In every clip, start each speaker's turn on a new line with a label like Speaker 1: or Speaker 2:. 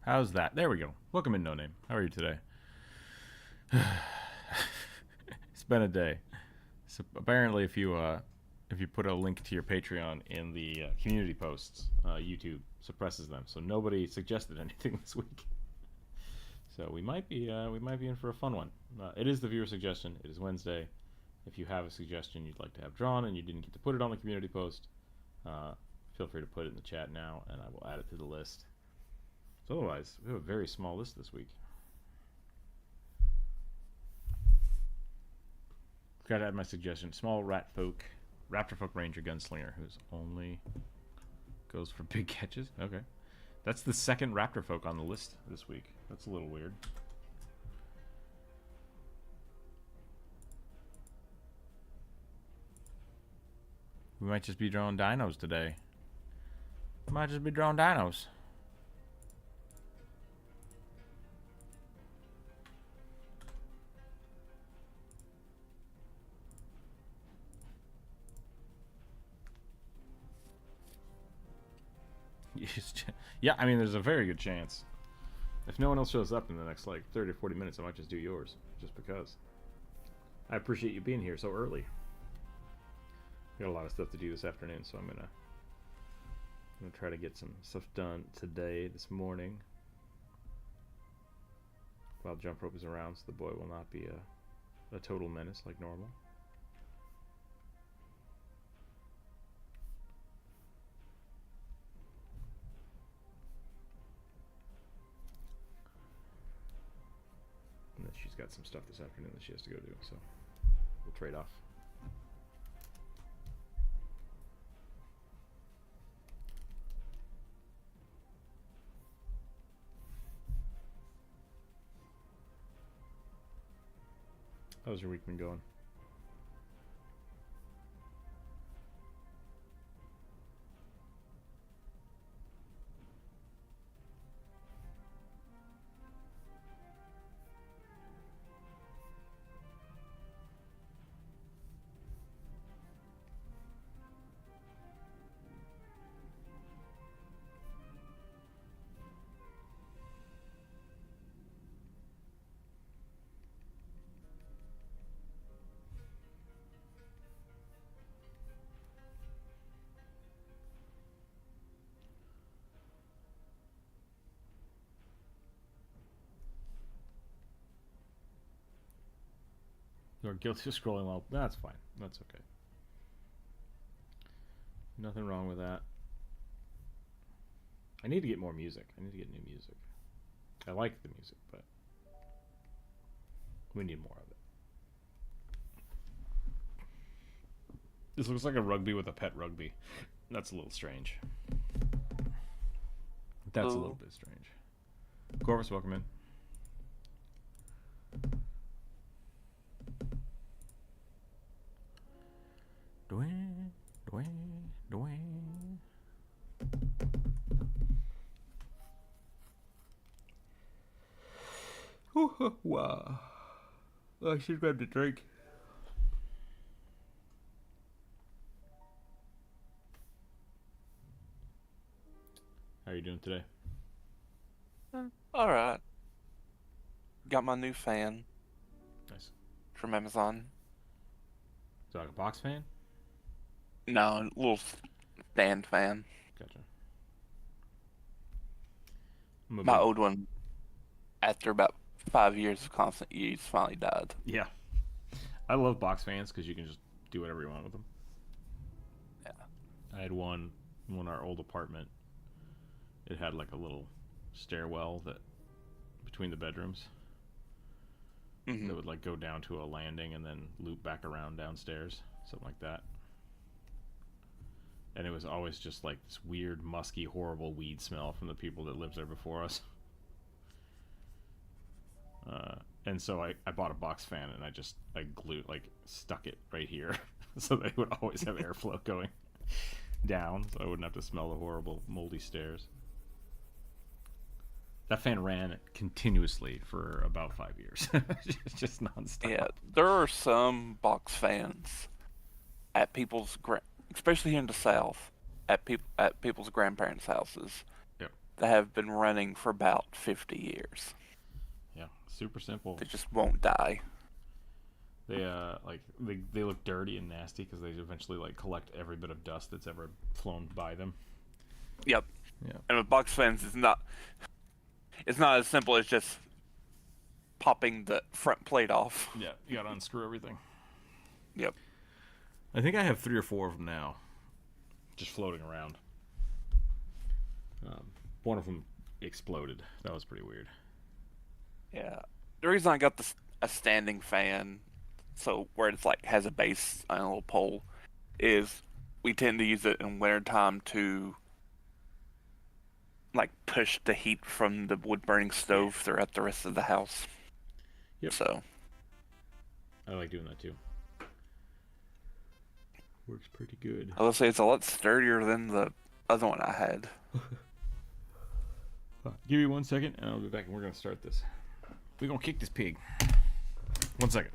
Speaker 1: How's that? There we go. Welcome in, No Name. How are you today? It's been a day. So apparently, if you put a link to your Patreon in the community posts, YouTube suppresses them. So nobody suggested anything this week. So we might be in for a fun one. It is the viewer suggestion. It is Wednesday. If you have a suggestion you'd like to have drawn and you didn't get to put it on the community post, feel free to put it in the chat now, and I will add it to the list. So otherwise, we have a very small list this week. Got to add my suggestion: small raptor folk ranger gunslinger who's only goes for big catches. Okay, that's the second raptor folk on the list this week. That's a little weird. We might just be drawing dinos today. Might just be drawing dinos. Yeah, I mean, there's a very good chance. If no one else shows up in the next, like, 30 or 40 minutes, I might just do yours. Just because. I appreciate you being here so early. Got a lot of stuff to do this afternoon, so I'm gonna try to get some stuff done today, this morning. While Jump Rope is around, so the boy will not be a total menace like normal. And then she's got some stuff this afternoon that she has to go do, so we'll trade off. How's your week been going? You're guilty of scrolling while... That's fine. That's okay. Nothing wrong with that. I need to get more music. I need to get new music. I like the music, but we need more of it. This looks like a rugby with a pet rugby. That's a little strange. That's a little bit strange. Corvus, welcome in. Dwayne, Dwayne, Dwayne. Wow. I should grab the drink. How are you doing today?
Speaker 2: All right. Got my new fan.
Speaker 1: Nice.
Speaker 2: From Amazon.
Speaker 1: Is that like a box fan?
Speaker 2: No, a little stand fan.
Speaker 1: Gotcha.
Speaker 2: My old one, after about 5 years of constant use, finally died.
Speaker 1: Yeah. I love box fans because you can just do whatever you want with them.
Speaker 2: Yeah.
Speaker 1: I had one in our old apartment. It had like a little stairwell that between the bedrooms that would like go down to a landing and then loop back around downstairs, something like that. And it was always just like this weird, musky, horrible weed smell from the people that lived there before us. And so I bought a box fan and I stuck it right here so they would always have airflow going down, so I wouldn't have to smell the horrible, moldy stairs. That fan ran continuously for about 5 years, just nonstop.
Speaker 2: Yeah, there are some box fans at people's, especially here in the South, at people's grandparents' houses.
Speaker 1: Yep.
Speaker 2: that have been running for about 50 years.
Speaker 1: Yeah, super simple.
Speaker 2: They just won't die.
Speaker 1: They they look dirty and nasty because they eventually like collect every bit of dust that's ever flown by them.
Speaker 2: Yep.
Speaker 1: Yeah.
Speaker 2: And with box fans, it's not as simple as just popping the front plate off.
Speaker 1: Yeah, you gotta unscrew everything.
Speaker 2: Yep.
Speaker 1: I think I have 3 or 4 of them now, just floating around. One of them exploded. That was pretty weird.
Speaker 2: Yeah. The reason I got a standing fan, so where it's like has a base on a little pole, is we tend to use it in wintertime to like push the heat from the wood burning stove throughout the rest of the house.
Speaker 1: Yep.
Speaker 2: So
Speaker 1: I like doing that too. Works pretty good.
Speaker 2: I will say it's a lot sturdier than the other one I had.
Speaker 1: Give me 1 second and I'll be back and we're gonna start this. We're gonna kick this pig. 1 second.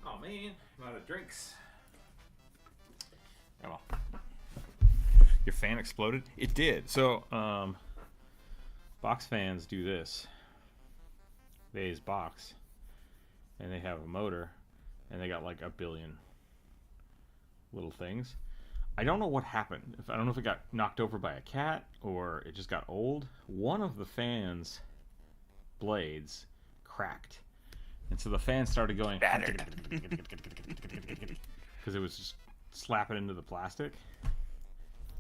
Speaker 1: Oh man, I'm out of drinks. Oh well. Your fan exploded? It did. So, box fans do this. They use box, and they have a motor, and they got like a billion little things. I don't know what happened. I don't know if it got knocked over by a cat or it just got old. One of the fan's blades cracked. And so the fan started going
Speaker 2: Battered.
Speaker 1: because it was just slapping into the plastic.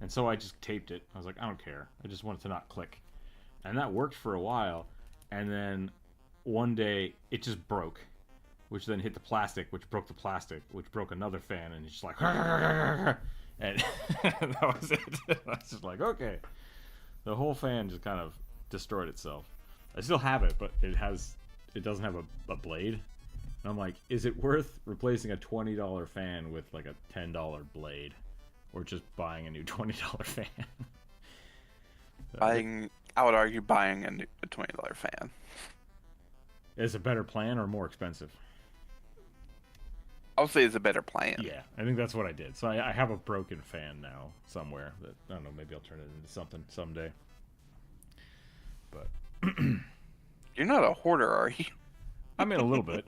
Speaker 1: And so I just taped it. I was like, I don't care. I just want it to not click. And that worked for a while. And then one day it just broke, which then hit the plastic, which broke the plastic, which broke another fan. And it's just like, and that was it. I was just like, okay. The whole fan just kind of destroyed itself. I still have it, but it doesn't have a blade. And I'm like, is it worth replacing a $20 fan with like a $10 blade, or just buying a new $20 fan?
Speaker 2: I would argue buying a $20 fan.
Speaker 1: Is a better plan or more expensive?
Speaker 2: I would say it's a better plan.
Speaker 1: Yeah, I think that's what I did. So I have a broken fan now somewhere that I don't know. Maybe I'll turn it into something someday. But
Speaker 2: You're not a hoarder, are you?
Speaker 1: I mean, a little bit.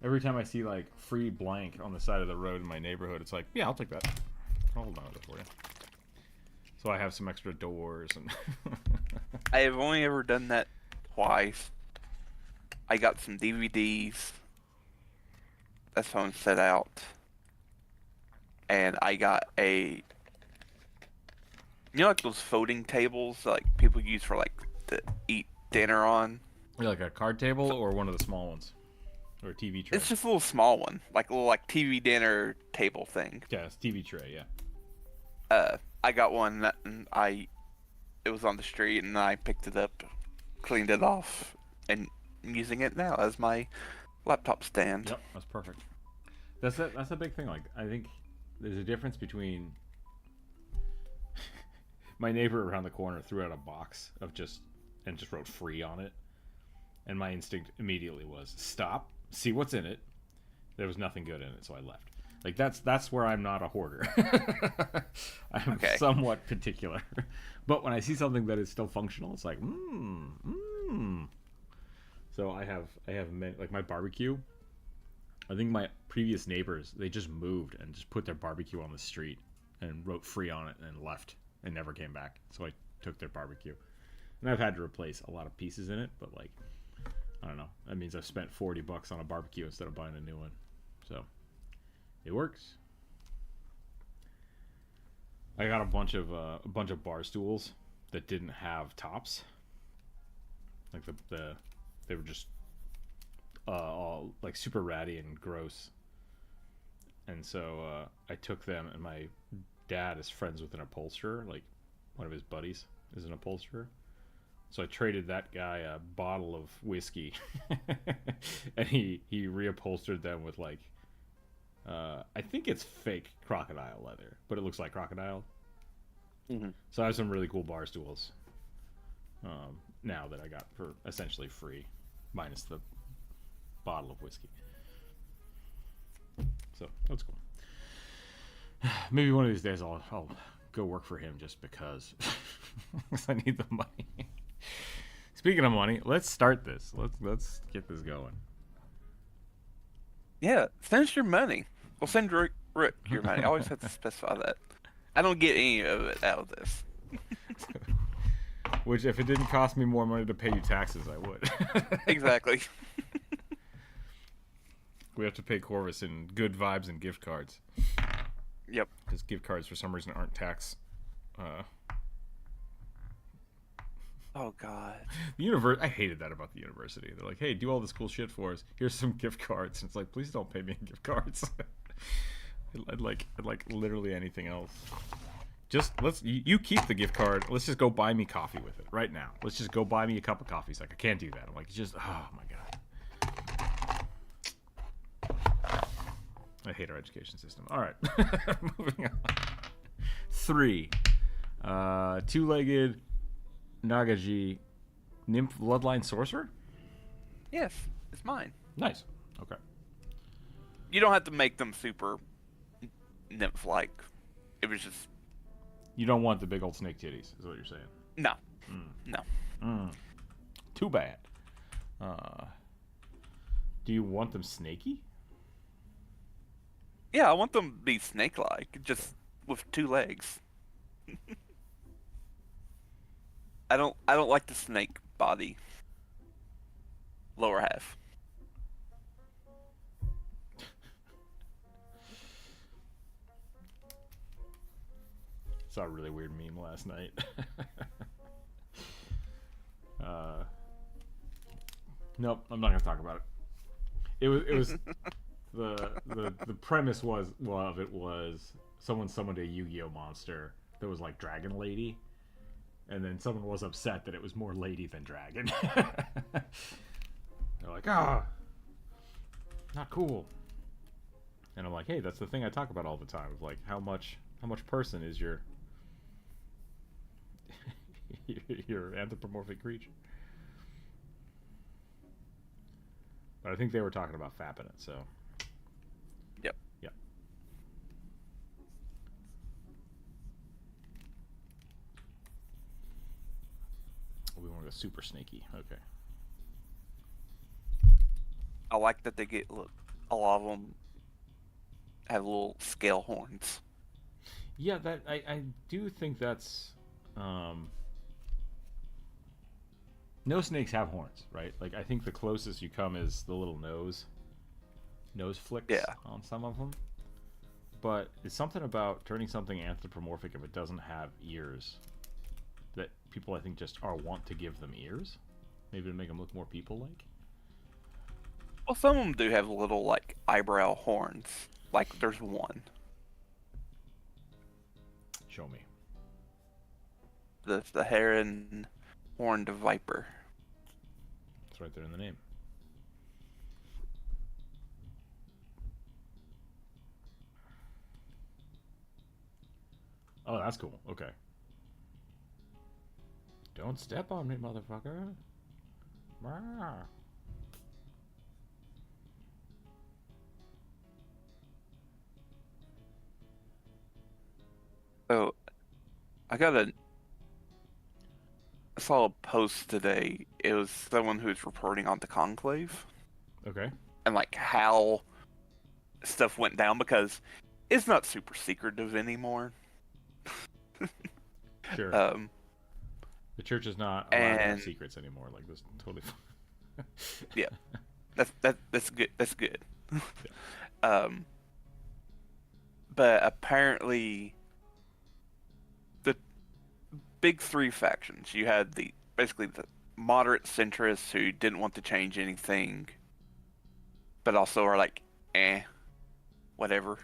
Speaker 1: Every time I see like free blank on the side of the road in my neighborhood, it's like, yeah, I'll take that. I'll hold on to it for you. So I have some extra doors and.
Speaker 2: I have only ever done that twice. I got some DVDs that someone set out, and I got like those folding tables like people use for like to eat dinner on.
Speaker 1: Like a card table or one of the small ones, or a TV tray.
Speaker 2: It's just a little small one, like a little like TV dinner table thing.
Speaker 1: Yeah, it's TV tray. Yeah.
Speaker 2: I got one that it was on the street, and I picked it up, cleaned it off, and I'm using it now as my laptop stand.
Speaker 1: Yep, that's perfect. That's a big thing. Like, I think there's a difference between my neighbor around the corner threw out a box of just wrote free on it, and my instinct immediately was stop, see what's in it. There was nothing good in it, so I left. Like that's where I'm not a hoarder. I'm
Speaker 2: Okay.
Speaker 1: somewhat particular, but when I see something that is still functional, it's like mmm. So I have like my barbecue. I think my previous neighbors, they just moved and just put their barbecue on the street and wrote free on it and left and never came back. So I took their barbecue. And I've had to replace a lot of pieces in it, but like I don't know. That means I've spent $40 on a barbecue instead of buying a new one. So it works. I got a bunch of bar stools that didn't have tops. Like they were just all like super ratty and gross. And so I took them, and my dad is friends with an upholsterer. Like one of his buddies is an upholsterer. So I traded that guy a bottle of whiskey, and he reupholstered them with like I think it's fake crocodile leather, but it looks like crocodile.
Speaker 2: Mm-hmm.
Speaker 1: So I have some really cool bar stools now that I got for essentially free, minus the bottle of whiskey. So that's cool. Maybe one of these days I'll go work for him just because I need the money. Speaking of money, let's start this. Let's get this going.
Speaker 2: Yeah, send us your money. We'll send Rick your money. I always have to specify that. I don't get any of it out of this.
Speaker 1: Which, if it didn't cost me more money to pay you taxes, I would.
Speaker 2: Exactly.
Speaker 1: We have to pay Corvus in good vibes and gift cards.
Speaker 2: Yep.
Speaker 1: Because gift cards, for some reason, aren't tax.
Speaker 2: Oh God.
Speaker 1: I hated that about the university. They're like, "Hey, do all this cool shit for us. Here's some gift cards." And it's like, please don't pay me in gift cards. I'd like literally anything else. Just you keep the gift card. Let's just go buy me coffee with it right now. Let's just go buy me a cup of coffee. It's like, I can't do that. I'm like, it's just, oh my God. I hate our education system. All right, moving on. 3, two-legged Nagaji nymph bloodline sorcerer.
Speaker 2: Yes, it's mine.
Speaker 1: Nice. Okay.
Speaker 2: You don't have to make them super nymph-like. It was just
Speaker 1: You don't want the big old snake titties, is what you're saying.
Speaker 2: no, no.
Speaker 1: Too bad. Do you want them snaky?
Speaker 2: Yeah, I want them to be snake-like, just with 2 legs. I don't like the snake body. Lower half.
Speaker 1: Saw a really weird meme last night. Nope, I'm not gonna talk about it. It was the premise was someone summoned a Yu-Gi-Oh monster that was like Dragon Lady, and then someone was upset that it was more lady than dragon. They're like, not cool. And I'm like, hey, that's the thing I talk about all the time. Of like, how much person is your your anthropomorphic creature? But I think they were talking about fapping it, so.
Speaker 2: Yep.
Speaker 1: Yep. We want to go super snaky. Okay.
Speaker 2: I like that they get a lot of them have little scale horns.
Speaker 1: Yeah, that I do think that's no snakes have horns, right? Like, I think the closest you come is the little nose flicks on some of them. But it's something about turning something anthropomorphic if it doesn't have ears that people, I think, just want to give them ears. Maybe to make them look more people-like.
Speaker 2: Well, some of them do have little, like, eyebrow horns. Like, there's one.
Speaker 1: Show me.
Speaker 2: The heron horned viper.
Speaker 1: It's right there in the name. Oh, that's cool. Okay. Don't step on me, motherfucker. Brr.
Speaker 2: So I saw a post today. It was someone who's reporting on the conclave
Speaker 1: Okay.
Speaker 2: and like how stuff went down because it's not super secretive anymore.
Speaker 1: Sure.
Speaker 2: Um,
Speaker 1: The church is not allowed to have
Speaker 2: and
Speaker 1: secrets anymore. Like this, totally.
Speaker 2: yeah, that's good. That's good.
Speaker 1: Yeah.
Speaker 2: Um, but apparently the big three factions. You had the basically the moderate centrists who didn't want to change anything, but also are like, whatever.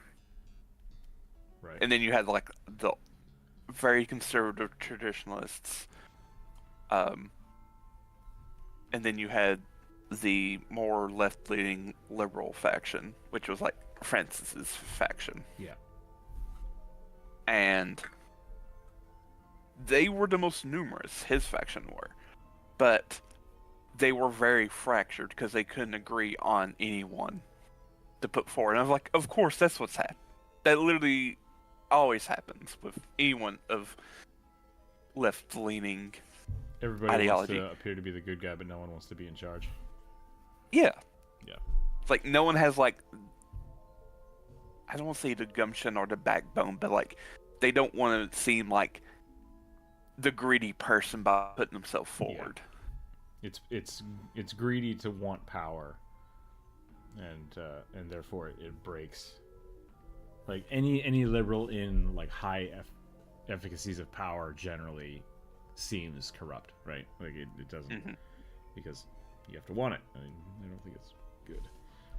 Speaker 1: Right.
Speaker 2: And then you had like the very conservative traditionalists, um, and then you had the more left-leaning liberal faction, which was like Francis's faction,
Speaker 1: Yeah.
Speaker 2: and they were the most numerous. His faction were, but they were very fractured because they couldn't agree on anyone to put forward. And I was like, of course, that's what's happened. That literally always happens with anyone of left-leaning
Speaker 1: Everybody
Speaker 2: ideology.
Speaker 1: wants to appear to be the good guy, but no one wants to be in charge.
Speaker 2: Yeah.
Speaker 1: Yeah.
Speaker 2: It's like no one has like, I don't want to say the gumption or the backbone, but like they don't want to seem like the greedy person by putting themselves forward.
Speaker 1: It's greedy to want power, and therefore it breaks. Like any liberal in like high efficacies of power generally seems corrupt, right? Like it doesn't because you have to want it. I mean, I don't think it's good.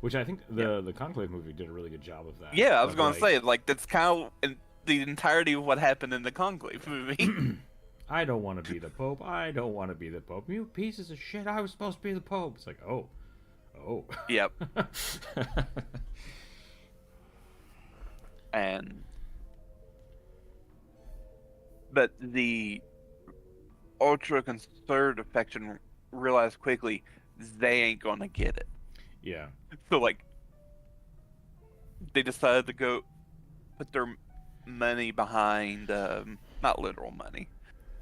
Speaker 1: Which I think the Conclave movie did a really good job of that.
Speaker 2: Yeah, I was
Speaker 1: Of,
Speaker 2: gonna
Speaker 1: like,
Speaker 2: say like that's kind of the entirety of what happened in the Conclave movie.
Speaker 1: I don't want to be the Pope. I don't want to be the Pope. You pieces of shit. I was supposed to be the Pope. It's like, oh.
Speaker 2: Yep. But the ultra conservative faction realized quickly they ain't gonna get it.
Speaker 1: Yeah.
Speaker 2: So like they decided to go put their money behind not literal money,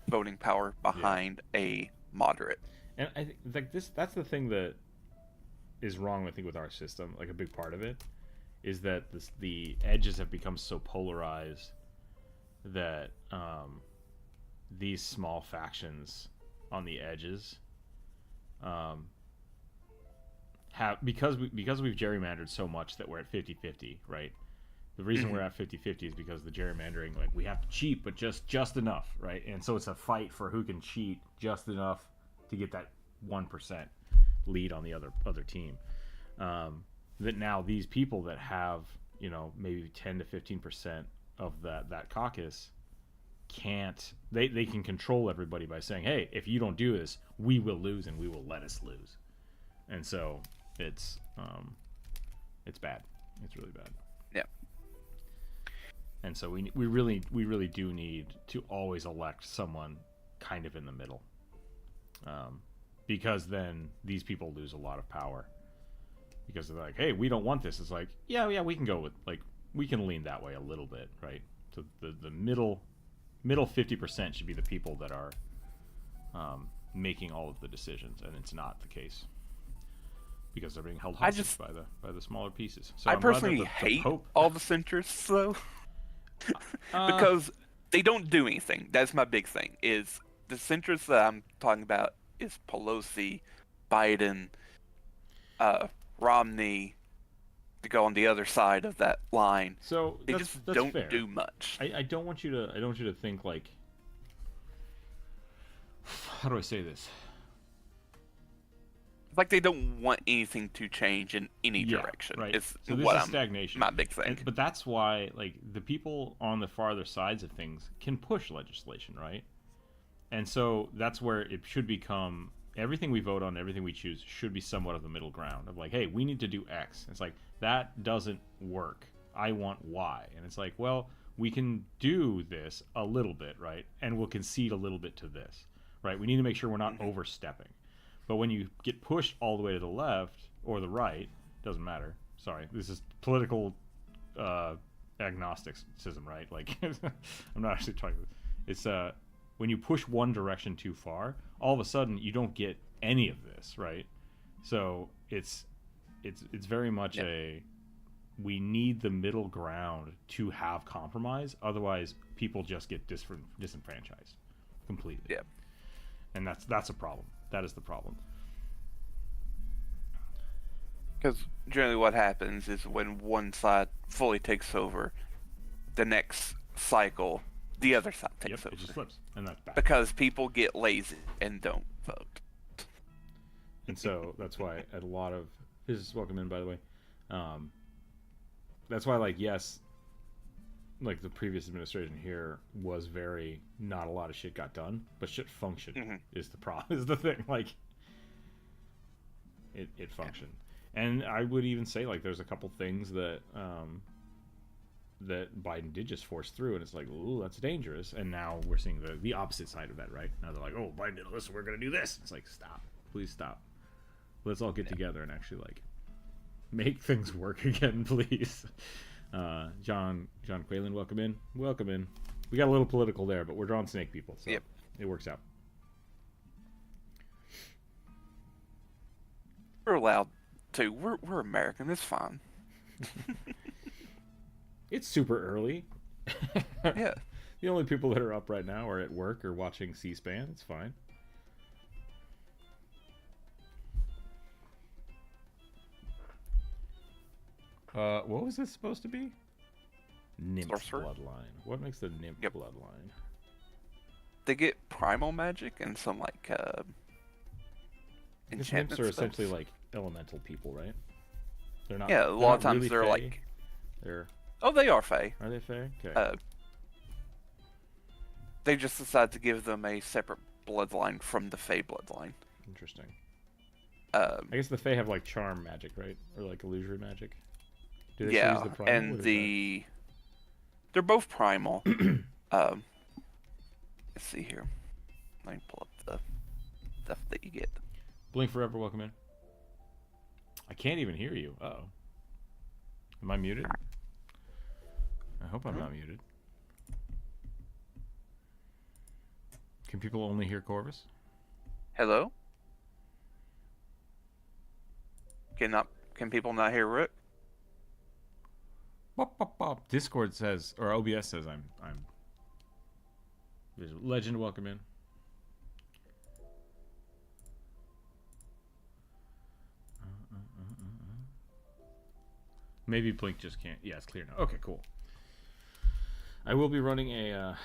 Speaker 2: voting power behind a moderate.
Speaker 1: And I think like that's the thing that is wrong, I think, with our system. Like a big part of it is that the edges have become so polarized that these small factions on the edges have because we've gerrymandered so much that we're at 50-50, right? The reason we're at 50-50 is because the gerrymandering, like, we have to cheat, but just enough, right? And so it's a fight for who can cheat just enough to get that 1% lead on the other team. That now these people that have, you know, maybe 10 to 15% of that caucus can't, they can control everybody by saying, hey, if you don't do this, we will lose, and we will let us lose. And so it's bad. It's really bad.
Speaker 2: Yeah.
Speaker 1: And so we really do need to always elect someone kind of in the middle, because then these people lose a lot of power because they're like, hey, we don't want this. It's like, yeah, we can go with, like, we can lean that way a little bit, right? So the middle 50% should be the people that are making all of the decisions, and it's not the case because they're being held hostage by the smaller pieces. So
Speaker 2: I personally hate all the centrists though. Because they don't do anything. That's my big thing. Is the centrists that I'm talking about is Pelosi, Biden, Romney, to go on the other side of that line.
Speaker 1: So
Speaker 2: they
Speaker 1: that's
Speaker 2: don't
Speaker 1: fair.
Speaker 2: do much.
Speaker 1: I don't want you to think like, how do I say this?
Speaker 2: Like they don't want anything to change in any direction.
Speaker 1: Right.
Speaker 2: It's
Speaker 1: so this
Speaker 2: what
Speaker 1: is
Speaker 2: I'm,
Speaker 1: stagnation.
Speaker 2: my big thing.
Speaker 1: But that's why, like, the people on the farther sides of things can push legislation, right? And so that's where it should become, everything we vote on, everything we choose should be somewhat of the middle ground of like, hey, we need to do X. It's like, that doesn't work. I want Y. And it's like, well, we can do this a little bit, right? And we'll concede a little bit to this, right? We need to make sure we're not overstepping. But when you get pushed all the way to the left or the right, doesn't matter. Sorry, this is political agnosticism, right? Like, I'm not actually trying to. It's when you push one direction too far, all of a sudden you don't get any of this, right? So it's very much a we need the middle ground to have compromise. Otherwise, people just get disenfranchised completely.
Speaker 2: Yeah.
Speaker 1: And that's a problem. That is the problem.
Speaker 2: Because generally what happens is when one side fully takes over, the next cycle, the other side takes over.
Speaker 1: It just flips. And that's bad.
Speaker 2: Because people get lazy and don't vote.
Speaker 1: And so that's why a lot of physicists, welcome in, by the way. That's why, like, yes, like the previous administration here was very not a lot of shit got done, but shit functioned is the problem, is the thing. Like, it functioned. And I would even say, like, there's a couple things that that Biden did just force through, and it's like, ooh, that's dangerous. And now we're seeing the opposite side of that, right? Now they're like, oh, Biden did this, we're gonna do this. It's like, stop, please stop. Let's all get together and actually, like, make things work again, please. John Quaylen, welcome in. Welcome in. We got a little political there, but we're drawing snake people, so it works out.
Speaker 2: We're allowed to. We're American. It's fine.
Speaker 1: It's super early.
Speaker 2: Yeah.
Speaker 1: The only people that are up right now are at work or watching C-SPAN. It's fine. What was this supposed to be? Nymph bloodline. What makes the nymph bloodline?
Speaker 2: They get primal magic and some, like, enchantment
Speaker 1: nymphs are
Speaker 2: spells.
Speaker 1: essentially like elemental people, right? They're not.
Speaker 2: Yeah, a lot of times
Speaker 1: really
Speaker 2: they're
Speaker 1: fae.
Speaker 2: like.
Speaker 1: They're.
Speaker 2: Oh, they are fae.
Speaker 1: Are they fae? Okay.
Speaker 2: They just decide to give them a separate bloodline from the fae bloodline.
Speaker 1: Interesting. I guess the fae have like charm magic, right? Or like illusory magic. Do they use the primal,
Speaker 2: and they're both primal. Let's see here. Let me pull up the stuff that you get.
Speaker 1: Blink Forever, welcome in. I can't even hear you. Uh-oh. Am I muted? I hope I'm not muted. Can people only hear Corvus?
Speaker 2: Hello? Can people not hear Rook?
Speaker 1: Bop, bop, bop. Discord says, or OBS says I'm Legend, welcome in. Maybe Blink just can't. Yeah, it's clear now. Okay, cool. I will be running I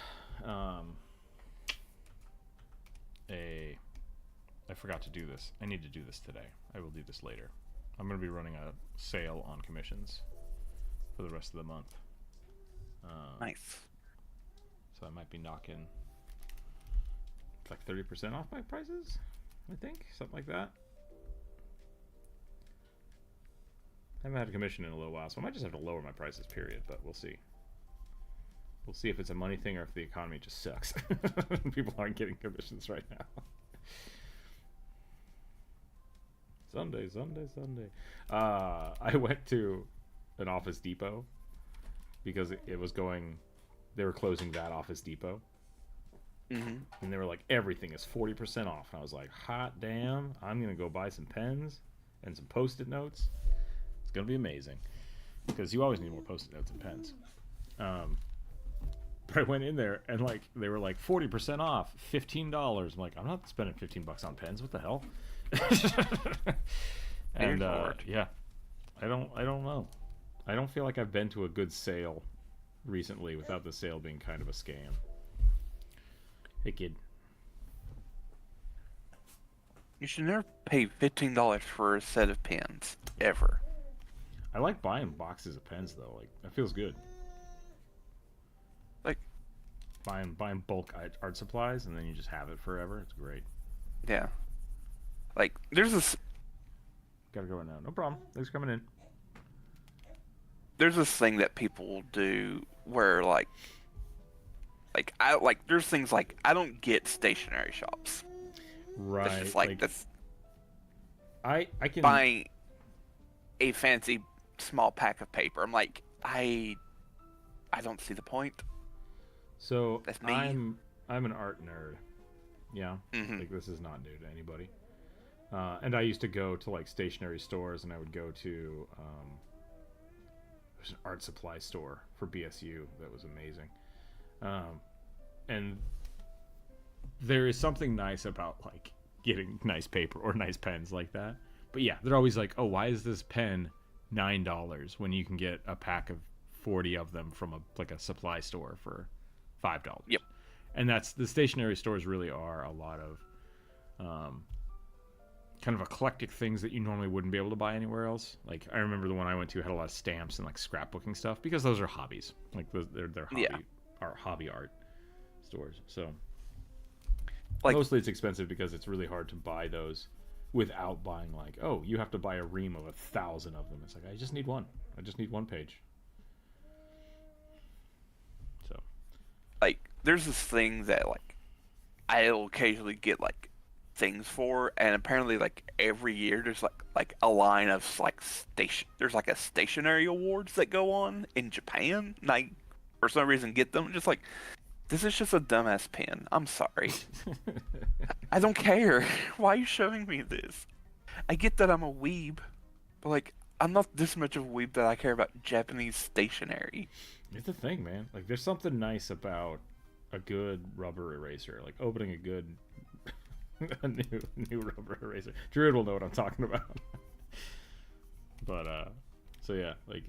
Speaker 1: forgot to do this. I need to do this today. I will do this later. I'm going to be running a sale on commissions for the rest of the month.
Speaker 2: Nice.
Speaker 1: So I might be knocking like 30% off my prices, I think, something like that. I haven't had a commission in a little while, so I might just have to lower my prices, period, but we'll see. We'll see if it's a money thing or if the economy just sucks. People aren't getting commissions right now. Sunday. I went to an Office Depot because it was going, they were closing that Office Depot. And they were like, everything is 40% off. And I was like, hot damn, I'm going to go buy some pens and some Post-it notes. It's going to be amazing. Because you always need more Post-it notes and pens. But I went in there and like they were like 40% off, $15. I'm like, I'm not spending $15 on pens. What the hell? And yeah, I don't know. I don't feel like I've been to a good sale recently without the sale being kind of a scam. Hey kid.
Speaker 2: You should never pay $15 for a set of pens ever.
Speaker 1: I like buying boxes of pens though. Like that feels good.
Speaker 2: Like
Speaker 1: buying bulk art supplies and then you just have it forever. It's great.
Speaker 2: Yeah. Like there's this.
Speaker 1: Gotta go right now. No problem. Thanks for coming in.
Speaker 2: There's this thing that people do where there's things like I don't get stationery shops.
Speaker 1: Right.
Speaker 2: It's just like this.
Speaker 1: I can
Speaker 2: buying a fancy small pack of paper. I'm like, I I don't see the point.
Speaker 1: So
Speaker 2: That's me.
Speaker 1: I'm an art nerd. Yeah,
Speaker 2: Mm-hmm.
Speaker 1: like this is not new to anybody. And I used to go to like stationery stores, and I would go to there's an art supply store for BSU that was amazing. And there is something nice about like getting nice paper or nice pens like that. But yeah, they're always like, "Oh, why is this pen $9 when you can get a pack of 40 of them from a supply store for $5?"
Speaker 2: Yep.
Speaker 1: And that's the stationery stores really are a lot of kind of eclectic things that you normally wouldn't be able to buy anywhere else. Like I remember the one I went to had a lot of stamps and like scrapbooking stuff because those are hobbies. Like they're
Speaker 2: Yeah.
Speaker 1: hobby art stores. So
Speaker 2: Like,
Speaker 1: mostly it's expensive because it's really hard to buy those without buying like, oh, you have to buy a ream of 1,000 of them. It's like I just need one. I just need one page. So
Speaker 2: there's this thing that like I'll occasionally get like things for, and apparently like every year there's like a line of like there's like a stationery awards that go on in Japan, and I for some reason get them. Just like, this is just a dumbass pen. I'm sorry. I don't care. Why are you showing me this? I get that I'm a weeb, but like I'm not this much of a weeb that I care about Japanese stationery.
Speaker 1: it's a thing, man. Like there's something nice about a good rubber eraser. Like opening a good a new rubber eraser. Druid will know what I'm talking about. But so yeah, like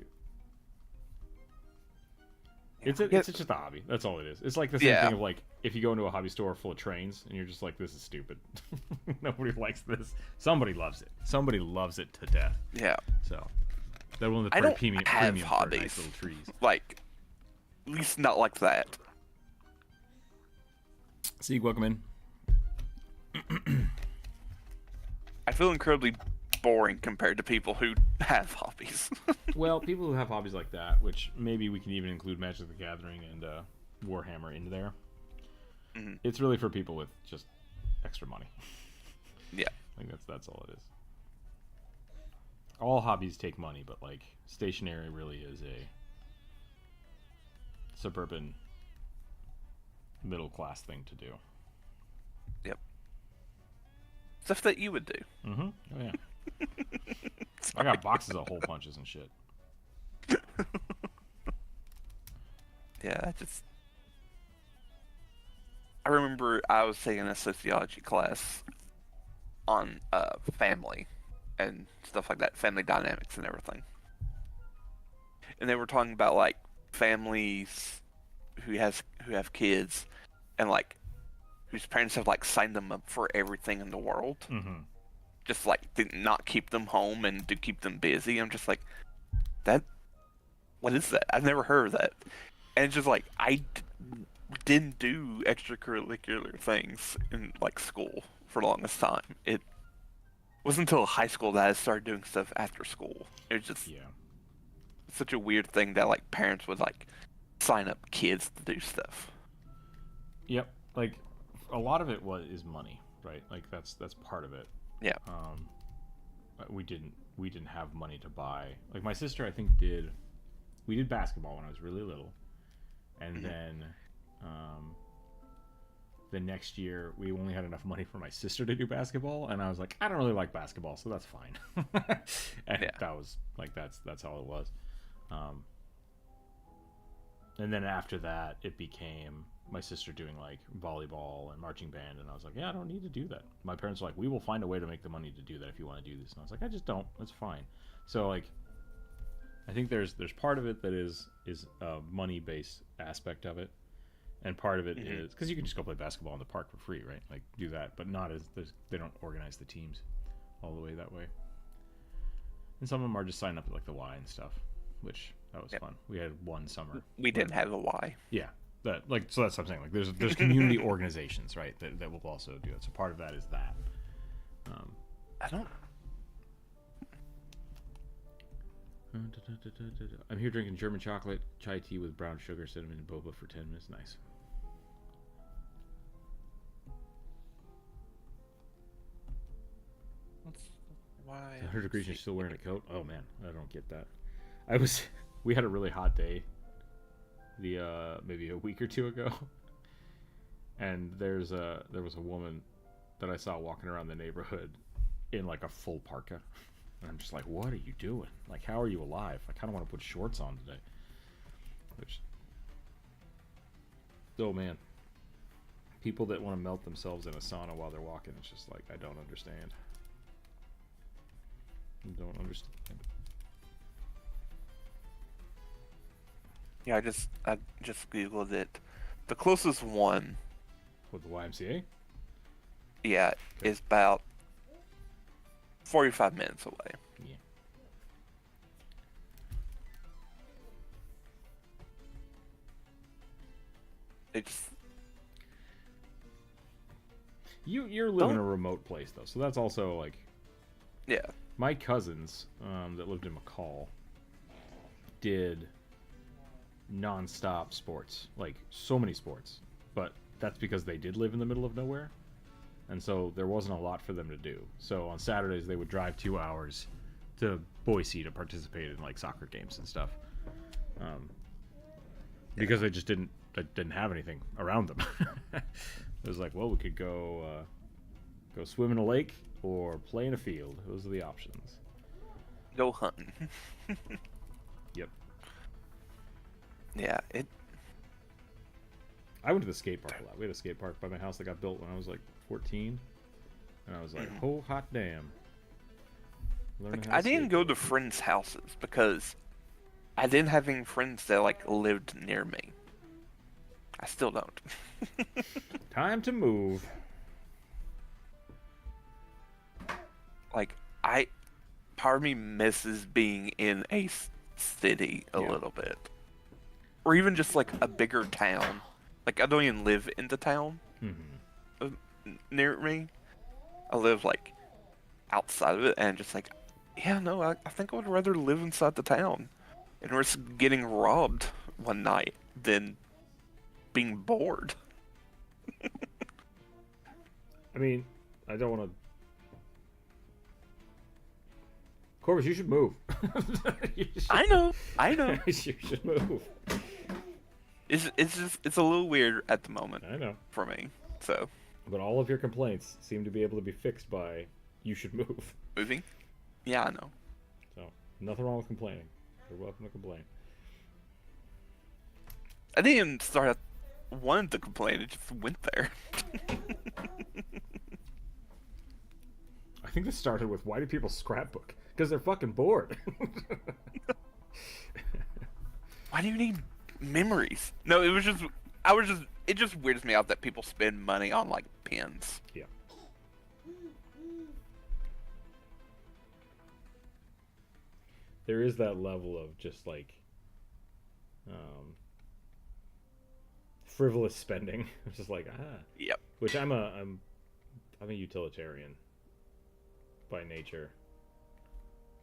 Speaker 1: it's just a hobby. That's all it is. It's like the same thing of like if you go into a hobby store full of trains and you're just like, this is stupid. Nobody likes this. Somebody loves it. Somebody loves it to death.
Speaker 2: Yeah.
Speaker 1: So they're willing to
Speaker 2: I
Speaker 1: pay
Speaker 2: don't
Speaker 1: premium
Speaker 2: have
Speaker 1: for
Speaker 2: hobbies.
Speaker 1: nice little trees.
Speaker 2: Like, at least not like that.
Speaker 1: See, welcome in.
Speaker 2: I feel incredibly boring compared to people who have hobbies.
Speaker 1: Well, people who have hobbies like that, which maybe we can even include Magic the Gathering and Warhammer into there.
Speaker 2: Mm-hmm.
Speaker 1: It's really for people with just extra money.
Speaker 2: Yeah.
Speaker 1: I think that's all it is. All hobbies take money, but like stationery really is a suburban middle class thing to do.
Speaker 2: Yep. Stuff that you would do.
Speaker 1: Mm-hmm. Oh yeah. I got boxes of hole punches and shit.
Speaker 2: Yeah, I remember I was taking a sociology class on family and stuff like that, family dynamics and everything. And they were talking about like families who have kids and like whose parents have like signed them up for everything in the world.
Speaker 1: Mm-hmm.
Speaker 2: Just like to not keep them home and to keep them busy. I'm just like, that. What is that? I've never heard of that. And it's just like didn't do extracurricular things in like school for the longest time. It wasn't until high school that I started doing stuff after school. It was just such a weird thing that like parents would like sign up kids to do stuff.
Speaker 1: Yep. Like a lot of it is money, right? Like that's part of it.
Speaker 2: Yeah.
Speaker 1: We didn't have money to buy. Like my sister, I think we did basketball when I was really little, and then the next year we only had enough money for my sister to do basketball, and I was like, I don't really like basketball, so that's fine. And that was like that's all it was. And then after that, it became my sister doing like volleyball and marching band, and I was like, yeah, I don't need to do that. My parents were like, we will find a way to make the money to do that if you want to do this, and I was like, I just don't. That's fine. So like, I think there's part of it that is a money based aspect of it, and part of it is because you can just go play basketball in the park for free, right? Like do that, but not as they don't organize the teams all the way that way. And some of them are just signing up at like the Y and stuff, which that was fun. We had one summer.
Speaker 2: We didn't have a Y.
Speaker 1: Yeah, so that's what I'm saying. Like there's community organizations, right? That will also do it. So part of that is that.
Speaker 2: I don't.
Speaker 1: I'm here drinking German chocolate chai tea with brown sugar, cinnamon, and boba for 10 minutes. Nice.
Speaker 2: Why?
Speaker 1: 100 degrees and you're still wearing a coat? Oh man, I don't get that. We had a really hot day maybe a week or two ago, and there was a woman that I saw walking around the neighborhood in like a full parka. And I'm just like, what are you doing? Like, how are you alive? I kind of want to put shorts on today. Which, oh man, people that want to melt themselves in a sauna while they're walking, it's just like, I don't understand. I don't understand.
Speaker 2: Yeah, I just googled it. The closest one,
Speaker 1: With the YMCA?
Speaker 2: yeah,
Speaker 1: Okay.
Speaker 2: is about 45 minutes away.
Speaker 1: Yeah.
Speaker 2: It's
Speaker 1: You're living in a remote place though, so that's also like,
Speaker 2: yeah.
Speaker 1: my cousins that lived in McCall did non-stop sports, like so many sports, but that's because they did live in the middle of nowhere, and so there wasn't a lot for them to do. So on Saturdays they would drive 2 hours to Boise to participate in like soccer games and stuff, because they just didn't have anything around them. It was like, well, we could go swim in a lake or play in a field. Those are the options.
Speaker 2: Go hunting.
Speaker 1: Yep.
Speaker 2: Yeah,
Speaker 1: I went to the skate park a lot. We had a skate park by my house that got built when I was like 14, and I was like, oh hot damn.
Speaker 2: like, I didn't go to friends' houses because I didn't have any friends that like lived near me. I still don't.
Speaker 1: Time to move.
Speaker 2: Like, part of me misses being in a city a
Speaker 1: Yeah.
Speaker 2: little bit, or even just like a bigger town. Like, I don't even live in the town near me. I live like outside of it, and just like, yeah, no, I think I would rather live inside the town and risk getting robbed one night than being bored.
Speaker 1: I mean, I don't want to. Corvus, you should move.
Speaker 2: I know.
Speaker 1: You should move.
Speaker 2: It's a little weird at the moment
Speaker 1: I know.
Speaker 2: for me. So
Speaker 1: But all of your complaints seem to be able to be fixed by you should move.
Speaker 2: moving, yeah, I know.
Speaker 1: So, nothing wrong with complaining. You're welcome to complain.
Speaker 2: I didn't even start out wanting to complain. It just went there.
Speaker 1: I think this started with, why do people scrapbook? Because they're fucking bored.
Speaker 2: Why do you need memories? No, it just weirds me out that people spend money on like pens.
Speaker 1: Yeah. There is that level of just like frivolous spending. It's just like,
Speaker 2: Yep.
Speaker 1: which I'm a utilitarian by nature.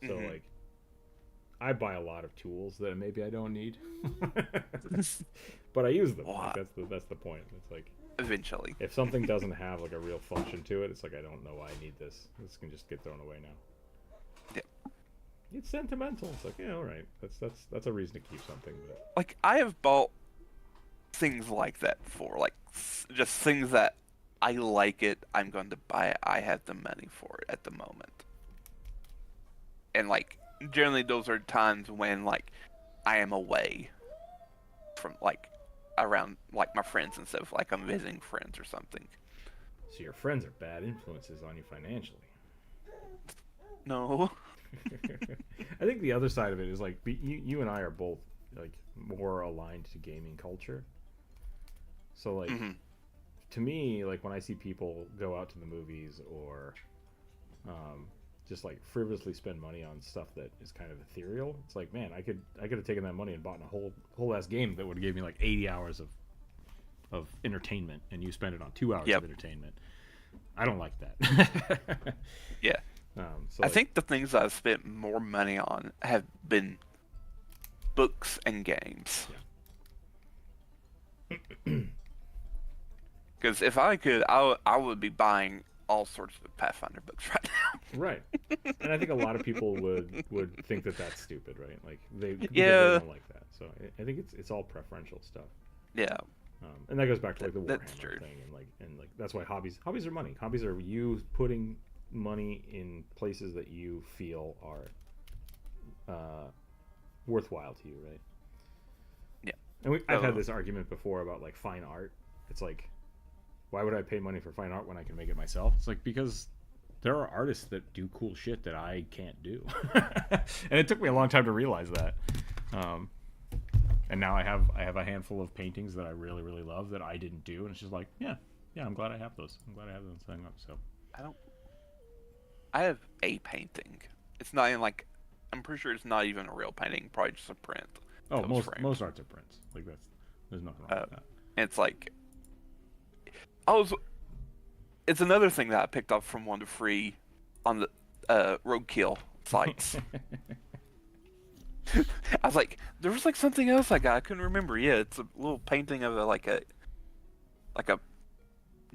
Speaker 1: So like, I buy a lot of tools that maybe I don't need, but I use them. Like, that's the point. It's like,
Speaker 2: Eventually.
Speaker 1: if something doesn't have like a real function to it, it's like, I don't know why I need this. This can just get thrown away now.
Speaker 2: Yep.
Speaker 1: It's sentimental. It's like, yeah, all right. That's a reason to keep something. But
Speaker 2: Like, I have bought things like that before, like just things that I like it, I'm going to buy it. I have the money for it at the moment. And like, generally those are times when like I am away from like around like my friends and stuff, like I'm visiting friends or something.
Speaker 1: so your friends are bad influences on you financially.
Speaker 2: No.
Speaker 1: I think the other side of it is like, you and I are both like more aligned to gaming culture. So like, to me, like when I see people go out to the movies or just like frivolously spend money on stuff that is kind of ethereal, it's like, man, I could have taken that money and bought a whole ass game that would have gave me like 80 hours of entertainment, and you spend it on 2 hours of entertainment. I don't like that.
Speaker 2: Yeah.
Speaker 1: So
Speaker 2: I
Speaker 1: like,
Speaker 2: think the things I've spent more money on have been books and games. Because if I could, I would be buying all sorts of Pathfinder books right now.
Speaker 1: Right. And I think a lot of people would think that that's stupid, right? Like because they
Speaker 2: Yeah.
Speaker 1: don't like that. So I think it's all preferential stuff.
Speaker 2: Yeah.
Speaker 1: And that goes back to like the
Speaker 2: That's
Speaker 1: Warhammer
Speaker 2: true.
Speaker 1: thing, and like that's why hobbies are money. Hobbies are you putting money in places that you feel are worthwhile to you, right?
Speaker 2: Yeah.
Speaker 1: And I've had this argument before about like fine art. It's like, why would I pay money for fine art when I can make it myself? It's like because there are artists that do cool shit that I can't do, and it took me a long time to realize that. And now I have a handful of paintings that I really really love that I didn't do, and it's just like, yeah, I'm glad I have those. I'm glad I have them setting up. So
Speaker 2: I have a painting. It's not even like, I'm pretty sure it's not even a real painting. Probably just a print.
Speaker 1: oh,
Speaker 2: that was
Speaker 1: most
Speaker 2: framed.
Speaker 1: arts are prints. Like there's nothing wrong with that.
Speaker 2: And it's like, it's another thing that I picked up from one of the free on the roadkill sites. I was like, there was like something else I got. I couldn't remember. Yeah, it's a little painting of like a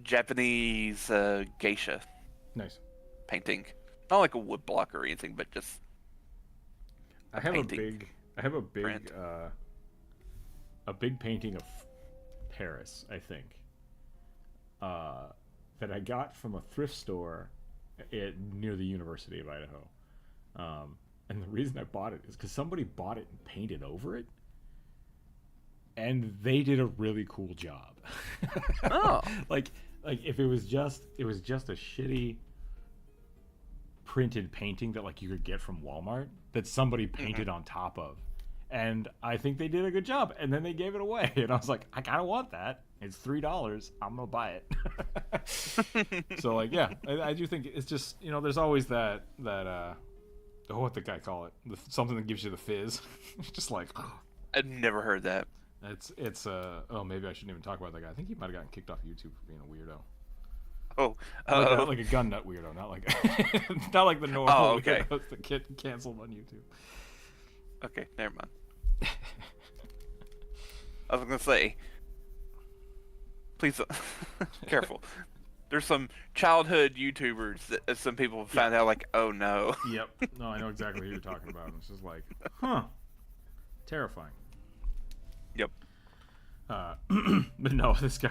Speaker 2: Japanese geisha
Speaker 1: Nice.
Speaker 2: painting. Not like a wood block or anything, but just
Speaker 1: I have
Speaker 2: painting.
Speaker 1: a big
Speaker 2: Print.
Speaker 1: a big painting of Paris, I think, that I got from a thrift store near the University of Idaho. And the reason I bought it is because somebody bought it and painted over it, and they did a really cool job.
Speaker 2: Oh.
Speaker 1: like if it was just a shitty printed painting that like you could get from Walmart that somebody painted on top of, and I think they did a good job, and then they gave it away, and I was like, I kind of want that. It's $3. I'm gonna buy it. So like, yeah, I do think it's just, there's always that what the guy call it, something that gives you the fizz. Just like,
Speaker 2: I've never heard that.
Speaker 1: it's oh, maybe I shouldn't even talk about that guy. I think he might have gotten kicked off YouTube for being a weirdo.
Speaker 2: Oh,
Speaker 1: Like a gun nut weirdo, not like not like the normal
Speaker 2: okay.
Speaker 1: weirdos that get canceled on YouTube.
Speaker 2: Okay, never mind. I was gonna say, please, careful. There's some childhood YouTubers that some people have found out, like, oh no.
Speaker 1: Yep. No, I know exactly who you're talking about. It's just like, huh, terrifying.
Speaker 2: Yep.
Speaker 1: But no, this guy.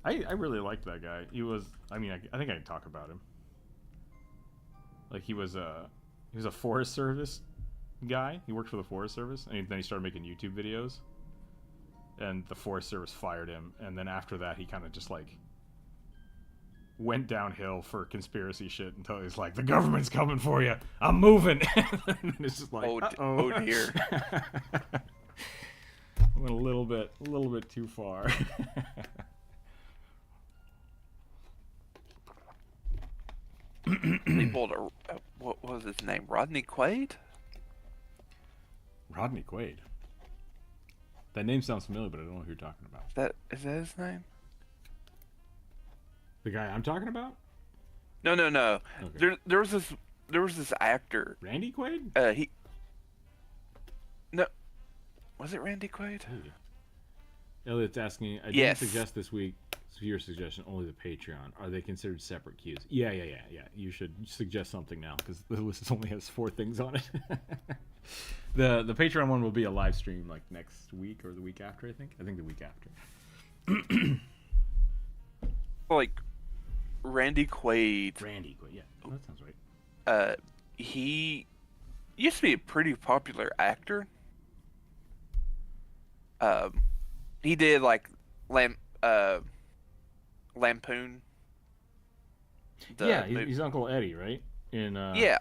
Speaker 1: I really liked that guy. He was. I mean, I think I can talk about him. Like he was a Forest Service guy. He worked for the Forest Service, and then he started making YouTube videos. And the Forest Service fired him, and then after that, he kind of just like went downhill for conspiracy shit until he's like, the government's coming for you. I'm moving. And it's just like,
Speaker 2: oh dear.
Speaker 1: Went a little bit too far.
Speaker 2: They pulled what was his name? Rodney Quaid?
Speaker 1: Rodney Quaid. That name sounds familiar, but I don't know who you're talking about.
Speaker 2: Is that his name?
Speaker 1: The guy I'm talking about?
Speaker 2: No.
Speaker 1: Okay.
Speaker 2: There was this actor.
Speaker 1: Randy Quaid?
Speaker 2: No. Was it Randy Quaid?
Speaker 1: Hey. Elliot's asking, I
Speaker 2: Yes.
Speaker 1: didn't suggest this week, your suggestion, only the Patreon. Are they considered separate queues? Yeah. You should suggest something now, because the list only has 4 things on it. The Patreon one will be a live stream like next week or the week after, I think. I think the week after.
Speaker 2: Like, Randy Quaid.
Speaker 1: Yeah. Oh, that sounds right.
Speaker 2: He used to be a pretty popular actor. He did like Lampoon.
Speaker 1: He's Uncle Eddie, right?
Speaker 2: Yeah.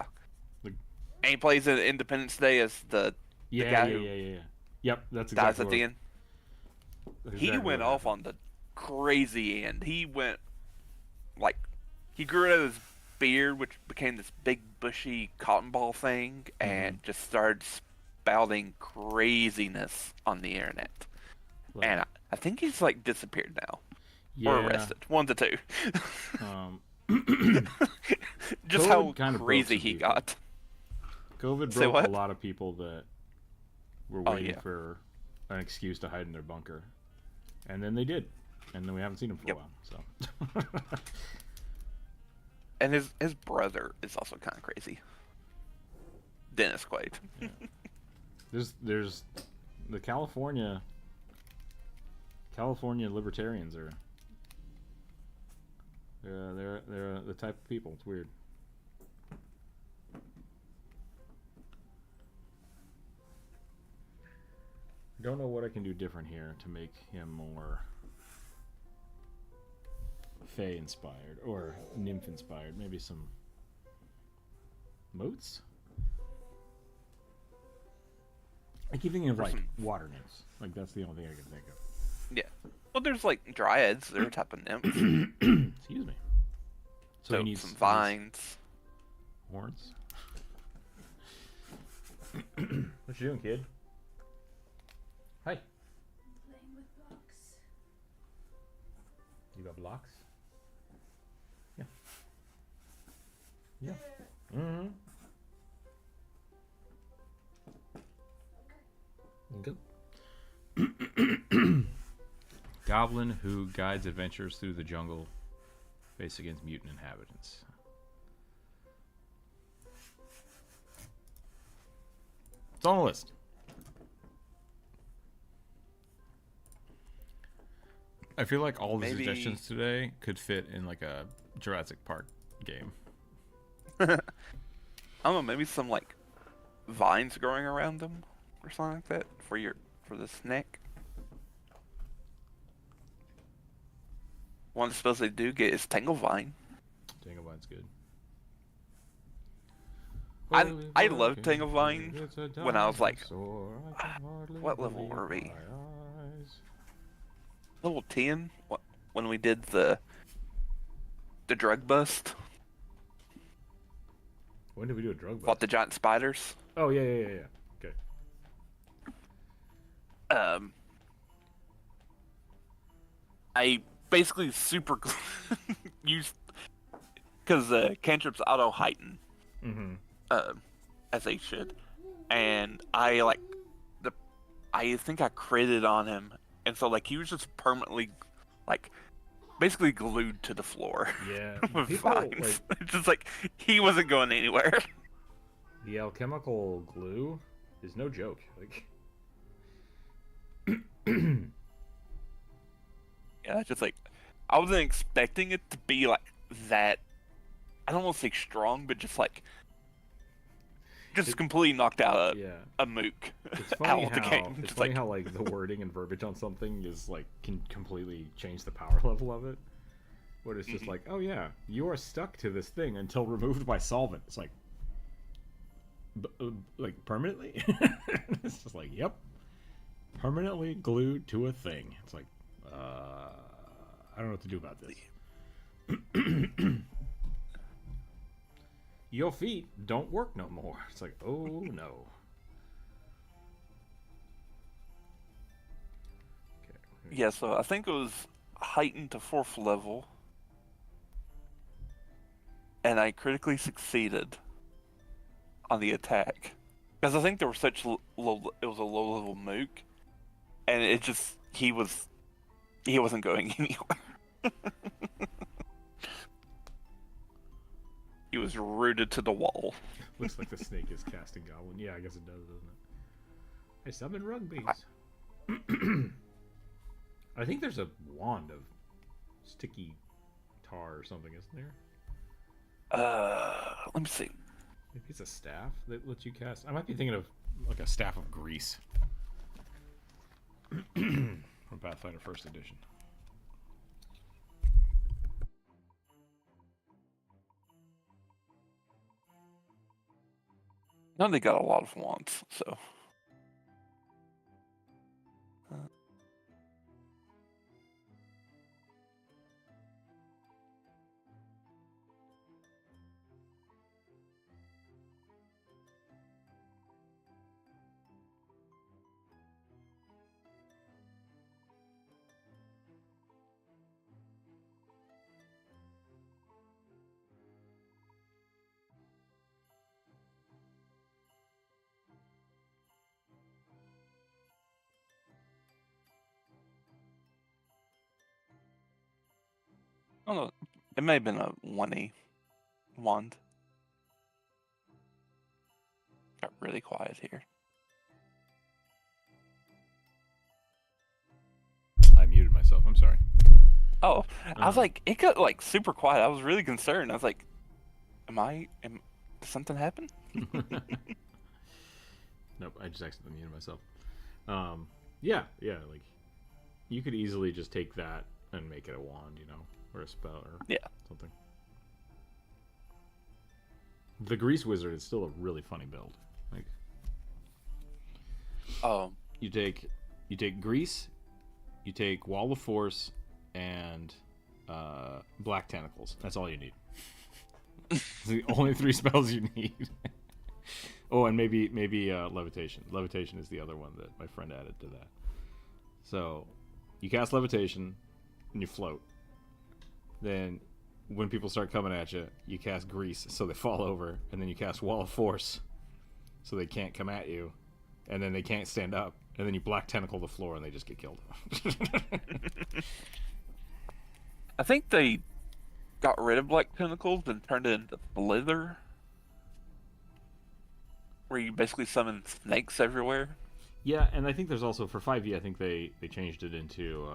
Speaker 2: And he plays in Independence Day as the guy who
Speaker 1: Yep, that's exactly
Speaker 2: dies at the end. He went off on the crazy end. He went like, he grew out his beard, which became this big bushy cotton ball thing, and just started spouting craziness on the internet.
Speaker 1: Right.
Speaker 2: And I think he's like disappeared now.
Speaker 1: Yeah.
Speaker 2: Or arrested. 1 to 2. Just
Speaker 1: COVID
Speaker 2: how
Speaker 1: kind of broke
Speaker 2: crazy
Speaker 1: some
Speaker 2: he
Speaker 1: people.
Speaker 2: got.
Speaker 1: COVID
Speaker 2: Say
Speaker 1: broke
Speaker 2: what?
Speaker 1: a lot of people that were waiting for an excuse to hide in their bunker. And then they did. And then we haven't seen him for a while. So
Speaker 2: And his brother is also kind of crazy. Dennis Quaid.
Speaker 1: Yeah. There's the California libertarians are they're the type of people. It's weird. Don't know what I can do different here to make him more Fae inspired or nymph inspired. Maybe some moats. I keep thinking of like water nymphs. Like that's the only thing I can think of.
Speaker 2: Yeah. Well, there's like dryads. They're a type of nymph.
Speaker 1: Excuse me.
Speaker 2: So
Speaker 1: he needs
Speaker 2: some vines.
Speaker 1: Horns. What you doing, kid? Hi.
Speaker 3: Playing with blocks.
Speaker 1: You got blocks? Yeah. Yeah. Mm-hmm. Good. Goblin who guides adventurers through the jungle, faced against mutant inhabitants. It's on the list. I feel like all the suggestions today could fit in like a Jurassic Park game.
Speaker 2: I don't know, maybe some like vines growing around them or something like that for the snake. One suppose they do get is Tanglevine.
Speaker 1: Tanglevine's good.
Speaker 2: I loved Tanglevine when I was like, what level were we? Level 10? When we did the drug bust?
Speaker 1: When did we do a drug bust?
Speaker 2: Fought the giant spiders.
Speaker 1: Oh yeah. Okay.
Speaker 2: I basically super used because cantrips auto heighten, as they should, and I think I critted on him, and so like he was just permanently like basically glued to the floor.
Speaker 1: Yeah,
Speaker 2: with
Speaker 1: people,
Speaker 2: vines. It's just like he wasn't going anywhere.
Speaker 1: The alchemical glue is no joke. Like,
Speaker 2: yeah, just like I wasn't expecting it to be like that. I don't want to say strong, but just like completely knocked out a mook out of the game.
Speaker 1: It's funny how like the wording and verbiage on something is like can completely change the power level of it. Where it's just like, oh yeah, you are stuck to this thing until removed by solvent. It's like permanently. It's just like, yep, permanently glued to a thing. It's like, I don't know what to do about this. Your feet don't work no more. It's like, oh no. Okay.
Speaker 2: Yeah, so I think it was heightened to 4th level, and I critically succeeded on the attack because I think there was such low. It was a low level mook, and it just he wasn't going anywhere. He was rooted to the wall.
Speaker 1: Looks like the snake is casting goblin. Yeah, I guess it does, doesn't it? I summon rugbies. I think there's a wand of sticky tar or something, isn't there?
Speaker 2: Let me see.
Speaker 1: Maybe it's a staff that lets you cast. I might be thinking of like a staff of grease from Pathfinder First Edition.
Speaker 2: Now they got a lot of wands, so. I don't know. It may have been a 1E. wand. Got really quiet here.
Speaker 1: I muted myself. I'm sorry.
Speaker 2: Oh, I was
Speaker 1: Uh.
Speaker 2: like, it got like super quiet. I was really concerned. I was like, did something happen?
Speaker 1: Nope. I just accidentally muted myself. Yeah. Like, you could easily just take that and make it a wand, you know, or a spell or something. The Grease Wizard is still a really funny build. Like, you take Grease, you take Wall of Force, and Black Tentacles. That's all you need. It's the only 3 spells you need. Oh, and maybe Levitation. Levitation is the other one that my friend added to that. So, you cast Levitation, and you float. Then, when people start coming at you, you cast Grease, so they fall over, and then you cast Wall of Force, so they can't come at you, and then they can't stand up, and then you Black Tentacle the floor, and they just get killed.
Speaker 2: I think they got rid of Black Tentacles and turned it into Slither, where you basically summon snakes everywhere.
Speaker 1: Yeah, and I think there's also, for 5e, I think they changed it into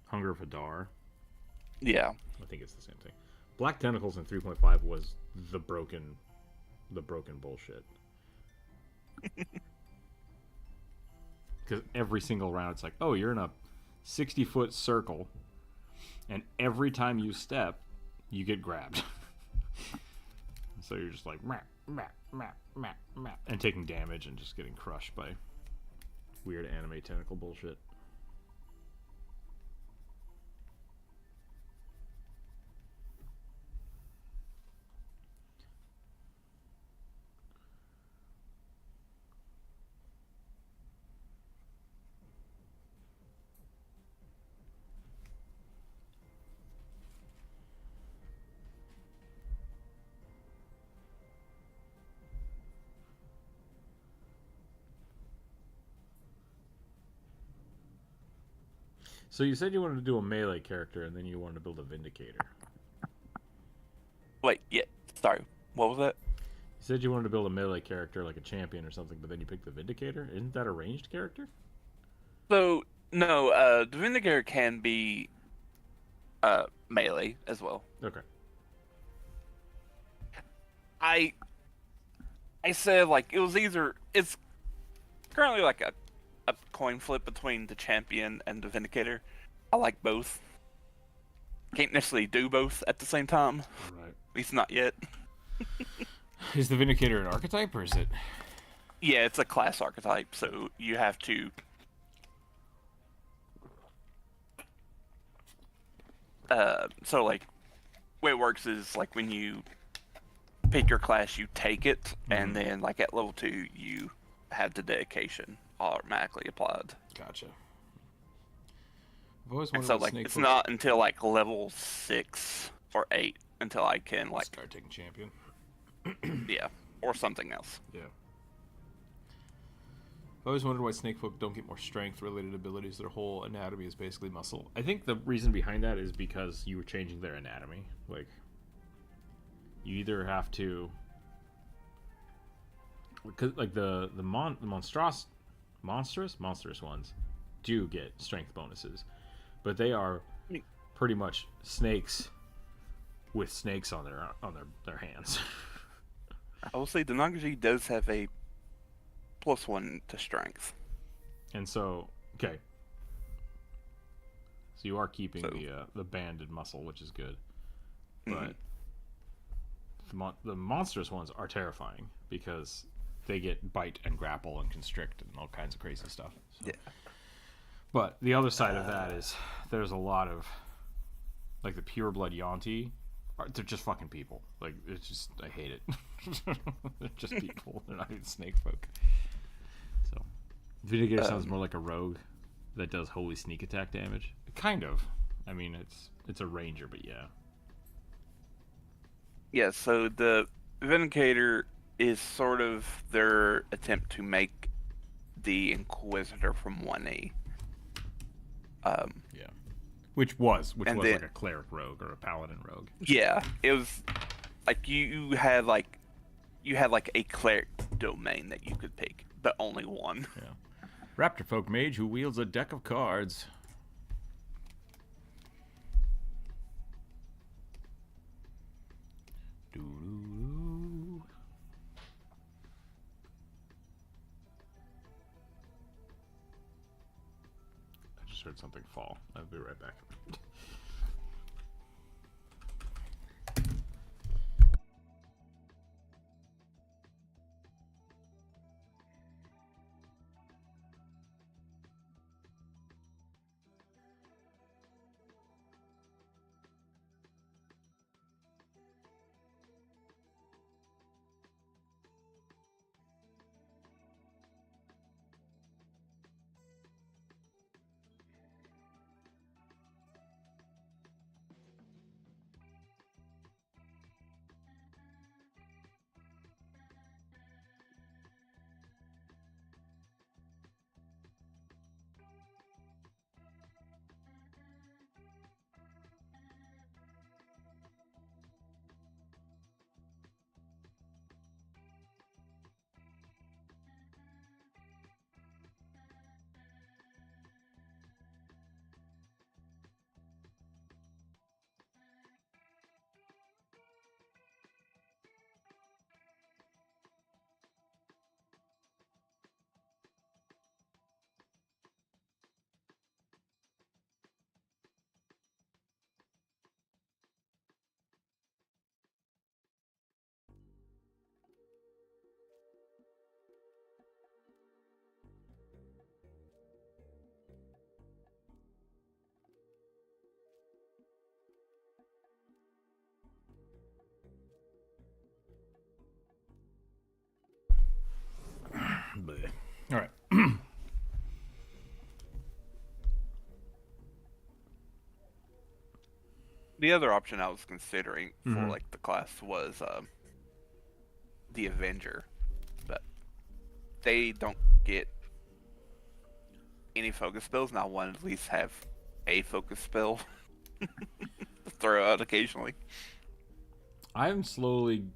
Speaker 1: Hunger of Hadar.
Speaker 2: Yeah.
Speaker 1: I think it's the same thing. Black Tentacles in 3.5 was the broken bullshit. Because every single round, it's like, oh, you're in a 60-foot circle, and every time you step, you get grabbed. So you're just like, and taking damage and just getting crushed by weird anime tentacle bullshit. So you said you wanted to do a melee character, and then you wanted to build a Vindicator.
Speaker 2: Wait, yeah. Sorry, what was that?
Speaker 1: You said you wanted to build a melee character, like a champion or something, but then you picked the Vindicator? Isn't that a ranged character?
Speaker 2: So, no, the Vindicator can be melee as well.
Speaker 1: Okay.
Speaker 2: I said, like, it's currently like a coin flip between the champion and the Vindicator. I like both. Can't necessarily do both at the same time.
Speaker 1: Right.
Speaker 2: At least not yet.
Speaker 1: Is the Vindicator an archetype, or is it?
Speaker 2: Yeah, it's a class archetype, so you have to so like the way it works is like when you pick your class, you take it, and then like at level 2 you have the dedication automatically applied.
Speaker 1: Gotcha. I've always
Speaker 2: And
Speaker 1: wondered
Speaker 2: so
Speaker 1: what
Speaker 2: like
Speaker 1: Snake
Speaker 2: it's
Speaker 1: Foot-
Speaker 2: not until like level 6 or 8 until I can like
Speaker 1: start taking champion.
Speaker 2: yeah, or something else.
Speaker 1: Yeah. I always wondered why snake folk don't get more strength-related abilities. Their whole anatomy is basically muscle. I think the reason behind that is because you were changing their anatomy. Like, you either have to, because like the monstrous ones do get strength bonuses, but they are pretty much snakes with snakes on their hands.
Speaker 2: I will say the Nagaji does have a +1 to strength.
Speaker 1: And so, okay. So you are keeping the banded muscle, which is good. But the monstrous ones are terrifying because they get bite and grapple and constrict and all kinds of crazy stuff. So.
Speaker 2: Yeah.
Speaker 1: But the other side of that is there's a lot of, like the pure blood Yonti, they're just fucking people. Like, it's just, I hate it. They're just people. They're not even snake folk. So, Vindicator sounds more like a rogue that does holy sneak attack damage. Kind of. I mean, it's a ranger, but yeah.
Speaker 2: Yeah, so the Vindicator is sort of their attempt to make the Inquisitor from 1E.
Speaker 1: Yeah. Which was
Speaker 2: And
Speaker 1: like
Speaker 2: then-
Speaker 1: a cleric rogue or a paladin rogue.
Speaker 2: Yeah, it was like you had like a cleric domain that you could pick, but only one.
Speaker 1: Yeah. Raptor folk mage who wields a deck of cards. Doo-doo-doo. I just heard something fall. I'll be right back. Bleh. All right.
Speaker 2: The other option I was considering for
Speaker 1: Mhm.
Speaker 2: like the class was the Avenger, but they don't get any focus spells, and I want to at least have a focus spell to throw out occasionally.
Speaker 1: I'm slowly,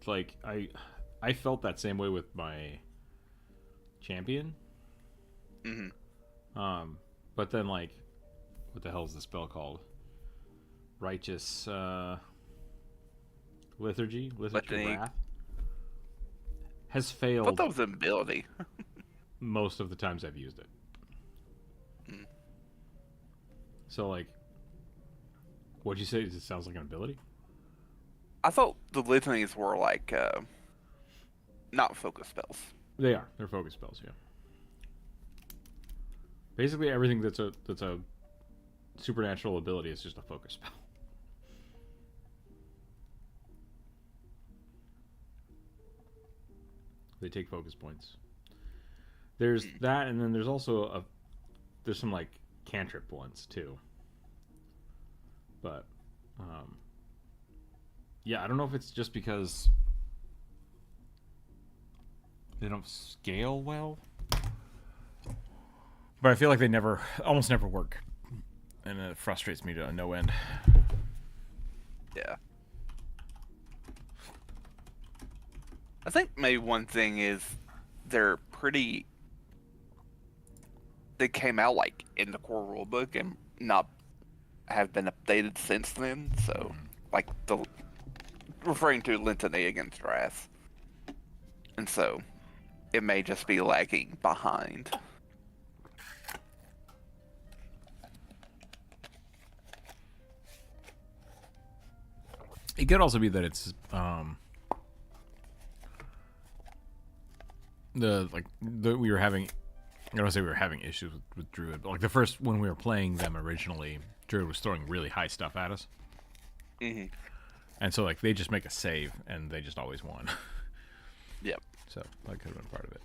Speaker 1: like, I felt that same way with my champion.
Speaker 2: Hmm.
Speaker 1: But then, like, what the hell is the spell called? Righteous liturgy
Speaker 2: Litany.
Speaker 1: wrath has
Speaker 2: I
Speaker 1: failed
Speaker 2: thought that was an ability.
Speaker 1: most of the times I've used it.
Speaker 2: Mm.
Speaker 1: So, like, what'd you say? It sounds like an ability.
Speaker 2: I thought the litanies were like not focus spells.
Speaker 1: They are. They're focus spells. Yeah. Basically, everything that's a supernatural ability is just a focus spell. They take focus points. There's that, and then there's also there's some like cantrip ones too. But yeah, I don't know if it's just because they don't scale well, but I feel like they almost never work, and it frustrates me to no end.
Speaker 2: Yeah. I think maybe one thing is they're pretty. They came out like in the core rulebook and not have been updated since then. So, like referring to Litany against Wrath, and so it may just be lagging behind.
Speaker 1: It could also be that it's we were having. I don't say we were having issues with Druid, but like the first when we were playing them originally, Druid was throwing really high stuff at us,
Speaker 2: Hmm.
Speaker 1: and so like they just make a save and they just always won.
Speaker 2: Yep.
Speaker 1: So that could have been part of it.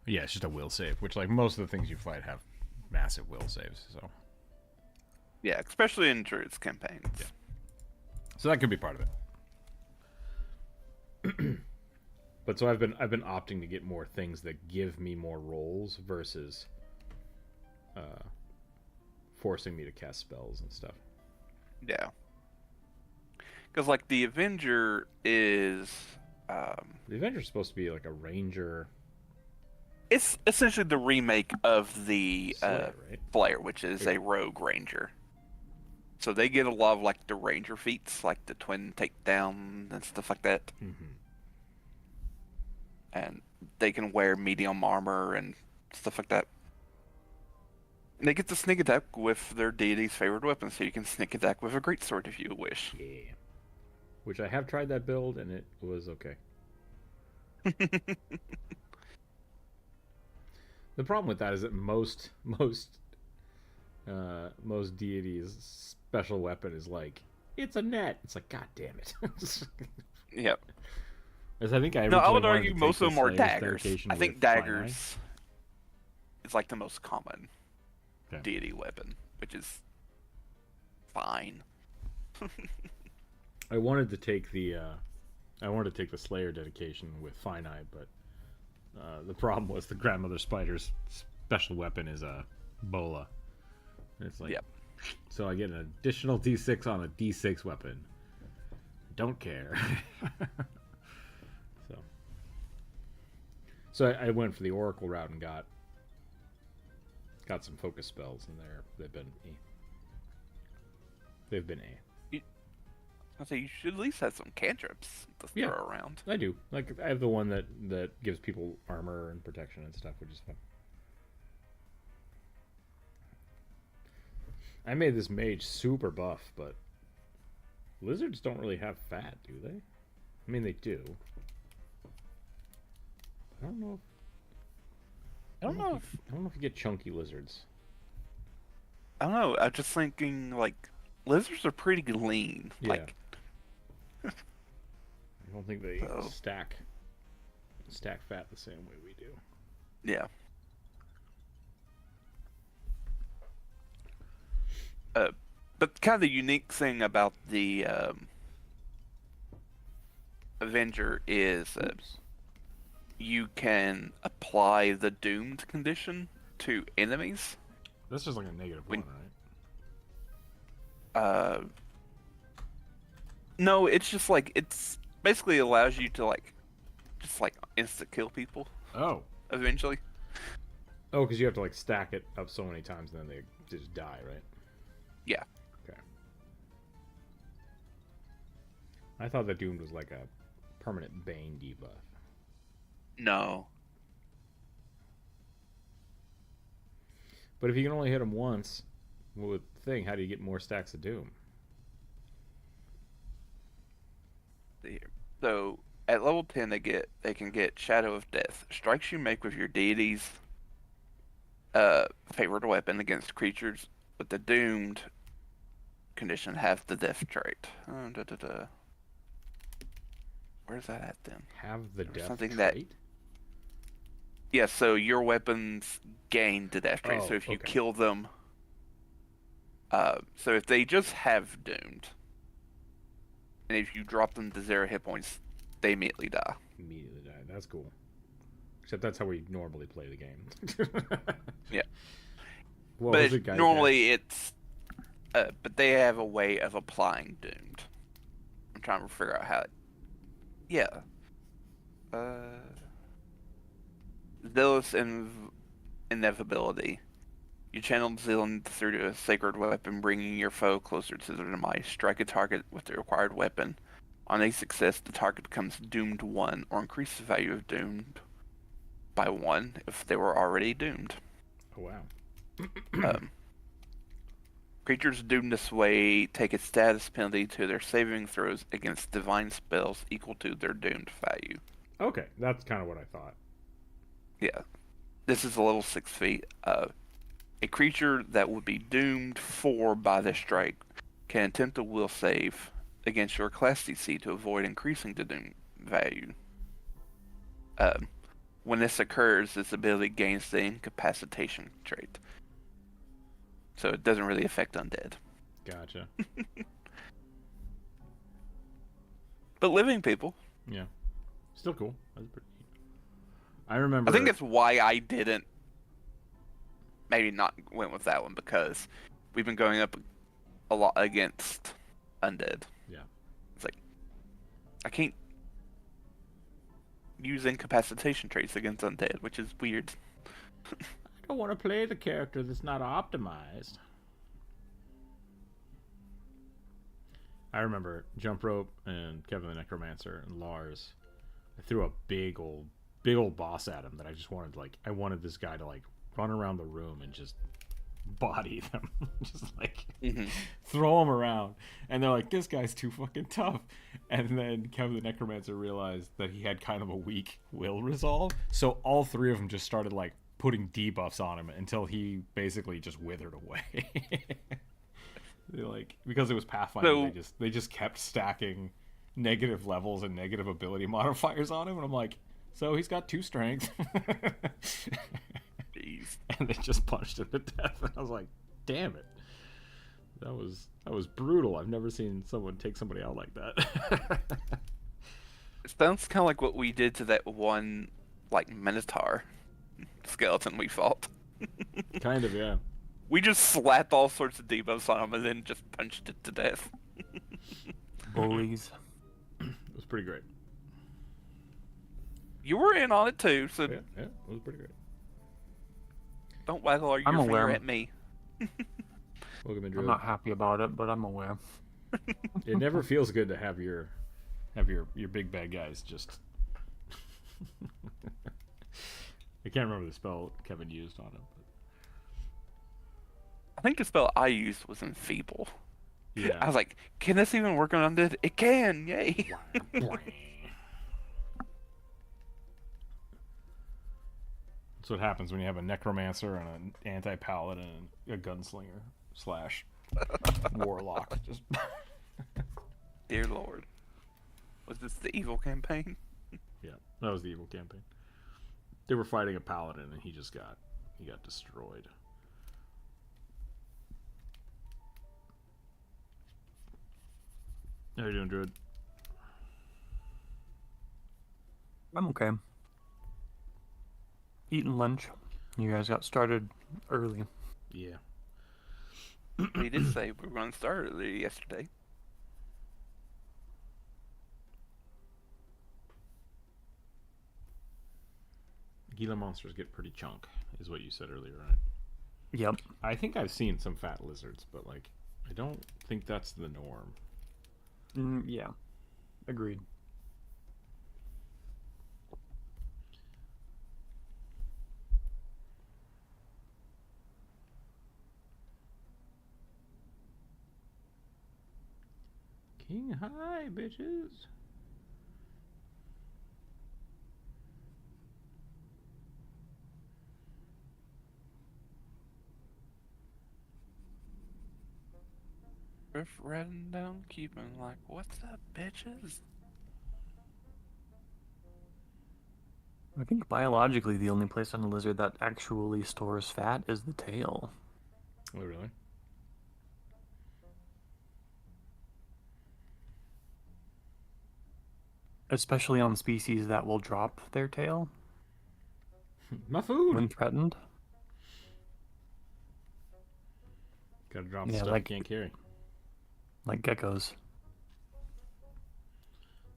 Speaker 1: Yeah, it's just a will save, which like most of the things you fight have massive will saves.
Speaker 2: Yeah, especially in Druid's campaigns.
Speaker 1: So that could be part of it. But so I've been opting to get more things that give me more rolls versus forcing me to cast spells and stuff.
Speaker 2: Yeah. Because, like, the Avenger is...
Speaker 1: The Avenger's supposed to be like a ranger.
Speaker 2: It's essentially the remake of the
Speaker 1: Slayer, right?
Speaker 2: Slayer, which is a rogue ranger. So they get a lot of, like, the ranger feats, like the twin takedown and stuff like that.
Speaker 1: Mm-hmm.
Speaker 2: And they can wear medium armor and stuff like that. And they get to sneak attack with their deity's favorite weapon, so you can sneak attack with a greatsword if you wish.
Speaker 1: Yeah. Which I have tried that build, and it was okay. The problem with that is that most deities' special weapon is like, it's a net. It's like, god damn it.
Speaker 2: Yep.
Speaker 1: As I think I
Speaker 2: No, I would
Speaker 1: originally wanted
Speaker 2: argue
Speaker 1: to take
Speaker 2: most of
Speaker 1: the
Speaker 2: them are
Speaker 1: Slayer's
Speaker 2: daggers.
Speaker 1: dedication
Speaker 2: I think
Speaker 1: with
Speaker 2: daggers is like the most common
Speaker 1: Okay.
Speaker 2: deity weapon, which is fine.
Speaker 1: I wanted to take the Slayer dedication with finite, but the problem was the grandmother spider's special weapon is a bola. And it's like,
Speaker 2: Yep.
Speaker 1: So I get an additional D6 on a D6 weapon. Don't care. So I went for the Oracle route and got some focus spells, and they've been A. They've been A.
Speaker 2: I say you should at least have some cantrips to throw around.
Speaker 1: I do. Like, I have the one that gives people armor and protection and stuff, which is fun. I made this mage super buff, but lizards don't really have fat, do they? I mean, they do. I don't know if you get chunky lizards.
Speaker 2: I don't know. I'm just thinking, like, lizards are pretty lean.
Speaker 1: Yeah.
Speaker 2: Like,
Speaker 1: I don't think they stack fat the same way we do.
Speaker 2: yeah. But kind of the unique thing about the Avenger is you can apply the doomed condition to enemies.
Speaker 1: That's just like a -1, right?
Speaker 2: No, it's just like it's basically allows you to just insta kill people
Speaker 1: Oh.
Speaker 2: eventually.
Speaker 1: Oh, because you have to like stack it up so many times and then they just die, right?
Speaker 2: Yeah.
Speaker 1: Okay. I thought that Doomed was like a permanent Bane debuff.
Speaker 2: No.
Speaker 1: But if you can only hit him once with thing, how do you get more stacks of Doom?
Speaker 2: So at level 10 they can get Shadow of Death. Strikes you make with your deity's favorite weapon against creatures with the doomed condition have the death trait. Where's that at then?
Speaker 1: Have the death
Speaker 2: something
Speaker 1: trait?
Speaker 2: Yeah, so your weapons gain the death trait.
Speaker 1: Oh,
Speaker 2: so if you
Speaker 1: okay.
Speaker 2: kill them, so if they just have doomed, and if you drop them to 0 hit points, they immediately die.
Speaker 1: Immediately die. That's cool. Except that's how we normally play the game.
Speaker 2: Yeah.
Speaker 1: What
Speaker 2: But
Speaker 1: was it, guys?
Speaker 2: normally it's, but they have a way of applying doomed. I'm trying to figure out how it. Yeah. Zealous inevitability. You channel Zealand through a sacred weapon, bringing your foe closer to their demise. Strike a target with the required weapon. On a success, the target becomes doomed 1, or increase the value of doomed by 1 if they were already doomed.
Speaker 1: Oh, wow.
Speaker 2: Creatures doomed this way take a status penalty to their saving throws against divine spells equal to their doomed value.
Speaker 1: Okay, that's kind of what I thought.
Speaker 2: Yeah. This is a level 6 feat. A creature that would be doomed 4 by this strike can attempt a will save against your class DC to avoid increasing the doom value. When this occurs, this ability gains the incapacitation trait. So it doesn't really affect undead.
Speaker 1: Gotcha.
Speaker 2: But living people.
Speaker 1: Yeah. Still cool. That's pretty neat. I remember.
Speaker 2: I think that's why I didn't. Maybe not went with that one because we've been going up a lot against undead.
Speaker 1: Yeah.
Speaker 2: It's like I can't use incapacitation traits against undead, which is weird.
Speaker 1: I don't want to play the character that's not optimized. I remember Jump Rope and Kevin the Necromancer and Lars. I threw a big old boss at him that I just wanted, like, I wanted this guy to, like, run around the room and just body them. Just, like, throw them around. And they're like, this guy's too fucking tough. And then Kevin the Necromancer realized that he had kind of a weak will resolve. So all three of them just started, like, putting debuffs on him until he basically just withered away. They, like, because it was Pathfinder, they just kept stacking negative levels and negative ability modifiers on him, and I'm like, so he's got 2 strength.
Speaker 2: Jeez.
Speaker 1: And they just punched him to death, and I was like, damn it. That was brutal. I've never seen someone take somebody out like that.
Speaker 2: It sounds kind of like what we did to that one, like, Minotaur skeleton we fought.
Speaker 1: Kind of, yeah.
Speaker 2: We just slapped all sorts of debuffs on him and then just punched it to death.
Speaker 4: Bullies.
Speaker 1: It was pretty great.
Speaker 2: You were in on it too, so
Speaker 1: Yeah, it was pretty great.
Speaker 2: don't waggle your
Speaker 4: I'm
Speaker 2: finger
Speaker 4: aware.
Speaker 2: at me.
Speaker 1: Welcome,
Speaker 4: I'm
Speaker 1: Druid.
Speaker 4: not happy about it, but I'm aware.
Speaker 1: It never feels good to have your big bad guys just. I can't remember the spell Kevin used on him.
Speaker 2: I think the spell I used was enfeeble.
Speaker 1: Yeah.
Speaker 2: I was like, can this even work on undead? It can, yay!
Speaker 1: That's what happens when you have a necromancer and an anti-paladin and a gunslinger / warlock. Just
Speaker 2: Dear Lord. Was this the evil campaign?
Speaker 1: yeah, that was the evil campaign. They were fighting a paladin and he got destroyed. How you doing, Druid?
Speaker 4: I'm okay. Eating lunch. You guys got started early.
Speaker 1: Yeah.
Speaker 2: We did say we were going to start early yesterday.
Speaker 1: Gila monsters get pretty chunk, is what you said earlier, right?
Speaker 4: Yep.
Speaker 1: I think I've seen some fat lizards, but, like, I don't think that's the norm.
Speaker 4: Yeah. Agreed.
Speaker 1: King high, bitches.
Speaker 2: Riff riding down, keeping like, what's up, bitches?
Speaker 4: I think biologically the only place on a lizard that actually stores fat is the tail.
Speaker 1: Oh, really?
Speaker 4: Especially on species that will drop their tail
Speaker 1: My food.
Speaker 4: when threatened.
Speaker 1: Gotta drop
Speaker 4: Yeah,
Speaker 1: stuff
Speaker 4: like-
Speaker 1: you can't carry.
Speaker 4: Like geckos.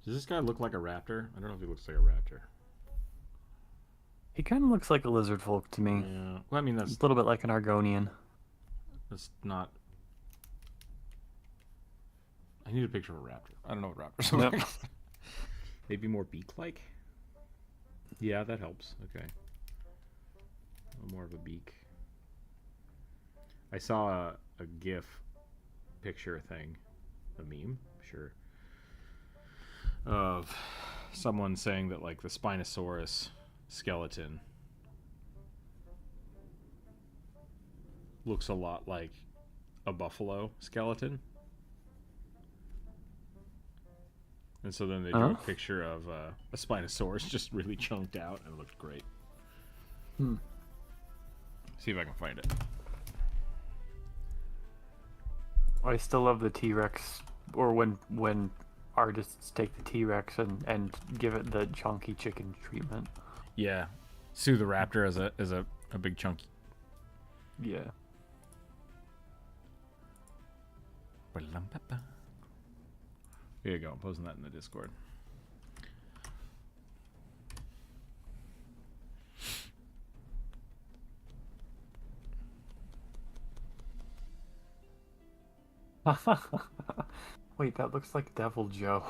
Speaker 1: Does this guy look like a raptor? I don't know if he looks like a raptor.
Speaker 4: He kind of looks like a lizard folk to me.
Speaker 1: Yeah. Well, I mean,
Speaker 4: A little bit like an Argonian.
Speaker 1: that's not. I need a picture of a raptor. I don't know what raptors look
Speaker 4: Yep.
Speaker 1: like. Maybe more beak-like? Yeah, that helps. Okay. A little more of a beak. I saw a GIF picture thing, a meme, sure, of someone saying that, like, the Spinosaurus skeleton looks a lot like a buffalo skeleton. And so then they drew a picture of a Spinosaurus just really chunked out, and it looked great. See if I can find it.
Speaker 4: I still love the T-Rex, or when artists take the T-Rex and give it the chunky chicken treatment.
Speaker 1: Yeah, sue the raptor as a big chunky.
Speaker 4: Yeah.
Speaker 1: Here you go. I'm posting that in the Discord.
Speaker 4: Wait, that looks like Devil Joe.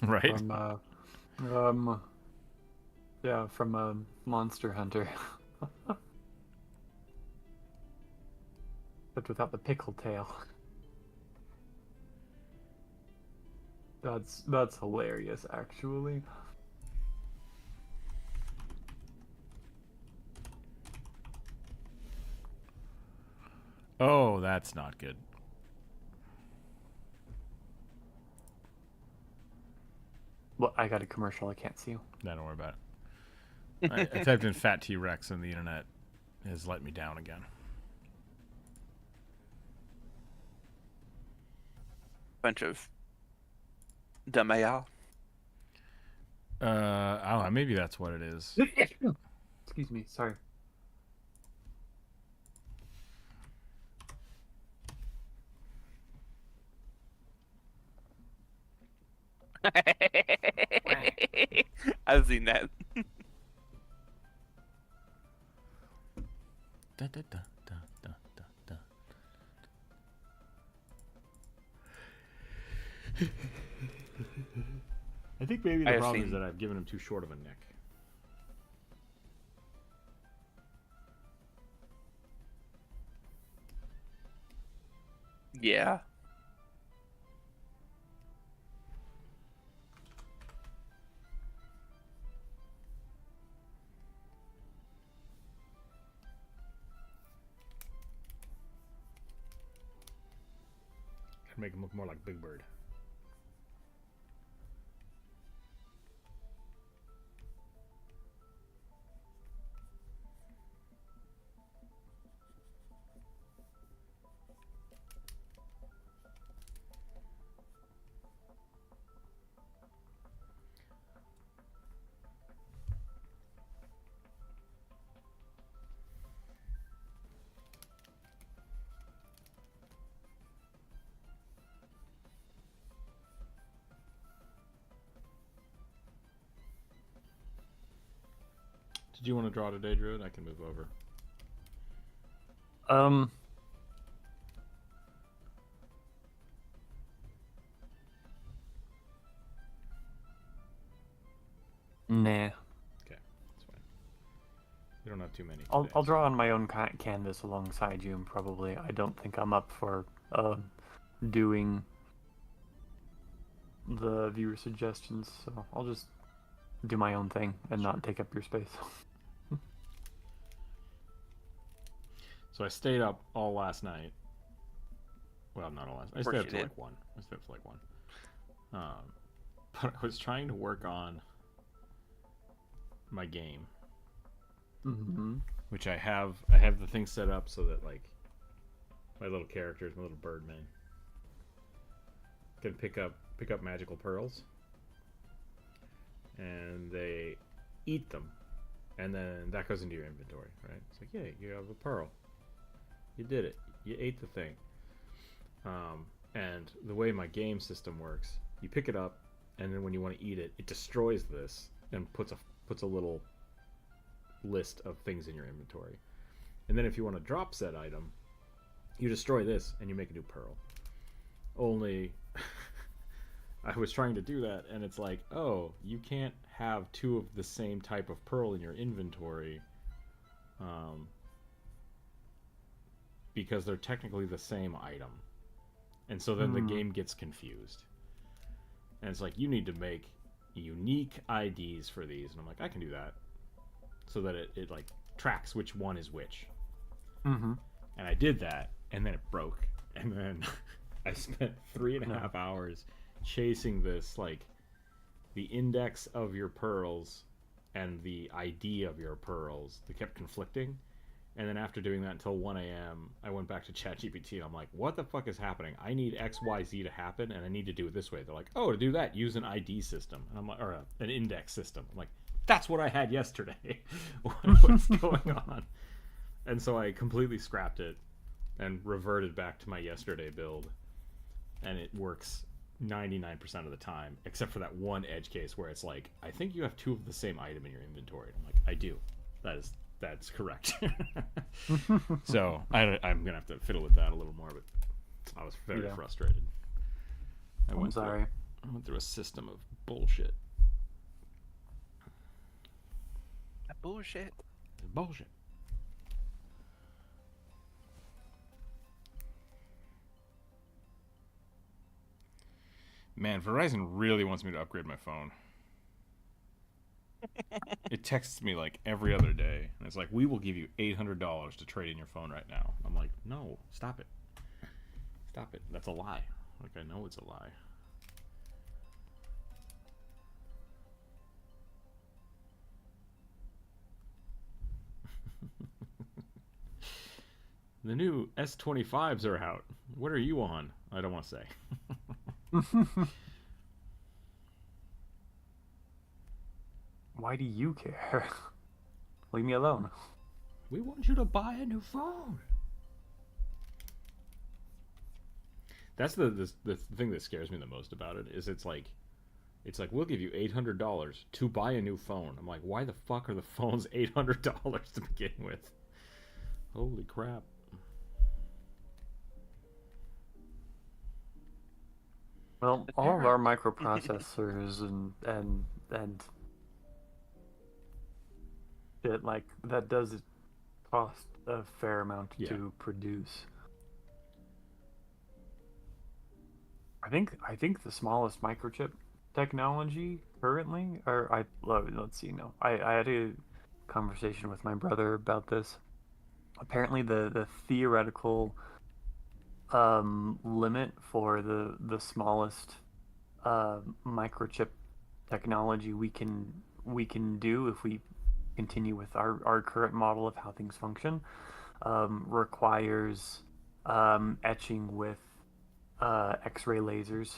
Speaker 1: Right?
Speaker 4: From yeah, from Monster Hunter. But without the pickle tail. That's hilarious, actually.
Speaker 1: Oh, that's not good.
Speaker 4: Well, I got a commercial. I can't see you.
Speaker 1: No, don't worry about it. I typed in fat T-Rex and the internet has let me down again.
Speaker 2: Bunch of dumb AI.
Speaker 1: I don't know. Maybe that's what it is.
Speaker 4: Excuse me. Sorry.
Speaker 2: I've seen that.
Speaker 1: Da, da, da, da, da, da, da. I think maybe the
Speaker 2: I
Speaker 1: problem
Speaker 2: seen-
Speaker 1: is that I've given him too short of a neck.
Speaker 2: Yeah.
Speaker 1: Gotta make him look more like Big Bird. Did you want to draw today, Druid? I can move over.
Speaker 4: Nah.
Speaker 1: Okay, that's fine. We don't have too many.
Speaker 4: I'll
Speaker 1: Today.
Speaker 4: draw on my own canvas alongside you, and probably I don't think I'm up for doing the viewer suggestions, so I'll just do my own thing and not take up your space.
Speaker 1: So I stayed up all last night. Well, not all last night. I
Speaker 2: Of course
Speaker 1: stayed up
Speaker 2: you
Speaker 1: till
Speaker 2: did.
Speaker 1: like 1. I stayed up till like 1. But I was trying to work on my game,
Speaker 4: Mm-hmm.
Speaker 1: which I have the thing set up so that like my little characters, my little birdmen, can pick up magical pearls, and they eat them, and then that goes into your inventory, right? It's like, yeah, you have a pearl. You did it. You ate the thing. And the way my game system works, you pick it up, and then when you want to eat it, it destroys this and puts a little list of things in your inventory. And then if you want to drop said item, you destroy this and you make a new pearl. Only I was trying to do that, and it's like, oh, you can't have 2 of the same type of pearl in your inventory, because they're technically the same item. And so then the game gets confused. And it's like, you need to make unique IDs for these. And I'm like, I can do that. So that it like tracks which one is which.
Speaker 4: Mm-hmm.
Speaker 1: And I did that, and then it broke. And then I spent 3.5 hours chasing this, like, the index of your pearls and the ID of your pearls. They kept conflicting. And then after doing that until 1 a.m., I went back to ChatGPT and I'm like, what the fuck is happening? I need XYZ to happen and I need to do it this way. They're like, oh, to do that, use an ID system. And I'm like, or an index system. I'm like, that's what I had yesterday. What's going on? And so I completely scrapped it and reverted back to my yesterday build. And it works 99% of the time, except for that one edge case where it's like, I think you have 2 of the same item in your inventory. And I'm like, I do. That's correct. So I'm gonna have to fiddle with that a little more, but I was very frustrated.
Speaker 4: I'm sorry.
Speaker 1: I went through a system of bullshit.
Speaker 2: Bullshit.
Speaker 1: Bullshit. Man, Verizon really wants me to upgrade my phone. It texts me like every other day, and it's like, we will give you $800 to trade in your phone right now. I'm like, no, stop it. Stop it. That's a lie. Like, I know it's a lie. The new S25s are out. What are you on? I don't want to say.
Speaker 4: Why do you care? Leave me alone.
Speaker 1: We want you to buy a new phone. That's the thing that scares me the most about it is it's like we'll give you $800 to buy a new phone. I'm like, why the fuck are the phones $800 to begin with? Holy crap.
Speaker 4: Well, all of our microprocessors and it like that does cost a fair amount to produce. I think the smallest microchip technology currently, let's see, no, I had a conversation with my brother about this. Apparently, the theoretical limit for the smallest microchip technology we can do if we continue with our current model of how things function requires etching with X-ray lasers,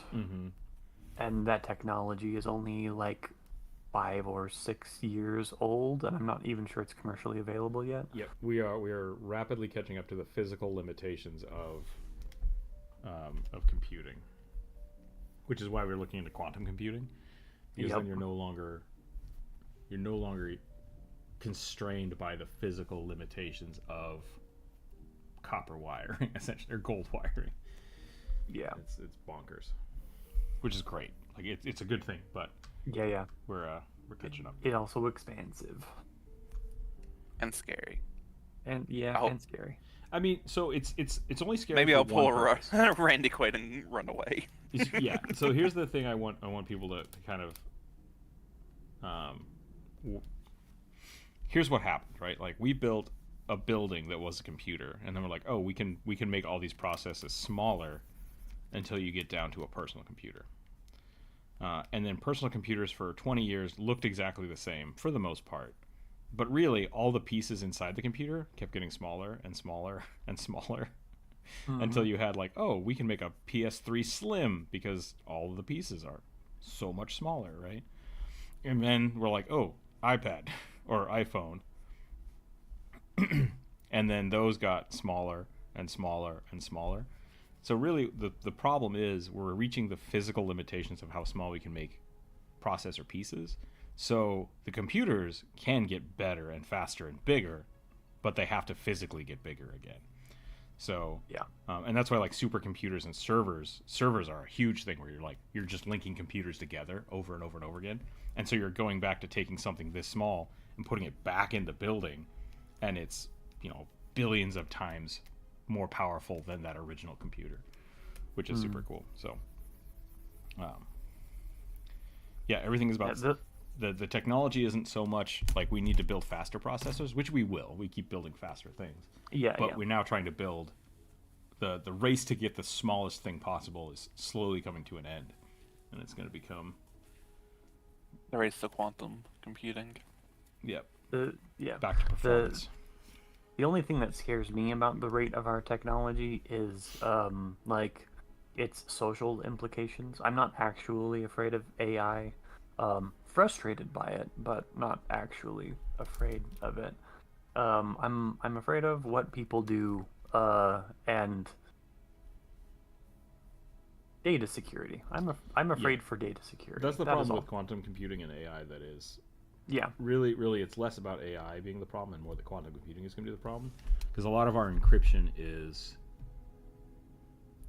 Speaker 4: and that technology is only like 5 or 6 years old, and I'm not even sure it's commercially available yet.
Speaker 1: Yep, we are rapidly catching up to the physical limitations of computing, which is why we're looking into quantum computing, because then you're no longer constrained by the physical limitations of copper wiring, essentially, or gold wiring.
Speaker 4: Yeah,
Speaker 1: it's bonkers, which is great. Like it's a good thing, but we're catching up.
Speaker 4: It's also expansive
Speaker 2: and scary.
Speaker 4: And and scary.
Speaker 1: I mean, so it's only scary.
Speaker 2: Maybe
Speaker 1: for
Speaker 2: I'll pull
Speaker 1: a
Speaker 2: Randy Quaid and run away.
Speaker 1: Yeah. So here's the thing: I want people to kind of here's what happened, right? Like, we built a building that was a computer, and then we're like, oh, we can make all these processes smaller until you get down to a personal computer. And then personal computers for 20 years looked exactly the same for the most part. But really, all the pieces inside the computer kept getting smaller and smaller and smaller until you had like, oh, we can make a PS3 Slim because all of the pieces are so much smaller, right? And then we're like, oh, iPad or iPhone. And then those got smaller and smaller and smaller. So really, the problem is we're reaching the physical limitations of how small we can make processor pieces. So the computers can get better and faster and bigger, but they have to physically get bigger again. So and that's why like supercomputers and servers are a huge thing where you're just linking computers together over and over and over again. And so you're going back to taking something this small and putting it back in the building, and it's billions of times more powerful than that original computer, which is super cool. So everything is about the technology isn't so much like we need to build faster processors, which we keep building faster things, but we're now trying to build the race to get the smallest thing possible is slowly coming to an end, and it's going to become
Speaker 2: the race to quantum computing.
Speaker 1: back to performance.
Speaker 4: The only thing that scares me about the rate of our technology is like its social implications. I'm not actually afraid of AI, frustrated by it, but not actually afraid of it. I'm afraid of what people do, and data security. I'm afraid for data security.
Speaker 1: That's the
Speaker 4: That is
Speaker 1: problem
Speaker 4: all.
Speaker 1: with quantum computing and AI. That is,
Speaker 4: Yeah.
Speaker 1: really, it's less about AI being the problem and more that quantum computing is going to be the problem. Because a lot of our encryption is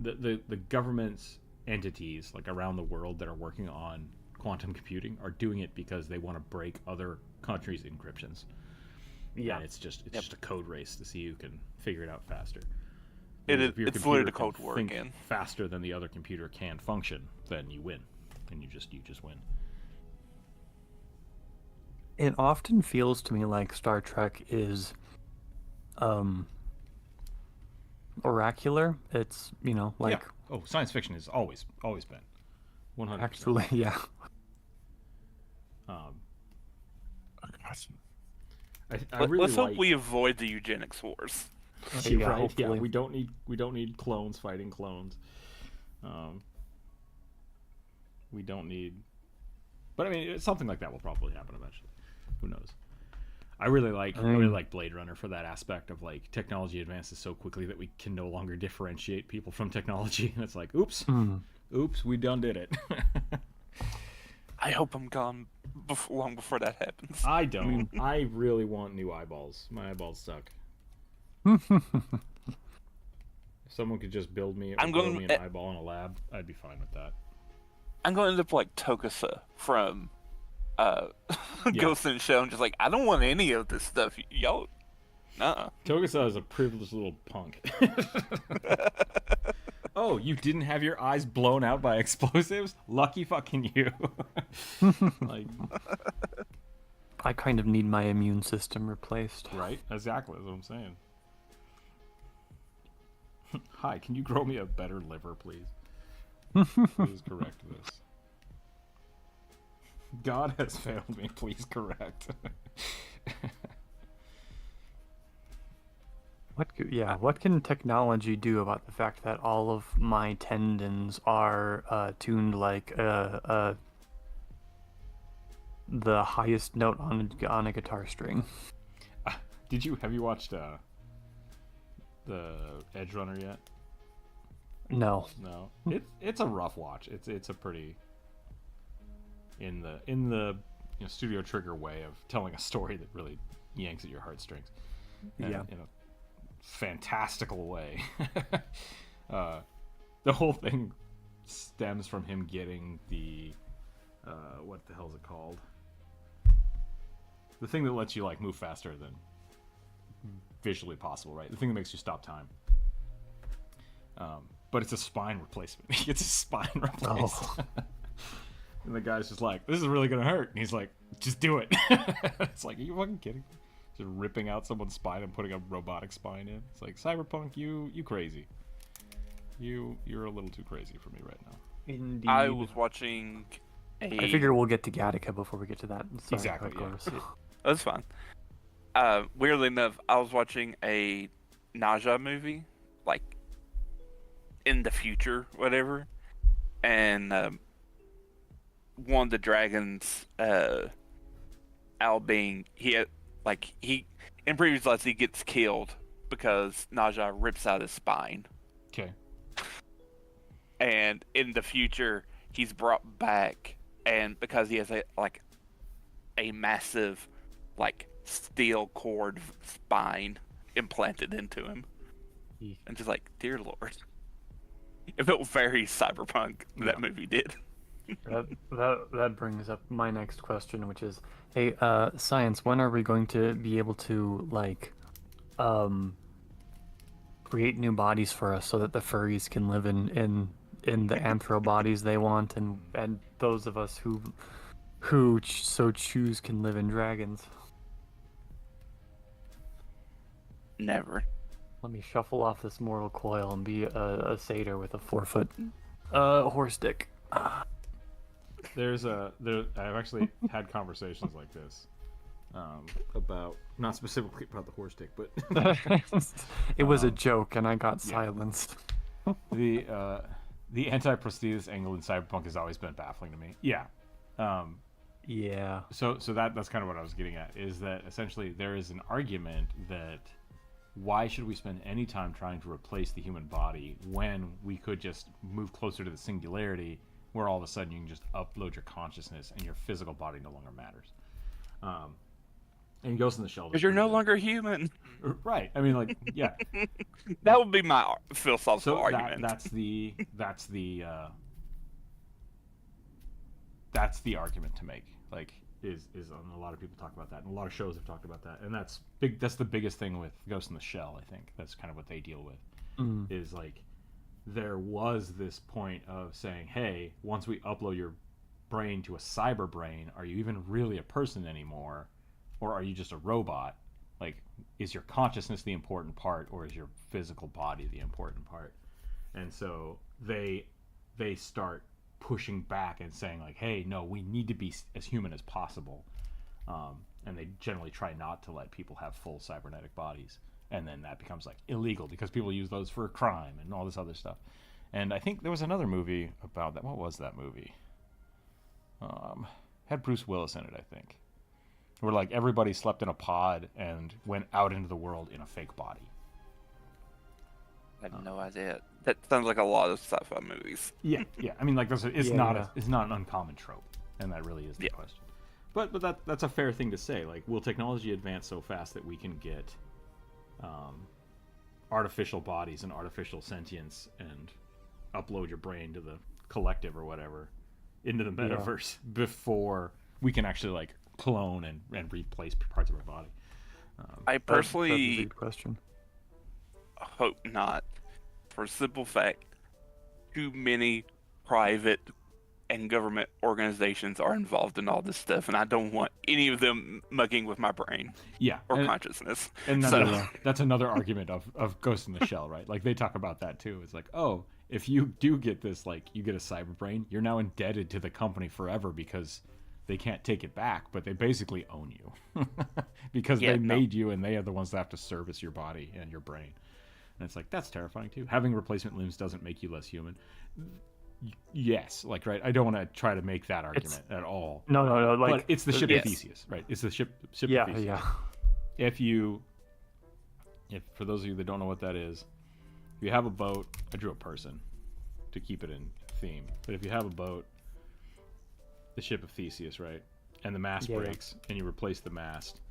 Speaker 1: the government's entities like around the world that are working on quantum computing are doing it because they want to break other countries' encryptions.
Speaker 4: Yeah.
Speaker 1: And it's just a code race to see who can figure it out faster.
Speaker 2: It
Speaker 1: Because
Speaker 2: is.
Speaker 1: if your
Speaker 2: It's
Speaker 1: computer
Speaker 2: literally the
Speaker 1: can
Speaker 2: Cold War
Speaker 1: think
Speaker 2: again.
Speaker 1: faster than the other computer can function, then you win, and you just win.
Speaker 4: It often feels to me like Star Trek is oracular. It's, like
Speaker 1: Oh, science fiction has always been 100%.
Speaker 4: actually, yeah.
Speaker 1: Um, I really
Speaker 2: Let's hope
Speaker 1: like.
Speaker 2: we avoid the eugenics wars.
Speaker 1: You're
Speaker 4: Yeah,
Speaker 1: right. Yeah,
Speaker 4: hopefully.
Speaker 1: we don't need clones fighting clones. We don't need. But I mean, something like that will probably happen eventually. Who knows? I really like Blade Runner for that aspect of like technology advances so quickly that we can no longer differentiate people from technology, and it's like, oops, we done did it.
Speaker 2: I hope I'm gone long before that happens.
Speaker 1: I don't. I really want new eyeballs. My eyeballs suck. If someone could just build me, grow me an eyeball in a lab, I'd be fine with that.
Speaker 2: I'm going to end up like Tokusa from Ghost in the Shell, and just like, I don't want any of this stuff. Y'all,
Speaker 1: Togusa is a privileged little punk. Oh, you didn't have your eyes blown out by explosives? Lucky fucking you. Like,
Speaker 4: I kind of need my immune system replaced.
Speaker 1: right? Exactly, that's what I'm saying. Hi, can you grow me a better liver, please? Please correct this. God has failed me, please correct.
Speaker 4: What can technology do about the fact that all of my tendons are tuned like the highest note on a guitar string?
Speaker 1: Have you watched the Edge Runner yet?
Speaker 4: No.
Speaker 1: No. It's a rough watch. It's a pretty in the Studio Trigger way of telling a story that really yanks at your heartstrings. And
Speaker 4: Yeah.
Speaker 1: in a fantastical way. The whole thing stems from him getting the what the hell is it called? The thing that lets you like move faster than visually possible, right? The thing that makes you stop time. But it's a spine replacement. He gets a spine replacement.
Speaker 4: Oh.
Speaker 1: And the guy's just like, this is really gonna hurt. And he's like, just do it. It's like, are you fucking kidding me? Just ripping out someone's spine and putting a robotic spine in. It's like, Cyberpunk, you crazy. You're a little too crazy for me right now.
Speaker 4: Indeed.
Speaker 2: I was watching
Speaker 4: I figure we'll get to Gattaca before we get to that. Sorry,
Speaker 1: Exactly,
Speaker 4: of
Speaker 1: yeah.
Speaker 4: course.
Speaker 2: That's fine. Weirdly enough, I was watching a Naja movie, like in the future, whatever, and one of the dragons, Al Bing, he in previous lives he gets killed because Naja rips out his spine,
Speaker 1: Okay.
Speaker 2: and in the future he's brought back, and because he has a massive steel cord spine implanted into him, and just like, dear Lord, it felt very cyberpunk. That movie did.
Speaker 4: That brings up my next question, which is, hey, science, when are we going to be able to create new bodies for us so that the furries can live in the anthro bodies they want, and those of us who so choose can live in dragons?
Speaker 2: Never.
Speaker 4: Let me shuffle off this mortal coil and be a satyr with a 4-foot horse dick.
Speaker 1: I've actually had conversations like this about, not specifically about the horse dick, but
Speaker 4: It was a joke, and I got silenced.
Speaker 1: the anti-prosthesis angle in Cyberpunk has always been baffling to me. Yeah.
Speaker 4: Yeah.
Speaker 1: So that's kind of what I was getting at, is that essentially there is an argument that why should we spend any time trying to replace the human body when we could just move closer to the singularity, where all of a sudden you can just upload your consciousness and your physical body no longer matters. And Ghost in the Shell.
Speaker 2: Because you're no longer human.
Speaker 1: Right. I mean, like, yeah.
Speaker 2: That would be my philosophical
Speaker 1: So
Speaker 2: argument.
Speaker 1: that's the argument to make. Like, is a lot of people talk about that, and a lot of shows have talked about that, and that's big. That's the biggest thing with Ghost in the Shell. I think that's kind of what they deal with. Is like, there was this point of saying, hey, once we upload your brain to a cyber brain, are you even really a person anymore, or are you just a robot? Like, is your consciousness the important part, or is your physical body the important part? And so they start pushing back and saying, like, hey, no, we need to be as human as possible. And they generally try not to let people have full cybernetic bodies. And then that becomes, like, illegal because people use those for crime and all this other stuff. And I think there was another movie about that. What was that movie? Had Bruce Willis in it, I think. Where, like, everybody slept in a pod and went out into the world in a fake body.
Speaker 2: I have no idea. That sounds like a lot of sci-fi movies.
Speaker 1: Yeah. I mean, like, it's
Speaker 4: Yeah,
Speaker 1: not
Speaker 4: yeah.
Speaker 1: it's not an uncommon trope, and that really is the question. But that's a fair thing to say. Like, will technology advance so fast that we can get artificial bodies and artificial sentience and upload your brain to the collective or whatever into the metaverse before we can actually, like, clone and replace parts of our body?
Speaker 2: I
Speaker 4: That's a
Speaker 2: personally
Speaker 4: good question.
Speaker 2: hope not, for a simple fact, too many private and government organizations are involved in all this stuff, and I don't want any of them mucking with my brain
Speaker 1: Yeah,
Speaker 2: or consciousness.
Speaker 1: and
Speaker 2: So,
Speaker 1: that's another argument of Ghost in the Shell, right? Like, they talk about that too. It's like, oh, if you do get this, like, you get a cyber brain, you're now indebted to the company forever because they can't take it back, but they basically own you because they made you, and they are the ones that have to service your body and your brain. And it's like, that's terrifying too. Having replacement limbs doesn't make you less human. Yes, like, right. I don't want to try to make that argument at all.
Speaker 4: No. Like,
Speaker 1: But it's the ship of Theseus, right? It's the ship of Theseus.
Speaker 4: Yeah.
Speaker 1: If for those of you that don't know what that is, if you have a boat, I drew a person to keep it in theme. But if you have a boat, the ship of Theseus, right? And the mast breaks, and you replace the mast.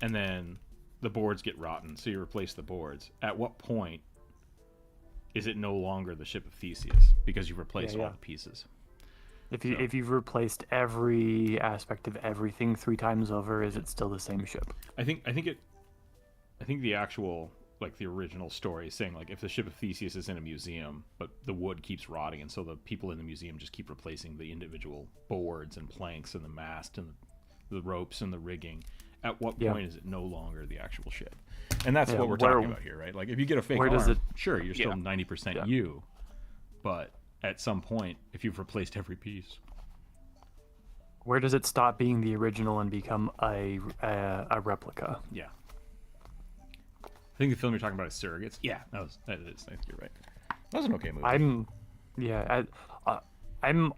Speaker 1: And then the boards get rotten, so you replace the boards. At what point is it no longer the ship of Theseus because you've replaced all the pieces?
Speaker 4: If you've replaced every aspect of everything 3 times over, is it still the same ship?
Speaker 1: I think the actual, like, the original story is saying, like, if the ship of Theseus is in a museum, but the wood keeps rotting, and so the people in the museum just keep replacing the individual boards and planks and the mast and the ropes and the rigging. At what point is it no longer the actual ship? And that's what we're talking about here, right? Like, if you get a fake arm, sure, you're still 90% you, but at some point, if you've replaced every piece,
Speaker 4: where does it stop being the original and become a replica?
Speaker 1: Yeah. I think the film you're talking about is Surrogates. Yeah, that is. I think you're right. That was an okay movie.
Speaker 4: I'm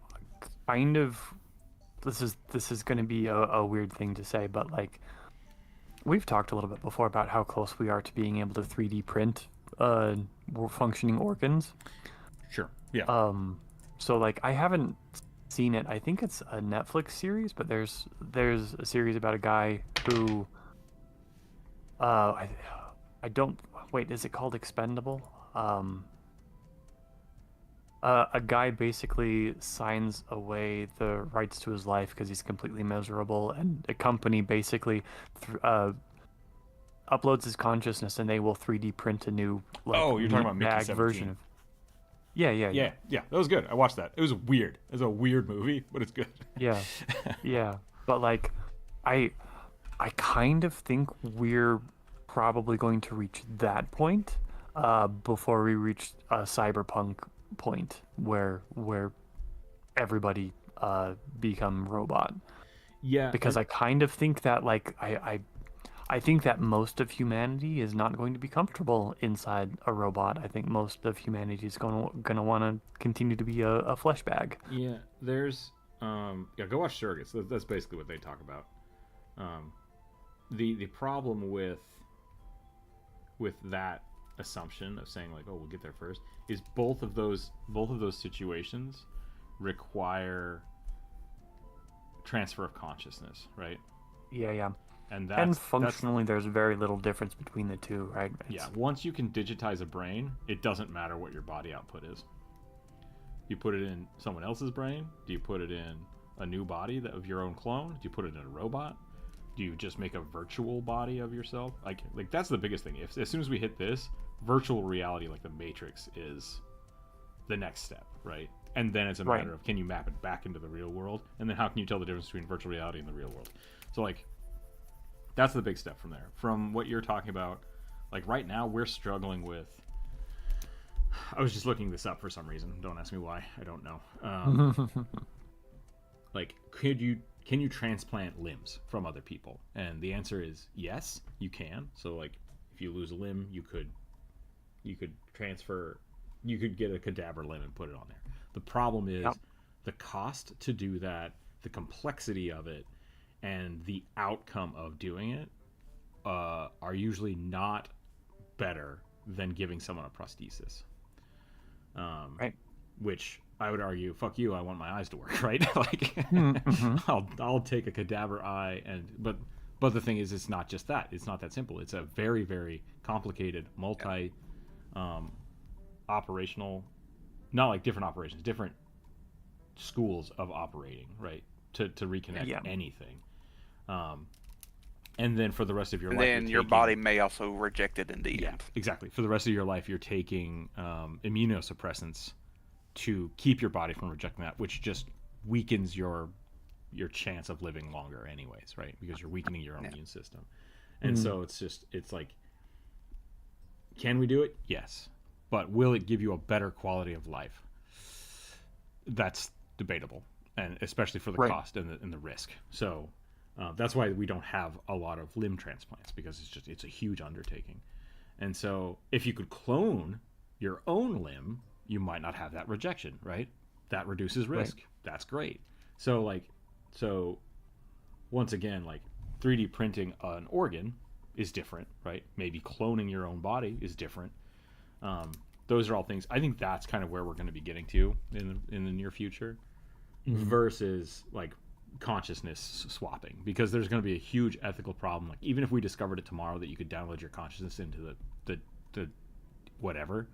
Speaker 4: kind of. This is going to be a weird thing to say, but, like, we've talked a little bit before about how close we are to being able to 3D print functioning organs.
Speaker 1: Sure. Yeah.
Speaker 4: So, like, I haven't seen it. I think it's a Netflix series, but there's a series about a guy who I don't wait, is it called Expendable? A guy basically signs away the rights to his life because he's completely miserable, and a company basically uploads his consciousness, and they will 3D print a new, like,
Speaker 1: you're talking about Mickey
Speaker 4: mag
Speaker 1: 17.
Speaker 4: version of. Yeah.
Speaker 1: That was good. I watched that. It was weird. It was a weird movie, but it's good.
Speaker 4: Yeah. But, like, I kind of think we're probably going to reach that point before we reach a cyberpunk point where everybody become robot.
Speaker 1: Yeah,
Speaker 4: because I kind of think that like I think that most of humanity is not going to be comfortable inside a robot. I think most of humanity is gonna want to continue to be a flesh bag.
Speaker 1: yeah. There's yeah. Go watch Surrogates. That's basically what they talk about. Um, the problem with that assumption of saying like, oh, we'll get there first, is both of those situations require transfer of consciousness, right?
Speaker 4: Yeah, yeah.
Speaker 1: And
Speaker 4: And
Speaker 1: that's
Speaker 4: functionally, there's very little difference between the two, right?
Speaker 1: yeah. Once you can digitize a brain, it doesn't matter what your body output is. You put it in someone else's brain? Do you put it in a new body of your own clone? Do you put it in a robot? Do you just make a virtual body of yourself? Like that's the biggest thing. If as soon as we hit this, virtual reality like the Matrix is the next step, right? And then it's a matter of, can you map it back into the real world? And then how can you tell the difference between virtual reality and the real world? So like that's the big step from there. From what you're talking about, like right now we're struggling with, I was just looking this up for some reason. Don't ask me why. I don't know. Like, can you transplant limbs from other people? And the answer is yes, you can. So like, if you lose a limb, you could transfer, you could get a cadaver limb and put it on there. The problem is the cost to do that, the complexity of it, and the outcome of doing it are usually not better than giving someone a prosthesis.
Speaker 4: Right.
Speaker 1: Which I would argue, fuck you, I want my eyes to work, right? Like, I'll take a cadaver eye, but the thing is, it's not just that. It's not that simple. It's a very, very complicated, multi operational, not like different operations, different schools of operating, right? To reconnect anything. And then for the rest of your life,
Speaker 2: then your body may also reject it in the end.
Speaker 1: Exactly. For the rest of your life, you're taking immunosuppressants to keep your body from rejecting that, which just weakens your chance of living longer anyways, right? Because you're weakening your own immune system. And so it's like, can we do it? Yes. But will it give you a better quality of life? That's debatable, and especially for the cost and the risk. So that's why we don't have a lot of limb transplants, because it's a huge undertaking. And so if you could clone your own limb, you might not have that rejection, right? That reduces risk. Right. That's great. So once again, like 3D printing an organ is different, right? Maybe cloning your own body is different. Those are all things. I think that's kind of where we're going to be getting to in the near future, versus like consciousness swapping, because there's going to be a huge ethical problem. Like even if we discovered it tomorrow that you could download your consciousness into the whatever,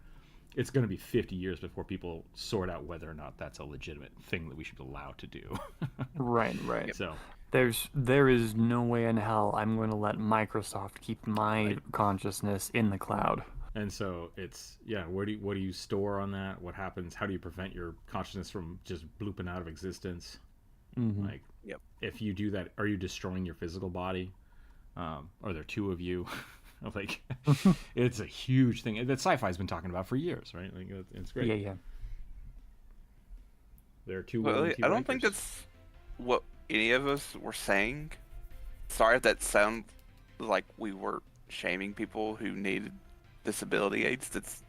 Speaker 1: it's going to be 50 years before people sort out whether or not that's a legitimate thing that we should allow to do.
Speaker 4: Right.
Speaker 1: So
Speaker 4: there is no way in hell I'm going to let Microsoft keep my consciousness in the cloud.
Speaker 1: And so it's what do you store on that? What happens? How do you prevent your consciousness from just blooping out of existence? Like, if you do that, are you destroying your physical body? Are there two of you? Like, it's a huge thing that sci-fi's been talking about for years, right? Like, it's great.
Speaker 4: Yeah.
Speaker 1: There are two.
Speaker 2: Well, I don't think that's what any of us were saying. Sorry if that sounds like we were shaming people who needed disability aids. That's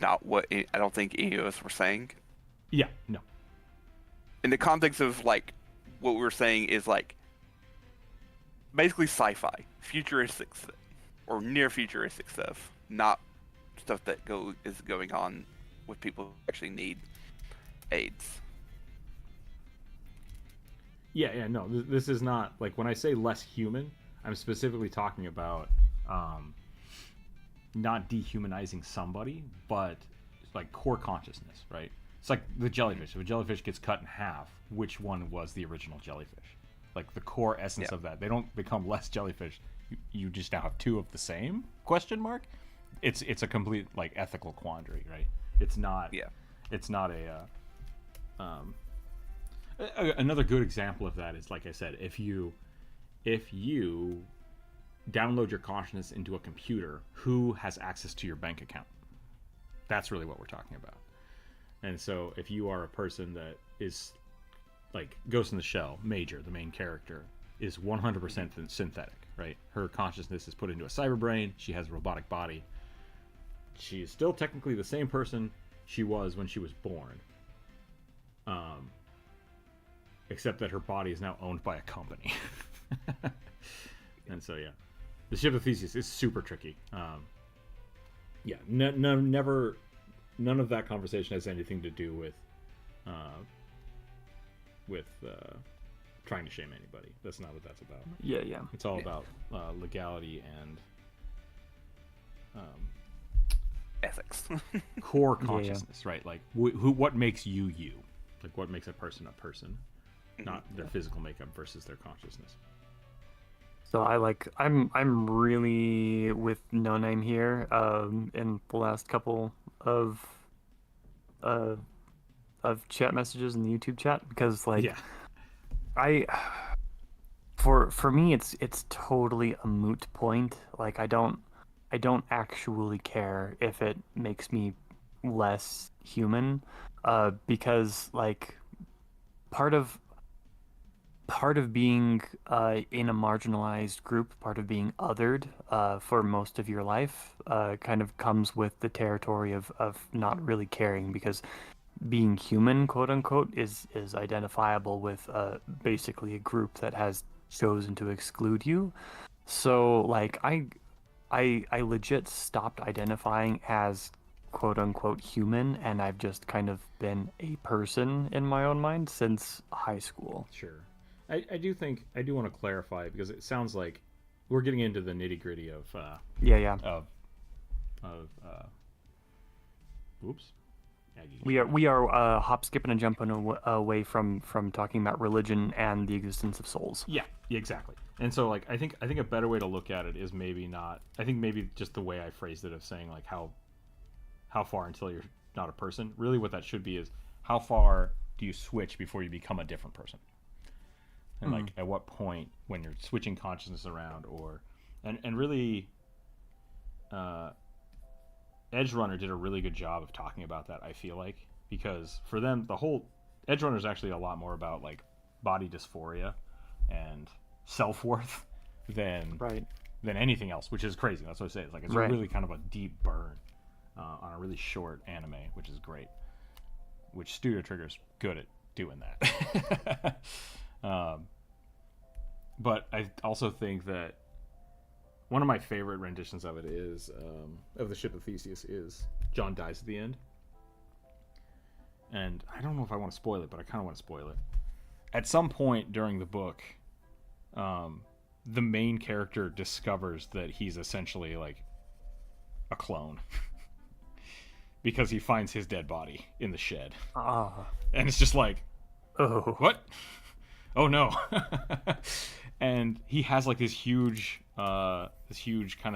Speaker 2: not what I don't think any of us were saying.
Speaker 1: Yeah, no.
Speaker 2: In the context of like what we were saying is like basically sci-fi, futuristic stuff, or near futuristic stuff, not stuff that is going on with people who actually need aids.
Speaker 1: No. This is not like, when I say less human, I'm specifically talking about not dehumanizing somebody, but like core consciousness, right? It's like the jellyfish. If a jellyfish gets cut in half, which one was the original jellyfish? Like the core essence of that. They don't become less jellyfish. You just now have two of the same? Question mark? It's a complete like ethical quandary, right? It's not. Yeah. It's not another good example of that is, like I said, if you download your consciousness into a computer, who has access to your bank account? That's really what we're talking about. And so if you are a person that is like Ghost in the Shell, Major, the main character, is 100% synthetic, right? Her consciousness is put into a cyber brain. She has a robotic body. She is still technically the same person she was when she was born. Except that her body is now owned by a company. And so, yeah. The Ship of Theseus is super tricky. Yeah, never... None of that conversation has anything to do with trying to shame anybody. That's not what that's about.
Speaker 4: Yeah, yeah.
Speaker 1: It's all about legality and
Speaker 2: Ethics.
Speaker 1: core consciousness, right? Like what makes you you? Like what makes a person, not their physical makeup versus their consciousnness.
Speaker 4: So I'm really with No Name here in the last couple of chat messages in the YouTube chat, because like
Speaker 1: Yeah.
Speaker 4: for me it's totally a moot point. Like I don't actually care if it makes me less human, because like part of being in a marginalized group, part of being othered for most of your life, kind of comes with the territory of not really caring, because being human, quote unquote, is identifiable with basically a group that has chosen to exclude you. So like I legit stopped identifying as quote unquote human, and I've just kind of been a person in my own mind since high school.
Speaker 1: Sure. I do want to clarify, because it sounds like we're getting into the nitty gritty of oops.
Speaker 4: We are hop, skipping, and jumping away from talking about religion and the existence of souls.
Speaker 1: Yeah, exactly. And so like I think a better way to look at it is maybe just the way I phrased it, of saying like how far until you're not a person. Really what that should be is how far do you switch before you become a different person? And like at what point when you're switching consciousness around, and really Edge Runner did a really good job of talking about that, I feel like, because for them the whole Edge Runner is actually a lot more about like body dysphoria and self-worth than anything else, which is crazy. That's what I say. It's like it's really kind of a deep burn on a really short anime, which is great. Which Studio Trigger's good at doing that. But I also think that one of my favorite renditions of it is of the Ship of Theseus is John dies at the end. And I don't know if I want to spoil it, but I kind of want to spoil it. At some point during the book, the main character discovers that he's essentially like a clone. Because he finds his dead body in the shed. And it's just like,
Speaker 4: oh,
Speaker 1: what? Oh no. And he has like this huge kind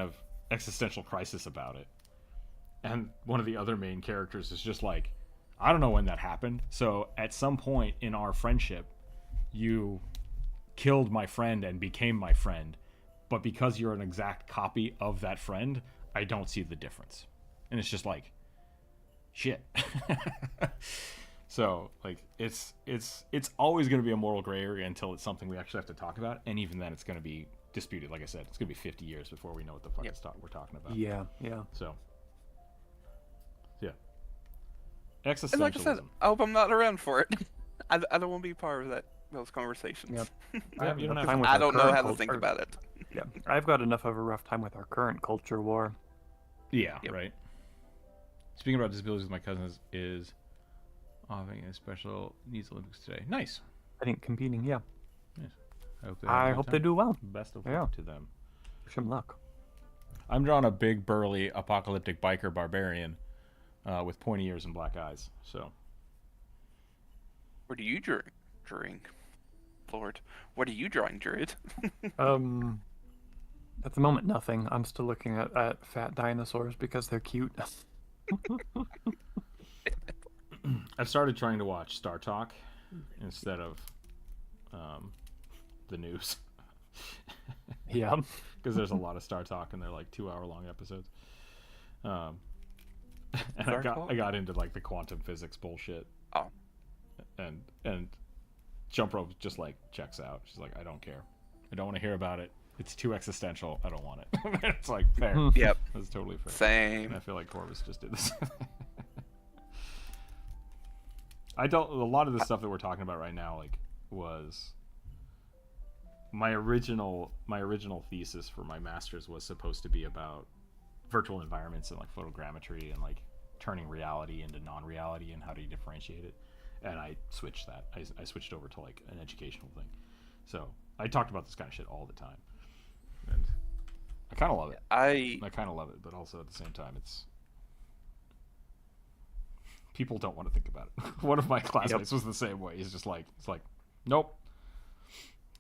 Speaker 1: of existential crisis about it. And one of the other main characters is just like, I don't know when that happened. So at some point in our friendship, you killed my friend and became my friend. But because you're an exact copy of that friend, I don't see the difference. And it's just like, shit. So like it's always going to be a moral gray area until it's something we actually have to talk about, and even then it's going to be disputed. Like I said, it's going to be 50 years before we know what the fuck we're talking about.
Speaker 4: Yeah.
Speaker 1: So yeah, existentialism.
Speaker 2: And like I said, I hope I'm not around for it. I don't want to be part of those conversations.
Speaker 4: Yep.
Speaker 2: I don't know how to think about it.
Speaker 4: Yeah, I've got enough of a rough time with our current culture war.
Speaker 1: Yeah, right. Speaking about disabilities with my cousins is having a special needs Olympics today. Nice.
Speaker 4: I think competing, yeah.
Speaker 1: Nice.
Speaker 4: I hope they do well.
Speaker 1: Best of luck to them.
Speaker 4: Wish them luck.
Speaker 1: I'm drawing a big, burly, apocalyptic biker barbarian with pointy ears and black eyes. So.
Speaker 2: What are you drawing, Lord? What are you drawing, Druid?
Speaker 4: At the moment, nothing. I'm still looking at fat dinosaurs because they're cute.
Speaker 1: I've started trying to watch Star Talk instead of the news.
Speaker 4: Yeah.
Speaker 1: Because there's a lot of Star Talk and they're like 2-hour-long episodes. And I got into like the quantum physics bullshit.
Speaker 2: Oh.
Speaker 1: And Jump rope just like checks out. She's like, I don't care. I don't want to hear about it. It's too existential. I don't want it. It's like fair.
Speaker 2: Yep.
Speaker 1: That's totally fair.
Speaker 2: Same.
Speaker 1: And I feel like Corvus just did this. I don't. A lot of the stuff that we're talking about right now, like, was my original thesis for my master's was supposed to be about virtual environments and like photogrammetry and like turning reality into non-reality and how do you differentiate it. And I switched that. I switched over to like an educational thing. So I talked about this kind of shit all the time, and I kind of love it. I kind of love it, but also at the same time, it's people don't want to think about it. One of my classmates was the same way. He's just like, it's like, nope.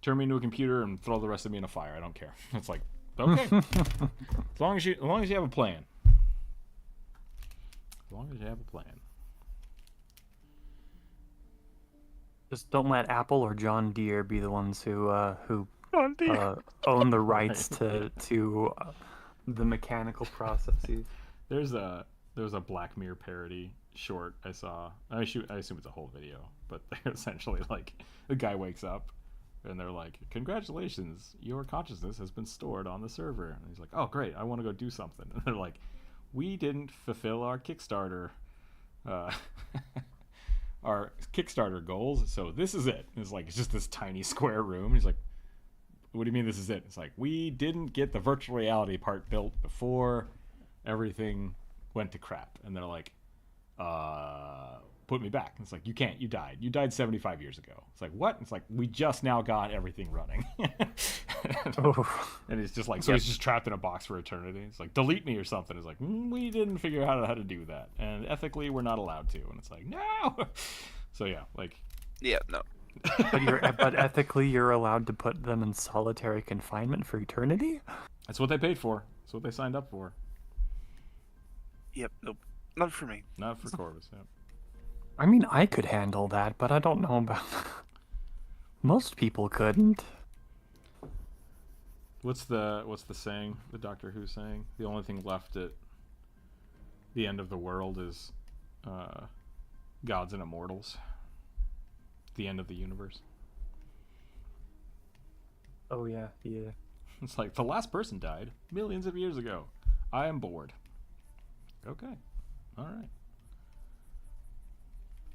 Speaker 1: Turn me into a computer and throw the rest of me in a fire. I don't care. It's like, okay, as long as you have a plan. As long as you have a plan.
Speaker 4: Just don't let Apple or John Deere be the ones who own the rights to the mechanical processes.
Speaker 1: There was a Black Mirror parody short I saw. I assume it's a whole video, but they're essentially like the guy wakes up and they're like, "Congratulations, your consciousness has been stored on the server." And he's like, "Oh, great! I want to go do something." And they're like, "We didn't fulfill our Kickstarter." Our Kickstarter goals, so this is it. It's just this tiny square room. He's like, what do you mean this is it? It's like, we didn't get the virtual reality part built before everything went to crap. And they're like, put me back. And it's like, you can't, you died 75 years ago. It's like, what? It's like, we just now got everything running. And it's just like, so he's just trapped in a box for eternity. It's like, delete me or something. It's like, we didn't figure out how to do that, and ethically we're not allowed to. And it's like, no. So yeah, like,
Speaker 2: yeah, no.
Speaker 4: but ethically you're allowed to put them in solitary confinement for eternity?
Speaker 1: That's what they paid for. That's what they signed up for.
Speaker 2: Yep, nope. Not for me.
Speaker 1: Not for Corvus, yeah.
Speaker 4: I mean, I could handle that, but I don't know about most people couldn't.
Speaker 1: What's the saying? The Doctor Who saying? The only thing left at the end of the world is gods and immortals. The end of the universe.
Speaker 4: Oh yeah.
Speaker 1: It's like, the last person died millions of years ago. I am bored. Okay. All right.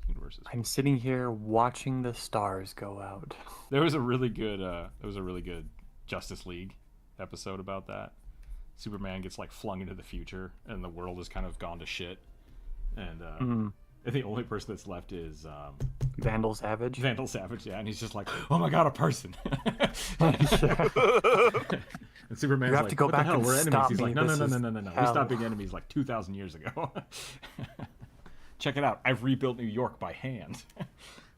Speaker 1: Universe is...
Speaker 4: I'm sitting here watching the stars go out.
Speaker 1: There was a really good Justice League episode about that. Superman gets like flung into the future and the world has kind of gone to shit. And the only person that's left is
Speaker 4: Vandal Savage.
Speaker 1: Vandal Savage, yeah, and he's just like, oh my god, a person. And Superman's
Speaker 4: you have
Speaker 1: like,
Speaker 4: to go
Speaker 1: what
Speaker 4: back
Speaker 1: the hell?
Speaker 4: and
Speaker 1: We're enemies.
Speaker 4: stop
Speaker 1: He's
Speaker 4: me.
Speaker 1: like, no.
Speaker 4: Hell.
Speaker 1: We stopped being enemies like 2,000 years ago. Check it out. I've rebuilt New York by hand.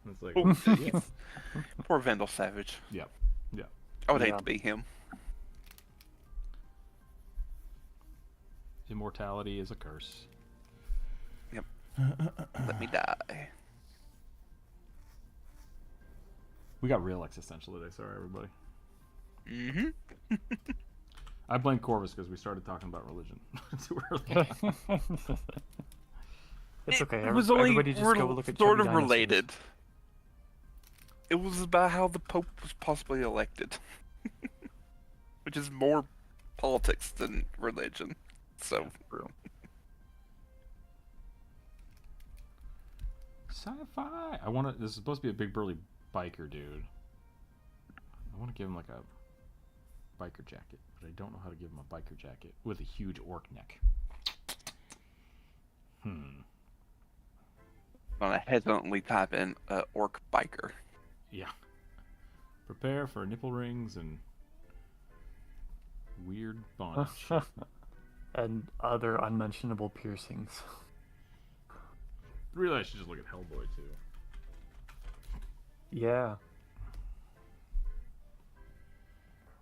Speaker 1: It's like, yeah.
Speaker 2: Poor Vandal Savage.
Speaker 1: Yeah.
Speaker 2: I would hate to be him.
Speaker 1: Immortality is a curse.
Speaker 2: Yep. Let me die.
Speaker 1: We got real existential today. Sorry, everybody.
Speaker 2: Mm-hmm.
Speaker 1: I blame Corvus because we started talking about religion too early.
Speaker 4: It's okay.
Speaker 2: It was only
Speaker 4: everybody just go look at
Speaker 2: sort
Speaker 4: chubby
Speaker 2: of
Speaker 4: dinosaurs.
Speaker 2: related. It was about how the Pope was possibly elected. Which is more politics than religion. So,
Speaker 1: Sci-fi. This is supposed to be a big burly biker dude. I want to give him like a biker jacket, but I don't know how to give him a biker jacket with a huge orc neck.
Speaker 2: I'm gonna hesitantly type in orc biker.
Speaker 1: Yeah. Prepare for nipple rings and weird bondage.
Speaker 4: And other unmentionable piercings.
Speaker 1: Really, I should just look at Hellboy too.
Speaker 4: Yeah.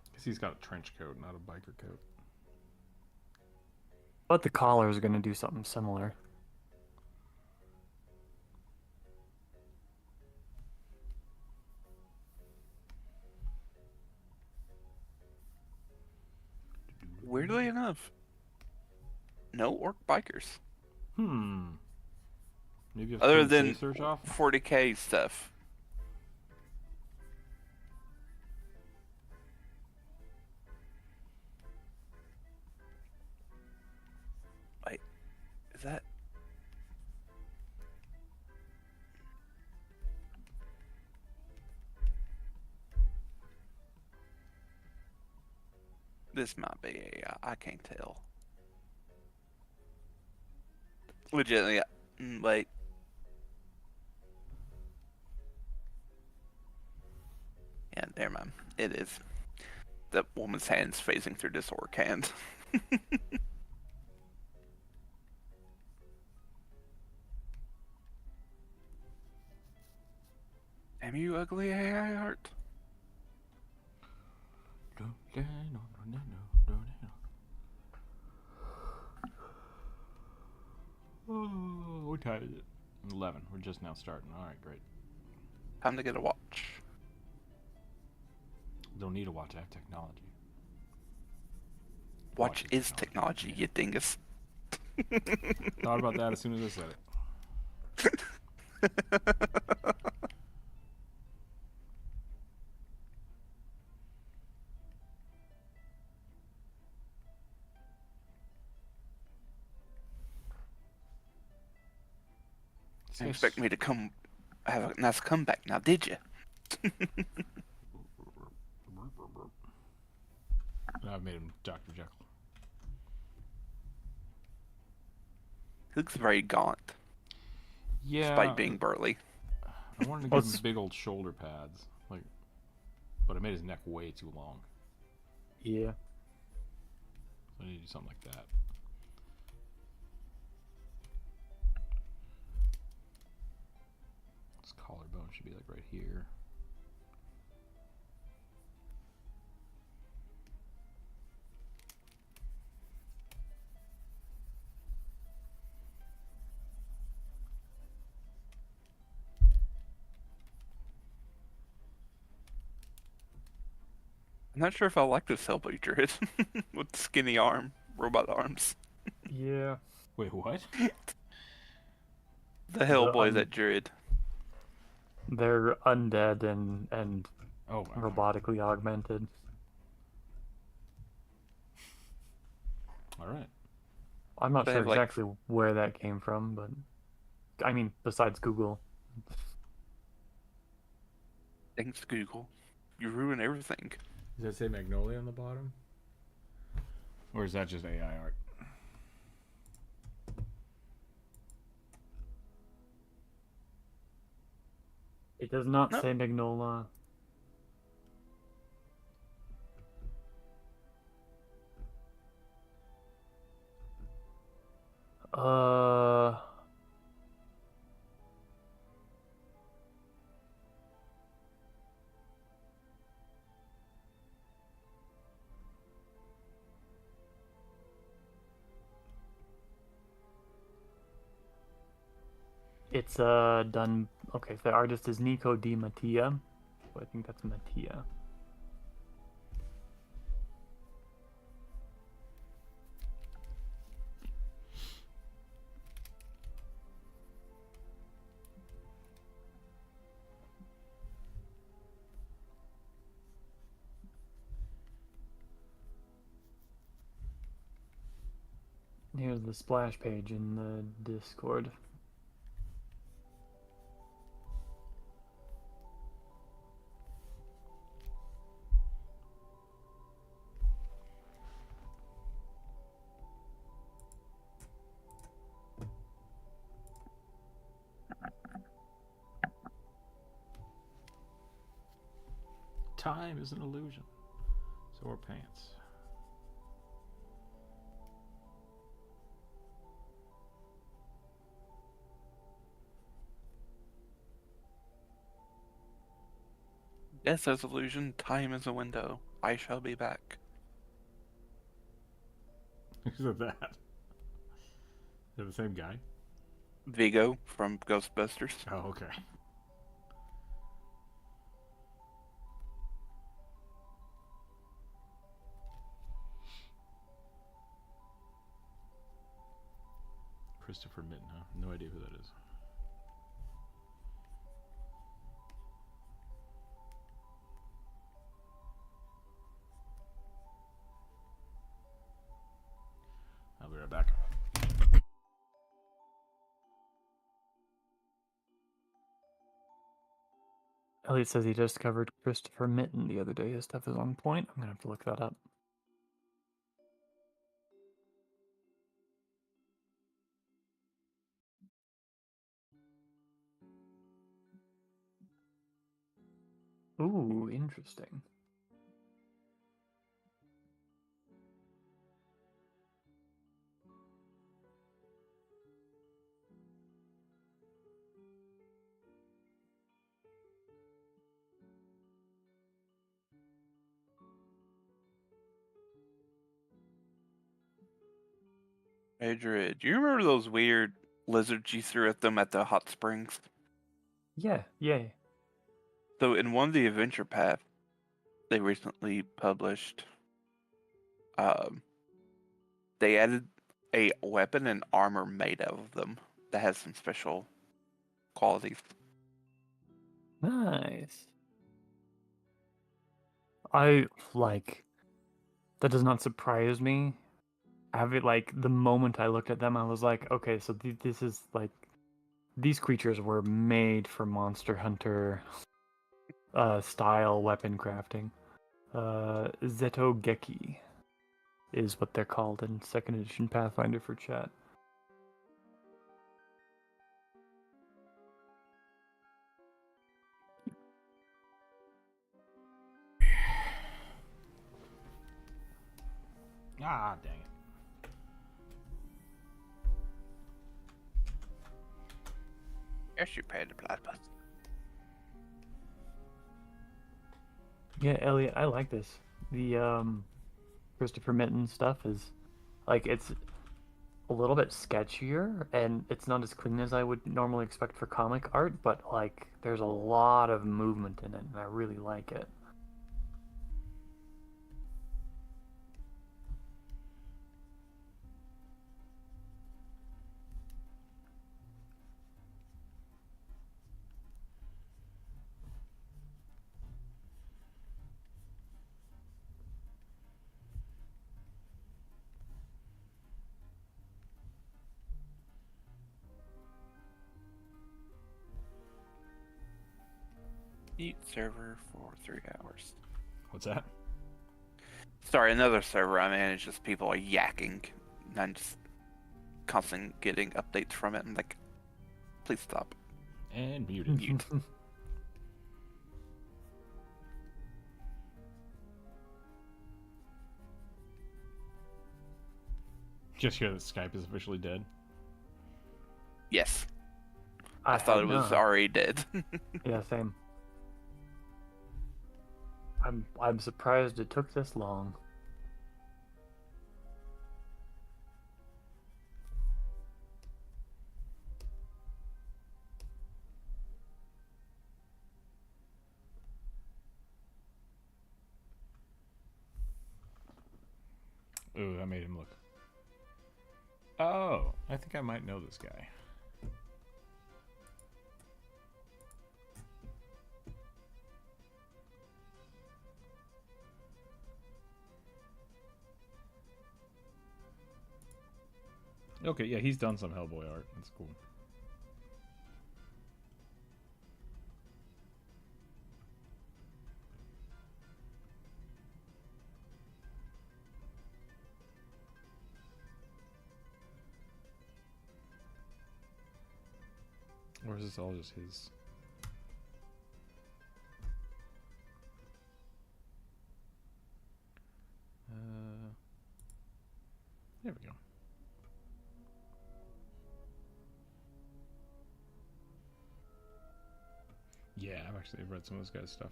Speaker 1: Because he's got a trench coat, not a biker coat.
Speaker 4: But the collar is going to do something similar.
Speaker 2: Weirdly enough, no orc bikers.
Speaker 1: Maybe if
Speaker 2: Other
Speaker 1: I
Speaker 2: than
Speaker 1: search off.
Speaker 2: 40k stuff. This might be AI. I can't tell. Legitimately, wait. Yeah, never mind. It is. The woman's hand's phasing through this orc hand. Damn you, ugly AI art.
Speaker 1: Oh, what time is it? 11. We're just now starting. All right, great.
Speaker 2: Time to get a watch.
Speaker 1: Don't need a watch. I have technology.
Speaker 2: Watch is technology, you dingus.
Speaker 1: Thought about that as soon as I said it.
Speaker 2: You expect me to come have a nice comeback now, did you?
Speaker 1: I've made him Dr. Jekyll.
Speaker 2: He looks very gaunt,
Speaker 1: Yeah.
Speaker 2: despite being burly.
Speaker 1: I wanted to give him big old shoulder pads, like, but I made his neck way too long.
Speaker 4: Yeah.
Speaker 1: So I need to do something like that. This collarbone should be like right here.
Speaker 2: I'm not sure if I like this Hellblade Druid with skinny robot arms.
Speaker 4: Yeah.
Speaker 1: Wait, what?
Speaker 2: The Hellboy, that Druid.
Speaker 4: They're undead and
Speaker 1: Oh, my God.
Speaker 4: robotically augmented.
Speaker 1: All right.
Speaker 4: I'm not
Speaker 2: They
Speaker 4: sure
Speaker 2: have, like-
Speaker 4: exactly where that came from, but I mean, besides Google.
Speaker 2: Thanks, Google. You ruin everything.
Speaker 1: Does that say Magnolia on the bottom? Or is that just AI art?
Speaker 4: It does not
Speaker 2: No.
Speaker 4: say Magnola. It's done. Okay, so the artist is Nico Di Mattia. So I think that's Mattia. Here's the splash page in the Discord.
Speaker 1: Time is an illusion. So are pants.
Speaker 2: Death is illusion, time is a window. I shall be back.
Speaker 1: Who's that? Is that the same guy?
Speaker 2: Vigo from Ghostbusters.
Speaker 1: Oh, okay. Christopher Mitten, huh? No idea who that is. I'll be right back.
Speaker 4: Elliot says he just covered Christopher Mitten the other day. His stuff is on point. I'm gonna have to look that up. Ooh, interesting.
Speaker 2: Adrid, do you remember those weird lizards you threw at them at the hot springs?
Speaker 4: Yeah, yay.
Speaker 2: So in one of the adventure paths they recently published, um, they added a weapon and armor made out of them that has some special qualities.
Speaker 4: Nice. I like that does not surprise me. Have it like the moment I looked at them, I was like, okay, so this is like these creatures were made for Monster Hunter style weapon crafting. Zetogeki is what they're called in 2nd edition Pathfinder for chat.
Speaker 1: Ah, dang it.
Speaker 2: Yes, you paid the platypus.
Speaker 4: Yeah, Elliot, I like this. The Christopher Mitten stuff is like it's a little bit sketchier and it's not as clean as I would normally expect for comic art, but like there's a lot of movement in it and I really like it.
Speaker 2: Eat server for 3 hours.
Speaker 1: What's that?
Speaker 2: Sorry, another server I manage is people are yakking. And I'm just constantly getting updates from it. I'm like, please stop.
Speaker 1: And muted.
Speaker 2: Mute.
Speaker 1: Just hear that Skype is officially dead.
Speaker 2: Yes. I thought it was already dead.
Speaker 4: Yeah, same. I'm surprised it took this long.
Speaker 1: Ooh, that made him look. Oh, I think I might know this guy. Okay, yeah, he's done some Hellboy art. That's cool. Or is this all just his? There we go. Yeah, I've actually read some of this guy's stuff.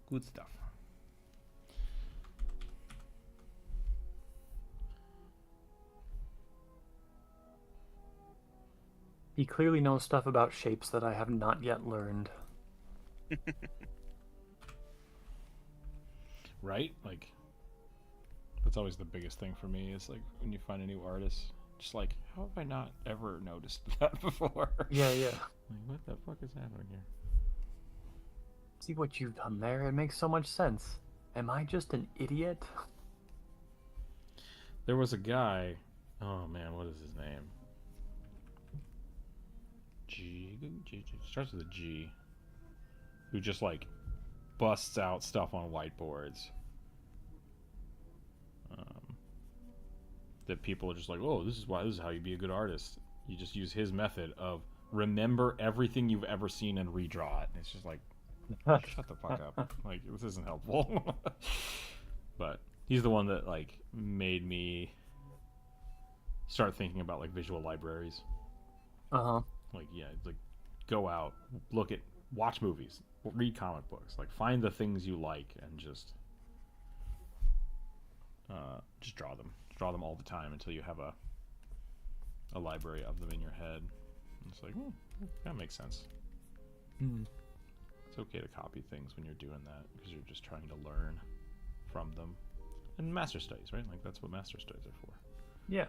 Speaker 1: Good stuff.
Speaker 4: He clearly knows stuff about shapes that I have not yet learned.
Speaker 1: Right? Like, that's always the biggest thing for me is like when you find a new artist, just like, how have I not ever noticed that before?
Speaker 4: Yeah, yeah.
Speaker 1: Like, what the fuck is happening here?
Speaker 4: See what you've done there? It makes so much sense. Am I just an idiot?
Speaker 1: There was a guy. Oh man, what is his name? Starts with a G. Who just like busts out stuff on whiteboards. That people are just like, oh, this is how you be a good artist. You just use his method of remember everything you've ever seen and redraw it. And it's just like, shut the fuck up. Like, this isn't helpful. But he's the one that like made me start thinking about like visual libraries.
Speaker 4: Uh-huh.
Speaker 1: Like, yeah, it's like go out, watch movies, read comic books, like find the things you like and just draw them. Draw them all the time until you have a library of them in your head. And it's like, that makes sense.
Speaker 4: Hmm.
Speaker 1: It's okay to copy things when you're doing that because you're just trying to learn from them. And master studies, right? Like that's what master studies are for.
Speaker 4: Yeah.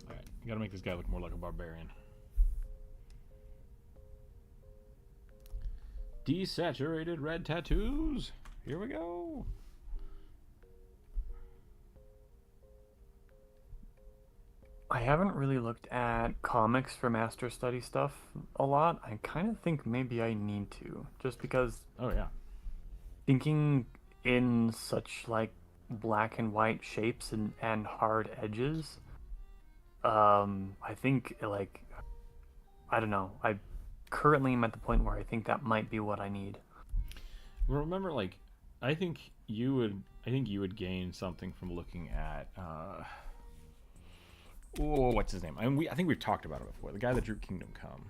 Speaker 1: Alright, you gotta make this guy look more like a barbarian. Desaturated red tattoos. Here we go.
Speaker 4: I haven't really looked at comics for master study stuff a lot. I kind of think maybe I need to, just because
Speaker 1: Oh yeah.
Speaker 4: thinking in such like black and white shapes and hard edges, I think like I don't know. I currently am at the point where I think that might be what I need.
Speaker 1: Well, remember, like, I think you would gain something from looking at what's his name? I think we've talked about it before. The guy that drew Kingdom Come.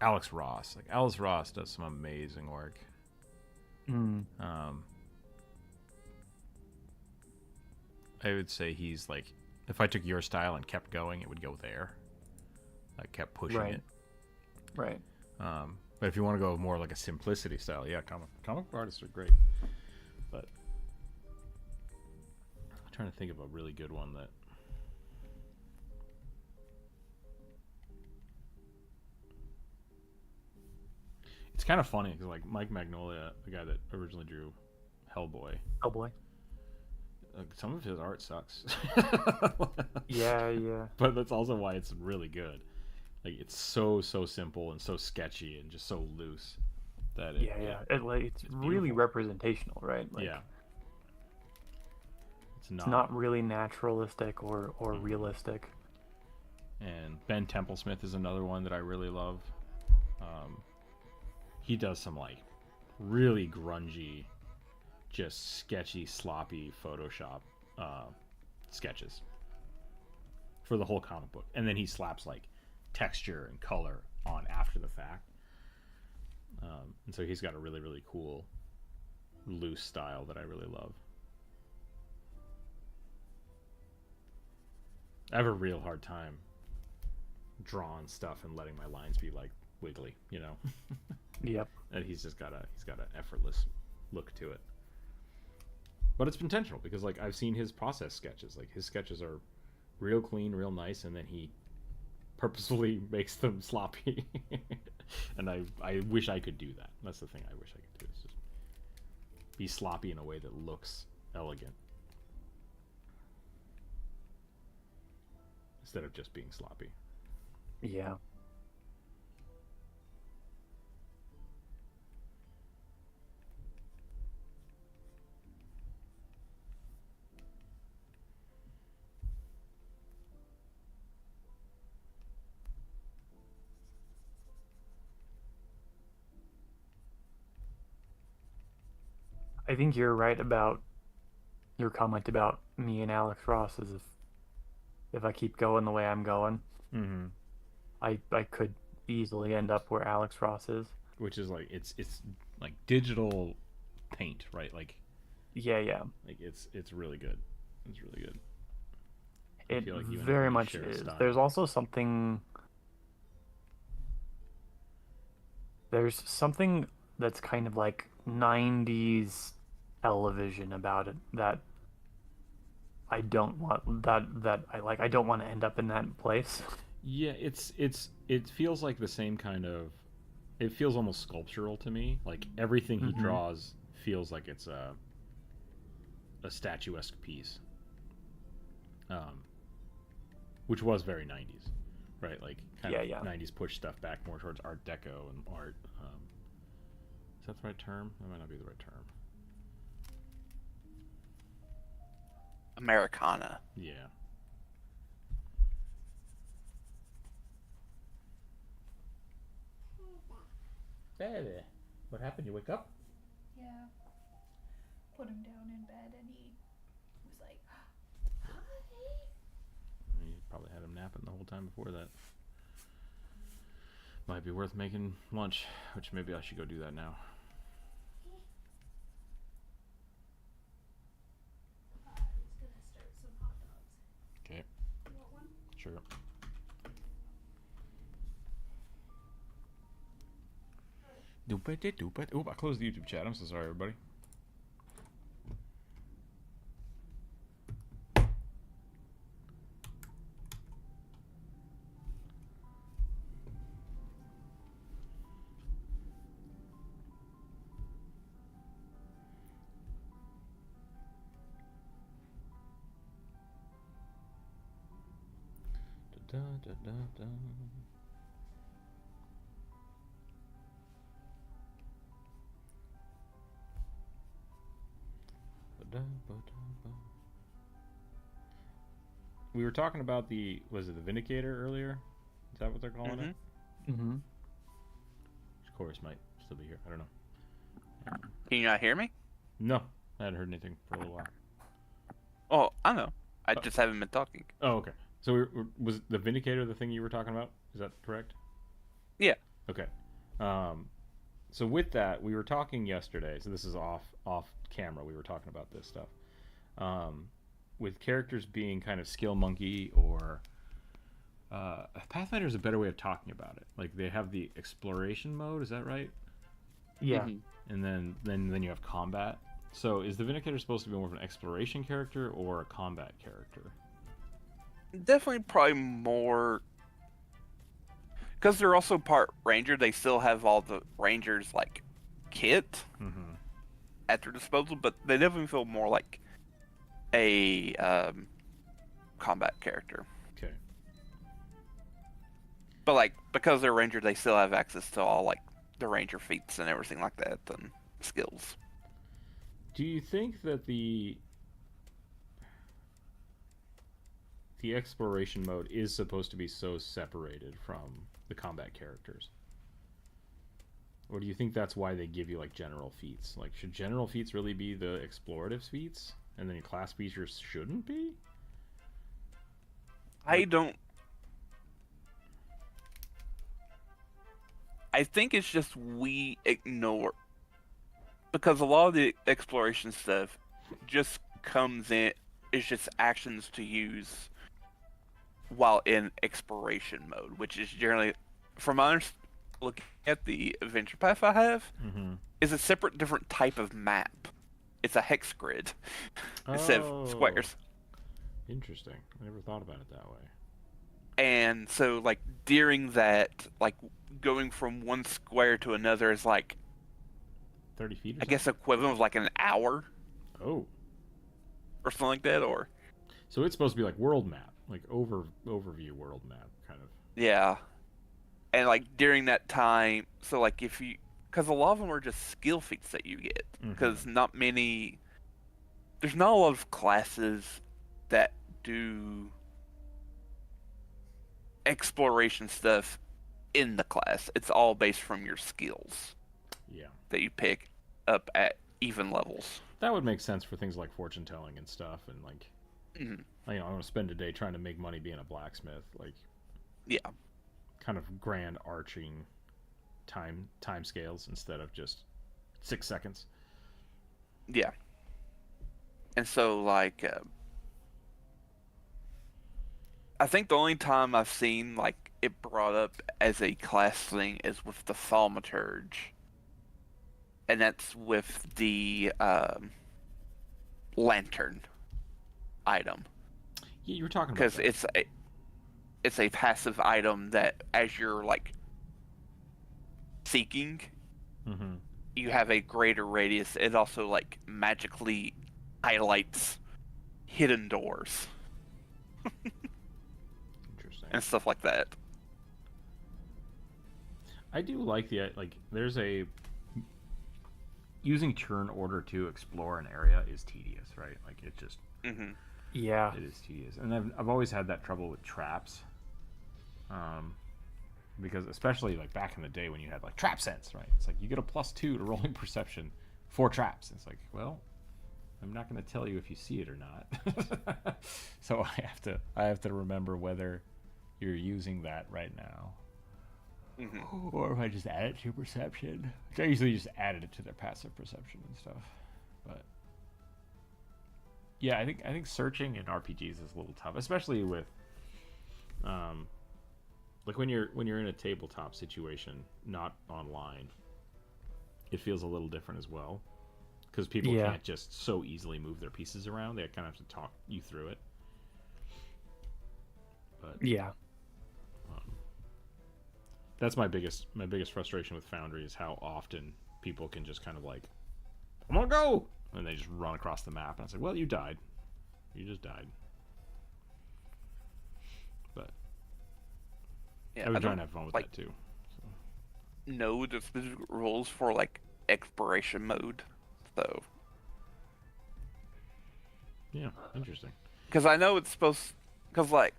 Speaker 1: Alex Ross. Like Alex Ross does some amazing work.
Speaker 4: Mm.
Speaker 1: I would say he's like, if I took your style and kept going, it would go there. I kept pushing
Speaker 4: Right.
Speaker 1: it.
Speaker 4: Right.
Speaker 1: But if you want to go more like a simplicity style, yeah, comic artists are great. But I'm trying to think of a really good one that. It's kind of funny because like Mike Magnolia, the guy that originally drew Hellboy,
Speaker 4: Oh boy.
Speaker 1: some of his art sucks.
Speaker 4: Yeah, yeah.
Speaker 1: But that's also why it's really good. Like it's so simple and so sketchy and just so loose that
Speaker 4: Yeah, yeah. It's really
Speaker 1: beautiful.
Speaker 4: representational, right? Like,
Speaker 1: Yeah. It's
Speaker 4: it's not really naturalistic or realistic.
Speaker 1: And Ben Templesmith is another one that I really love. He does some like really grungy, just sketchy, sloppy Photoshop sketches for the whole comic book, and then he slaps like texture and color on after the fact. And so he's got a really cool, loose style that I really love. I have a real hard time drawing stuff and letting my lines be like wiggly, you know.
Speaker 4: Yep.
Speaker 1: And he's got an effortless look to it. But it's intentional because like I've seen his process sketches. Like his sketches are real clean, real nice, and then he purposefully makes them sloppy. And I wish I could do that. That's the thing I wish I could do, is just be sloppy in a way that looks elegant instead of just being sloppy.
Speaker 4: Yeah. I think you're right about your comment about me and Alex Ross, is if I keep going the way I'm going,
Speaker 1: Mm-hmm.
Speaker 4: I could easily end up where Alex Ross is.
Speaker 1: Which is like it's like digital paint, right? Like
Speaker 4: Yeah, yeah.
Speaker 1: like it's really good. It's really good. I
Speaker 4: It
Speaker 1: feel like you and
Speaker 4: very
Speaker 1: I
Speaker 4: much
Speaker 1: share a
Speaker 4: is.
Speaker 1: style.
Speaker 4: There's also something There's something that's kind of like 90s television about it that I don't want that I like. I don't want to end up in that place.
Speaker 1: Yeah, it feels like the same kind of. It feels almost sculptural to me. Like everything he
Speaker 4: Mm-hmm.
Speaker 1: draws feels like it's a statuesque piece, um, which was very 90s, right? Like kind
Speaker 4: Yeah,
Speaker 1: of
Speaker 4: yeah.
Speaker 1: 90s push stuff back more towards Art Deco and art. Is that the right term? That might not be the right term.
Speaker 2: Americana.
Speaker 1: Yeah. Baby, what happened? You wake up?
Speaker 3: Yeah. Put him down in bed and he was like, hi.
Speaker 1: You probably had him napping the whole time before that. Might be worth making lunch, which maybe I should go do that now.
Speaker 3: He's gonna start some hot dogs.
Speaker 1: Okay,
Speaker 3: You want one?
Speaker 1: sure. Doop it. Oop, I closed the YouTube chat. I'm so sorry, everybody. Da, da, da, da. Ba, ba, ba. We were talking about was it the Vindicator earlier? Is that what they're calling it?
Speaker 4: Mm-hmm.
Speaker 1: Chorus might still be here. I don't know.
Speaker 2: Can you not hear me?
Speaker 1: No, I hadn't heard anything for a little while.
Speaker 2: Oh, I know. I just haven't been talking.
Speaker 1: Oh, okay. So was the Vindicator the thing you were talking about? Is that correct?
Speaker 2: Yeah.
Speaker 1: Okay. So with that, we were talking yesterday. So this is off camera. We were talking about this stuff. With characters being kind of skill monkey or Pathfinder is a better way of talking about it. Like they have the exploration mode. Is that right?
Speaker 4: Yeah.
Speaker 2: Mhm.
Speaker 1: And then you have combat. So is the Vindicator supposed to be more of an exploration character or a combat character?
Speaker 2: Definitely probably more. Because they're also part ranger, they still have all the rangers, like, kit
Speaker 1: Mm-hmm.
Speaker 2: at their disposal, but they definitely feel more like a combat character.
Speaker 1: Okay.
Speaker 2: But, like, because they're ranger, they still have access to all, like, the ranger feats and everything like that and skills.
Speaker 1: Do you think that the exploration mode is supposed to be so separated from the combat characters? Or do you think that's why they give you like general feats? Like should general feats really be the explorative feats and then your class features shouldn't be?
Speaker 2: I don't. I think it's just we ignore. Because a lot of the exploration stuff just comes in, it's just actions to use while in exploration mode, which is generally, from my looking at the adventure path I have,
Speaker 1: Mm-hmm.
Speaker 2: is a separate, different type of map. It's a hex grid instead of squares.
Speaker 1: Interesting. I never thought about it that way.
Speaker 2: And so, like, during that, like, going from one square to another is like,
Speaker 1: 30 feet or
Speaker 2: I
Speaker 1: something?
Speaker 2: guess equivalent of like an hour
Speaker 1: Oh.
Speaker 2: or something like that, or
Speaker 1: So it's supposed to be like world map, like overview world map kind of.
Speaker 2: yeah. And like during that time, so like if you, because a lot of them are just skill feats that you get, because not many, there's not a lot of classes that do exploration stuff in the class. It's all based from your skills
Speaker 1: Yeah.
Speaker 2: that you pick up at even levels.
Speaker 1: That would make sense for things like fortune telling and stuff and like
Speaker 2: Mhm.
Speaker 1: I want to spend a day trying to make money being a blacksmith, like
Speaker 2: Yeah.
Speaker 1: kind of grand arching time scales instead of just 6 seconds.
Speaker 2: Yeah. And so, like, I think the only time I've seen, like, it brought up as a class thing is with the thaumaturge, and that's with the lantern item,
Speaker 1: Yeah, you were talking about
Speaker 2: because
Speaker 1: that.
Speaker 2: it's a passive item that as you're like seeking,
Speaker 1: Mm-hmm.
Speaker 2: you have a greater radius. It also like magically highlights hidden doors
Speaker 1: Interesting.
Speaker 2: and stuff like that.
Speaker 1: I do like there's a using turn order to explore an area is tedious, right? Like it just
Speaker 2: Hmm.
Speaker 4: Yeah.
Speaker 1: it is tedious, and I've always had that trouble with traps, because especially like back in the day when you had like trap sense, right? It's like you get a +2 to rolling perception for traps. It's like, well, I'm not going to tell you if you see it or not, so I have to remember whether you're using that right now.
Speaker 2: Hmm.
Speaker 1: Or if I just add it to your perception. I usually just added it to their passive perception and stuff. But yeah, I think searching in RPGs is a little tough, especially with like when you're in a tabletop situation, not online. It feels a little different as well, because people
Speaker 4: Yeah.
Speaker 1: can't just so easily move their pieces around. They kind of have to talk you through it. But
Speaker 4: Yeah.
Speaker 1: that's my biggest frustration with Foundry is how often people can just kind of like, I'm gonna go, and they just run across the map, and it's like, well, you died, you just died. But
Speaker 2: Yeah,
Speaker 1: I was
Speaker 2: I
Speaker 1: trying
Speaker 2: don't
Speaker 1: to have fun with
Speaker 2: like
Speaker 1: that too. So.
Speaker 2: know the specific rules for like exploration mode, so
Speaker 1: Yeah, interesting.
Speaker 2: because I know it's supposed because like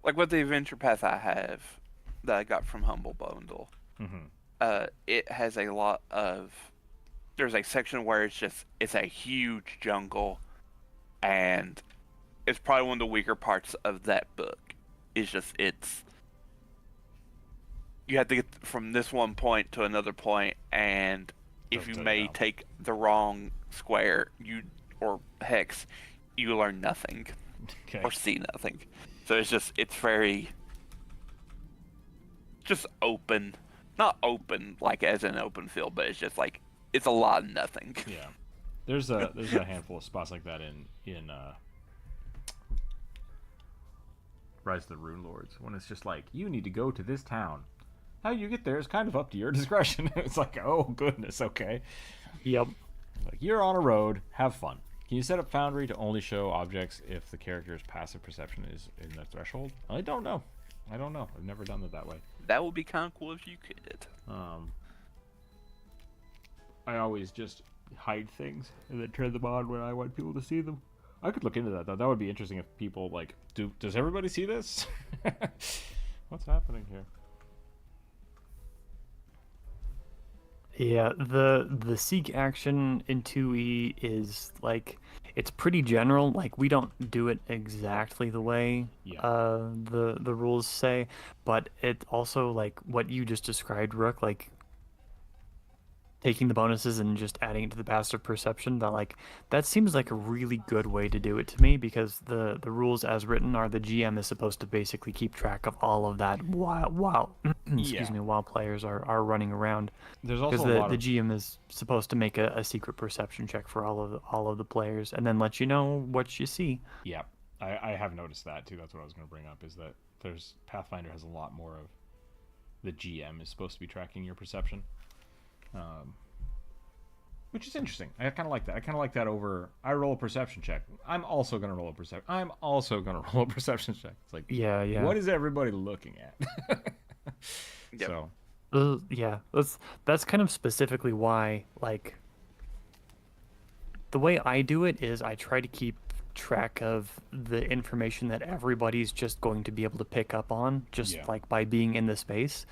Speaker 2: with the adventure path I have that I got from Humble Bundle, it has a lot of there's a section where it's a huge jungle, and it's probably one of the weaker parts of that book. It's just it's you have to get from this one point to another point, and if
Speaker 1: Doesn't
Speaker 2: you
Speaker 1: tell you
Speaker 2: may
Speaker 1: how.
Speaker 2: take the wrong square, or hex, you learn nothing
Speaker 1: Okay.
Speaker 2: or see nothing. So it's very just open, not open like as an open field, but it's just like it's a lot of nothing.
Speaker 1: Yeah, there's a handful of spots like that in Rise of the Rune Lords, when it's just like, you need to go to this town. How you get there is kind of up to your discretion. It's like, oh goodness, okay.
Speaker 4: Yep.
Speaker 1: Like, you're on a road, have fun. Can you set up Foundry to only show objects if the character's passive perception is in the threshold? I don't know. I've never done it that way.
Speaker 2: That would be kind of cool if you could.
Speaker 1: I always just hide things and then turn them on when I want people to see them. I could look into that though. That would be interesting if people like, does everybody see this? What's happening here?
Speaker 4: Yeah, the seek action in 2E is like it's pretty general. Like we don't do it exactly the way the rules say, but it also like what you just described, Rook, like taking the bonuses and just adding it to the passive perception, that seems like a really good way to do it to me, because the rules as written are the GM is supposed to basically keep track of all of that while excuse me, while players are running around.
Speaker 1: There's also
Speaker 4: because the GM is supposed to make a secret perception check for all of the players and then let you know what you see.
Speaker 1: Yeah, I have noticed that too. That's what I was going to bring up, is that there's Pathfinder has a lot more of the GM is supposed to be tracking your perception. Which is interesting. I kind of like that. I kind of like that over, I roll a perception check, I'm also going to roll a perception. I'm also going to roll a perception check. It's like,
Speaker 4: yeah.
Speaker 1: What is everybody looking at?
Speaker 2: Yep.
Speaker 1: So,
Speaker 4: yeah, that's kind of specifically why, like, the way I do it is I try to keep track of the information that everybody's just going to be able to pick up on, like by being in the space.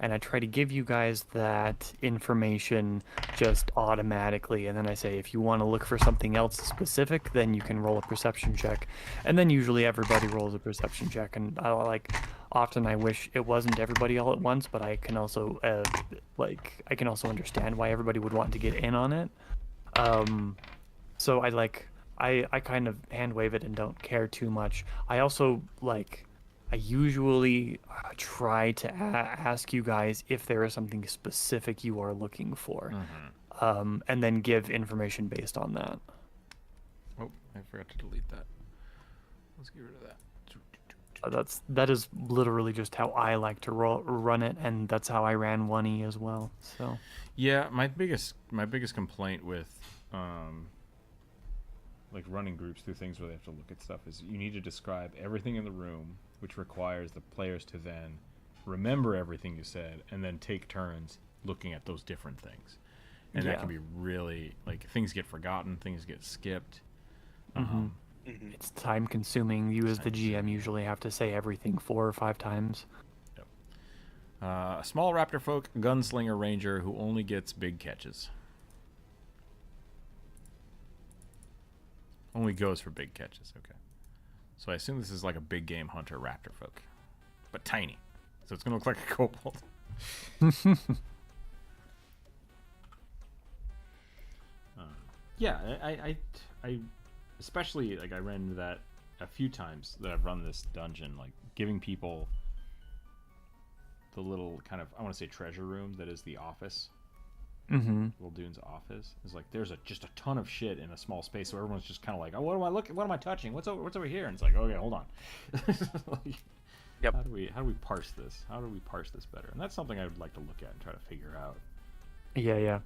Speaker 4: And I try to give you guys that information just automatically. And then I say, if you want to look for something else specific, then you can roll a perception check. And then usually everybody rolls a perception check. And often I wish it wasn't everybody all at once, but I can also, I can also understand why everybody would want to get in on it. So I kind of hand wave it and don't care too much. I also I usually try to ask you guys if there is something specific you are looking for, and then give information based on that.
Speaker 1: Oh, I forgot to delete that. Let's get rid of that.
Speaker 4: That is literally just how I like to run it, and that's how I ran 1E as well. So
Speaker 1: Yeah, my biggest complaint with like running groups through things where they have to look at stuff is you need to describe everything in the room, which requires the players to then remember everything you said and then take turns looking at those different things. And that can be really, like, things get forgotten, things get skipped.
Speaker 4: it's time consuming. You as the GM usually have to say everything 4 or 5 times.
Speaker 1: Yep. A small raptor folk gunslinger ranger who only gets big catches. Only goes for big catches. Okay. So I assume this is like a big game hunter raptor folk, but tiny. So it's gonna look like a kobold. Yeah, I especially, like, I ran into that a few times that I've run this dungeon, like giving people the little kind of, I want to say, treasure room that is the office. Little Dune's office is like there's just a ton of shit in a small space, so everyone's just kind of like, oh, what am I looking? What am I touching? What's over here? And it's like, okay, hold on. Like,
Speaker 2: Yep.
Speaker 1: How do we parse this? How do we parse this better? And that's something I would like to look at and try to figure out.
Speaker 4: Yeah.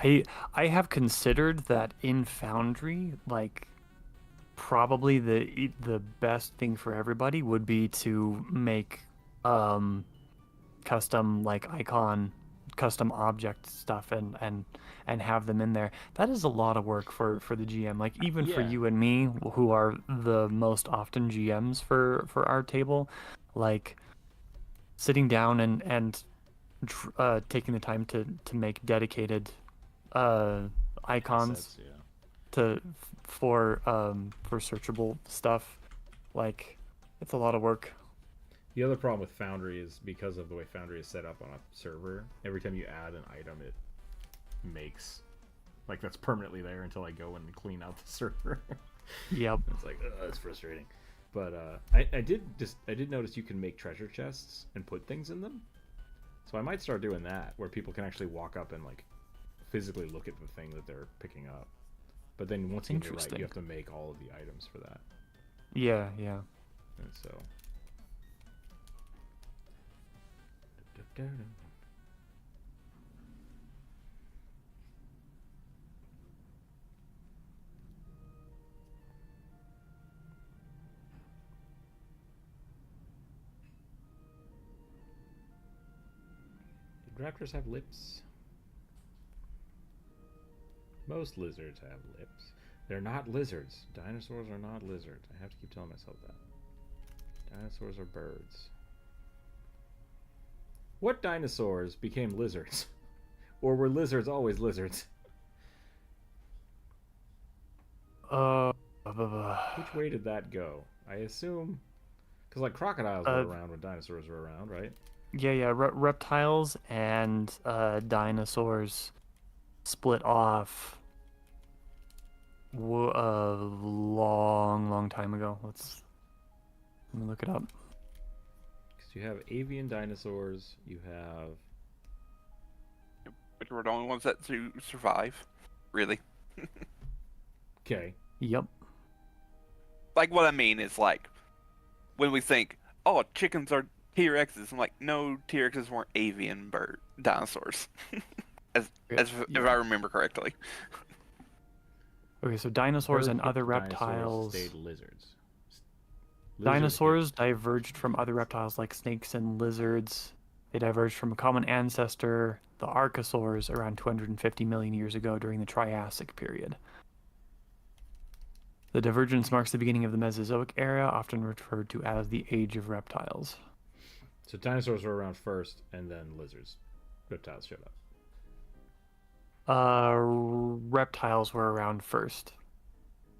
Speaker 4: I have considered that in Foundry, like, probably the best thing for everybody would be to make custom, like, custom object stuff and have them in there. That is a lot of work for the GM. Like, even for you and me, who are the most often GMs for our table, like, sitting down and taking the time to make dedicated icons
Speaker 1: Assets,
Speaker 4: for searchable stuff, like, it's a lot of work.
Speaker 1: The other problem with Foundry is because of the way Foundry is set up on a server, every time you add an item, it makes, like, that's permanently there until I go and clean out the server.
Speaker 4: Yep.
Speaker 1: It's like, it's frustrating. But I did notice you can make treasure chests and put things in them. So I might start doing that, where people can actually walk up and, like, physically look at the thing that they're picking up. But then once again, you're right, you have to make all of the items for that.
Speaker 4: Yeah.
Speaker 1: And so... Do raptors have lips? Most lizards have lips. They're not lizards. Dinosaurs are not lizards. I have to keep telling myself that. Dinosaurs are birds. What dinosaurs became lizards? Or were lizards always lizards? Which way did that go? I assume... Because, like, crocodiles were around when dinosaurs were around, right?
Speaker 4: Yeah. Reptiles and dinosaurs split off a long time ago. Let me look it up.
Speaker 1: You have avian dinosaurs, you have...
Speaker 2: Which were the only ones that survive, really.
Speaker 1: Okay.
Speaker 4: Yep.
Speaker 2: Like, what I mean is, like, when we think, oh, chickens are T-Rexes, I'm like, no, T-Rexes weren't avian dinosaurs. If I remember correctly.
Speaker 4: Okay, so dinosaurs and other reptiles... Stayed lizards. Dinosaurs diverged from other reptiles like snakes and lizards. They diverged from a common ancestor, the archosaurs, around 250 million years ago during the Triassic period. The divergence marks the beginning of the Mesozoic era, often referred to as the Age of Reptiles.
Speaker 1: So dinosaurs were around first, and then reptiles showed up.
Speaker 4: Reptiles were around first,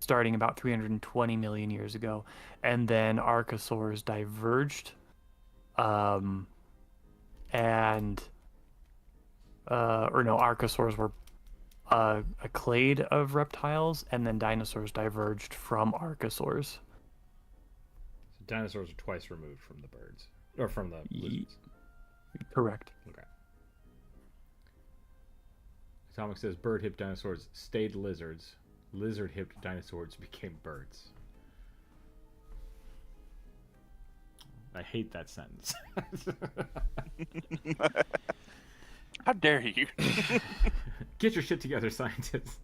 Speaker 4: starting about 320 million years ago, and then archosaurs diverged, archosaurs were a clade of reptiles, and then dinosaurs diverged from archosaurs.
Speaker 1: So dinosaurs are twice removed from the birds, or from the lizards.
Speaker 4: Correct.
Speaker 1: Okay. Atomic says bird-hipped dinosaurs stayed lizards. Lizard-hipped dinosaurs became birds. I hate that sentence.
Speaker 2: How dare you?
Speaker 1: Get your shit together, scientists.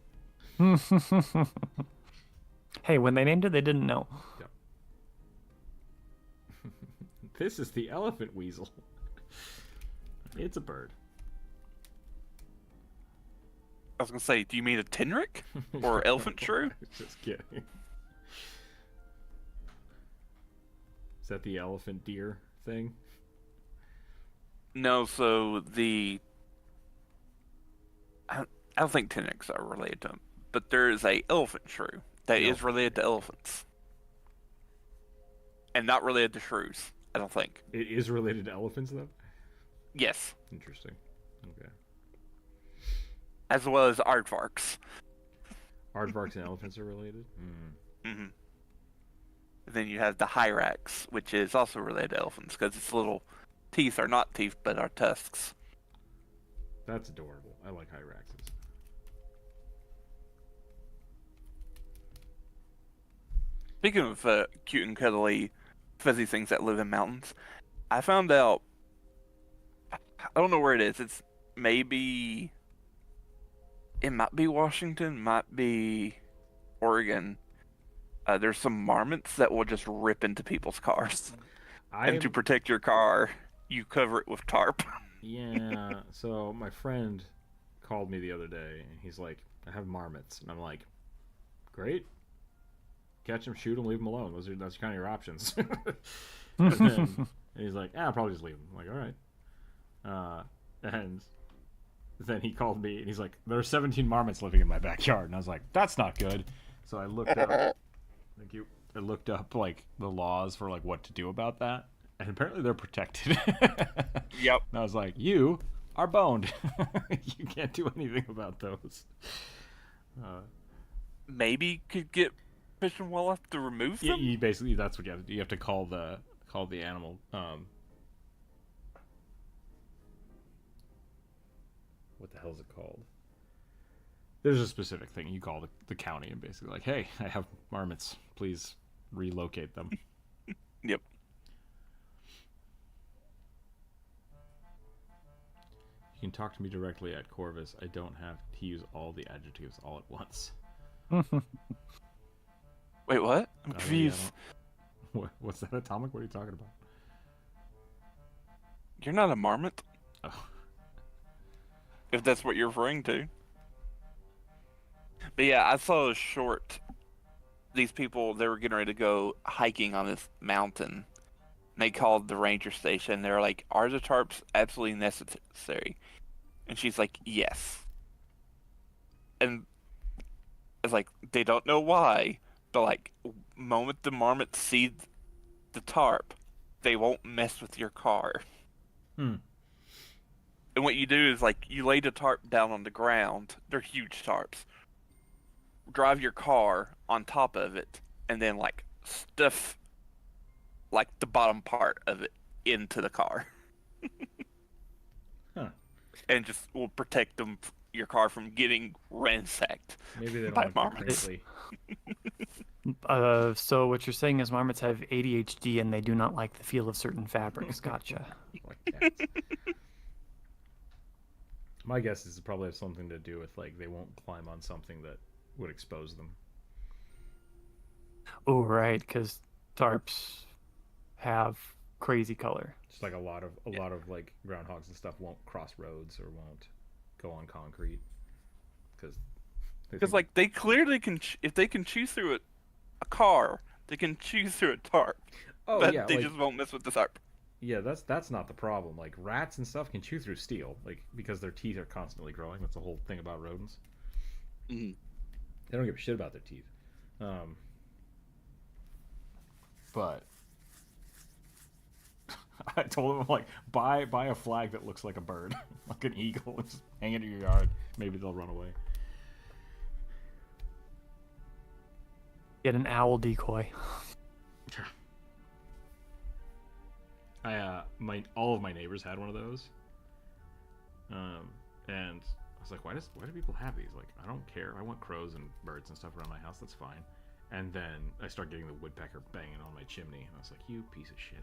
Speaker 4: Hey, when they named it, they didn't know.
Speaker 1: Yep. This is the elephant weasel. It's a bird.
Speaker 2: I was gonna say, do you mean a tenric or elephant shrew?
Speaker 1: Just kidding. Is that the elephant deer thing?
Speaker 2: No, so I don't think tenrics are related to them, but there is a elephant shrew that is related to elephants, and not related to shrews. I don't think.
Speaker 1: It is related to elephants, though?
Speaker 2: Yes,
Speaker 1: Interesting. Okay.
Speaker 2: as well as aardvarks.
Speaker 1: Aardvarks and elephants are related?
Speaker 2: Mm-hmm. Then you have the hyrax, which is also related to elephants because its little teeth are not teeth but are tusks.
Speaker 1: That's adorable. I like hyraxes.
Speaker 2: Speaking of cute and cuddly, fuzzy things that live in mountains, I found out. I don't know where it is. It's maybe. It might be Washington, might be Oregon. There's some marmots that will just rip into people's cars. And to protect your car, you cover it with tarp.
Speaker 1: Yeah, so my friend called me the other day, and he's like, I have marmots. And I'm like, great. Catch them, shoot them, leave them alone. That's kind of your options. And he's like, I'll probably just leave them. I'm like, all right. And then he called me, and he's like, there are 17 marmots living in my backyard. And I was like, that's not good. So I looked up. Thank you. I looked up like the laws for like what to do about that, and apparently they're protected.
Speaker 2: Yep.
Speaker 1: And I was like, you are boned. You can't do anything about those.
Speaker 2: Maybe could get Fish and Wildlife to remove them.
Speaker 1: You basically, that's what you have to do. You have to call the animal. What the hell is it called? There's a specific thing you call the county and basically like, hey, I have marmots. Please relocate them.
Speaker 2: Yep.
Speaker 1: You can talk to me directly at Corvus. I don't have to use all the adjectives all at once.
Speaker 2: Wait, what? I'm
Speaker 1: Yeah,
Speaker 2: confused.
Speaker 1: what's that, Atomic? What are you talking about?
Speaker 2: You're not a marmot,
Speaker 1: Oh.
Speaker 2: if that's what you're referring to. But yeah, I saw a short. These people, they were getting ready to go hiking on this mountain. They called the ranger station. They were like, are the tarps absolutely necessary? And she's like, yes. And it's like, they don't know why, but like, moment the marmots see the tarp, they won't mess with your car. And what you do is like, you lay the tarp down on the ground. They're huge tarps. Drive your car on top of it, and then like stuff like the bottom part of it into the car.
Speaker 1: Huh.
Speaker 2: And just will protect your car from getting ransacked.
Speaker 1: Maybe they don't
Speaker 2: by
Speaker 1: want
Speaker 2: marmots.
Speaker 1: quickly.
Speaker 4: So what you're saying is marmots have ADHD and they do not like the feel of certain fabrics. Gotcha.
Speaker 1: Like cats. My guess is it probably has something to do with like they won't climb on something that would expose them.
Speaker 4: Oh, right, because tarps have crazy color.
Speaker 1: Just like a lot of like groundhogs and stuff won't cross roads or won't go on concrete because
Speaker 2: like they clearly can, if they can chew through a car, they can chew through a tarp.
Speaker 1: oh
Speaker 2: But
Speaker 1: yeah,
Speaker 2: they
Speaker 1: like,
Speaker 2: just won't mess with the tarp.
Speaker 1: yeah, that's not the problem. Like rats and stuff can chew through steel, like because their teeth are constantly growing. That's the whole thing about rodents.
Speaker 2: Mm-hmm.
Speaker 1: They don't give a shit about their teeth. But I told them like buy a flag that looks like a bird, like an eagle, and just hang it in your yard. Maybe they'll run away.
Speaker 4: Get an owl decoy.
Speaker 1: all of my neighbors had one of those. And I was like, why do people have these? Like, I don't care. I want crows and birds and stuff around my house. That's fine. And then I start getting the woodpecker banging on my chimney, and I was like, you piece of shit.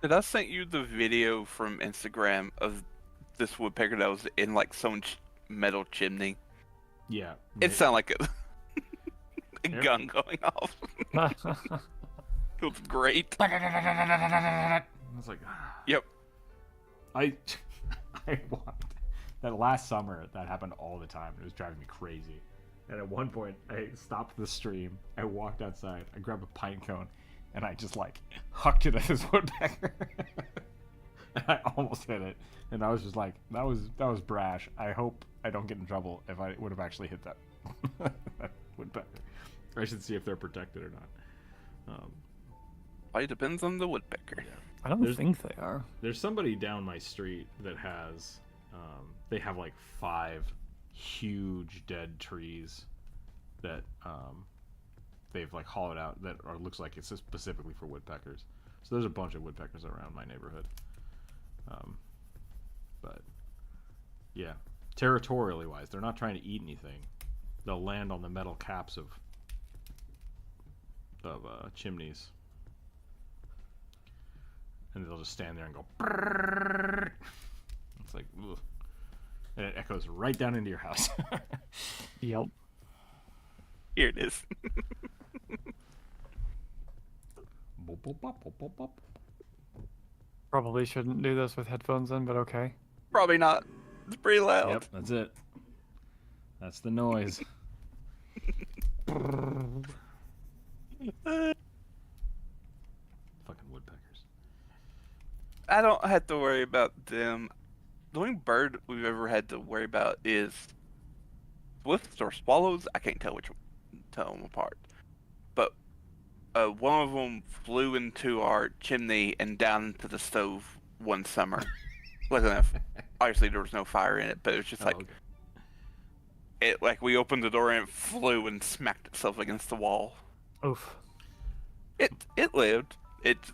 Speaker 2: Did I send you the video from Instagram of this woodpecker that was in like some metal chimney?
Speaker 1: Yeah.
Speaker 2: It sounded like a
Speaker 1: Yep.
Speaker 2: gun going off. It was great.
Speaker 1: I was like,
Speaker 2: Yep.
Speaker 1: I walked that last summer. That happened all the time. It was driving me crazy. And at one point, I stopped the stream. I walked outside. I grabbed a pine cone, and I just like hucked it at this woodpecker. And I almost hit it. And I was just like, that was brash. I hope I don't get in trouble if I would have actually hit that, that woodpecker. I should see if they're protected or not.
Speaker 2: It depends on the woodpecker.
Speaker 1: Yeah.
Speaker 4: I don't think they are.
Speaker 1: There's somebody down my street that has, they have like 5 huge dead trees that they've like hollowed out that looks like it's specifically for woodpeckers. So there's a bunch of woodpeckers around my neighborhood. But yeah, territorially wise, they're not trying to eat anything. They'll land on the metal caps of chimneys. And they'll just stand there and go. Brrr. It's like, ugh. And it echoes right down into your house.
Speaker 4: Yep.
Speaker 2: Here it is.
Speaker 1: Bop, bop, bop, bop, bop, bop.
Speaker 4: Probably shouldn't do this with headphones in, but okay.
Speaker 2: Probably not. It's pretty loud.
Speaker 1: Yep, that's it. That's the noise. Fucking woodpeckers.
Speaker 2: I don't have to worry about them. The only bird we've ever had to worry about is swifts or swallows. I can't tell tell them apart. But one of them flew into our chimney and down into the stove one summer. Wasn't enough. Obviously, there was no fire in it, but it was just like
Speaker 1: okay.
Speaker 2: it. Like we opened the door and it flew and smacked itself against the wall.
Speaker 4: Oof.
Speaker 2: It lived. It's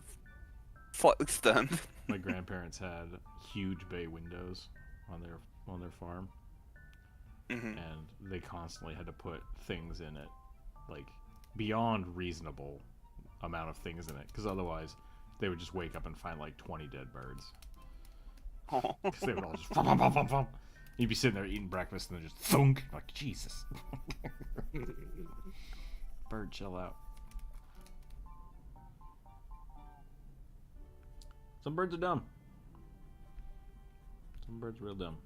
Speaker 2: slightly stunned.
Speaker 1: My grandparents had huge bay windows on their farm,
Speaker 2: Mm-hmm.
Speaker 1: and they constantly had to put things in it, like beyond reasonable amount of things in it, because otherwise they would just wake up and find like 20 dead birds.
Speaker 2: Oh.
Speaker 1: Because they would all just fum, fum, fum, fum. You'd be sitting there eating breakfast and then just thunk, like Jesus. Bird, chill out. Some birds are dumb. Some birds are real dumb.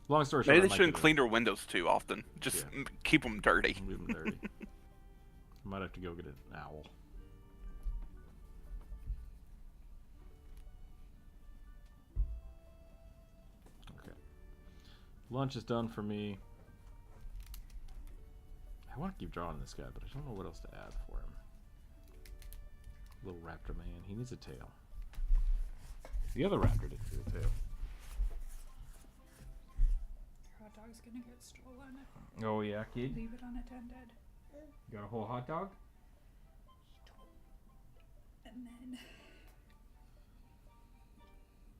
Speaker 1: Long story short,
Speaker 2: Maybe
Speaker 1: I
Speaker 2: they
Speaker 1: might
Speaker 2: shouldn't
Speaker 1: do
Speaker 2: clean their windows too often. Just
Speaker 1: Yeah.
Speaker 2: keep them dirty.
Speaker 1: it. Leave them dirty. I might have to go get an owl. Okay. Lunch is done for me. I want to keep drawing this guy, but I don't know what else to add for him. Little raptor man. He needs a tail. The other raptor didn't get a tail.
Speaker 3: Your hot dog's gonna get stolen.
Speaker 1: Oh yeah, kid.
Speaker 3: Leave it unattended.
Speaker 1: You got a whole hot dog?
Speaker 3: And then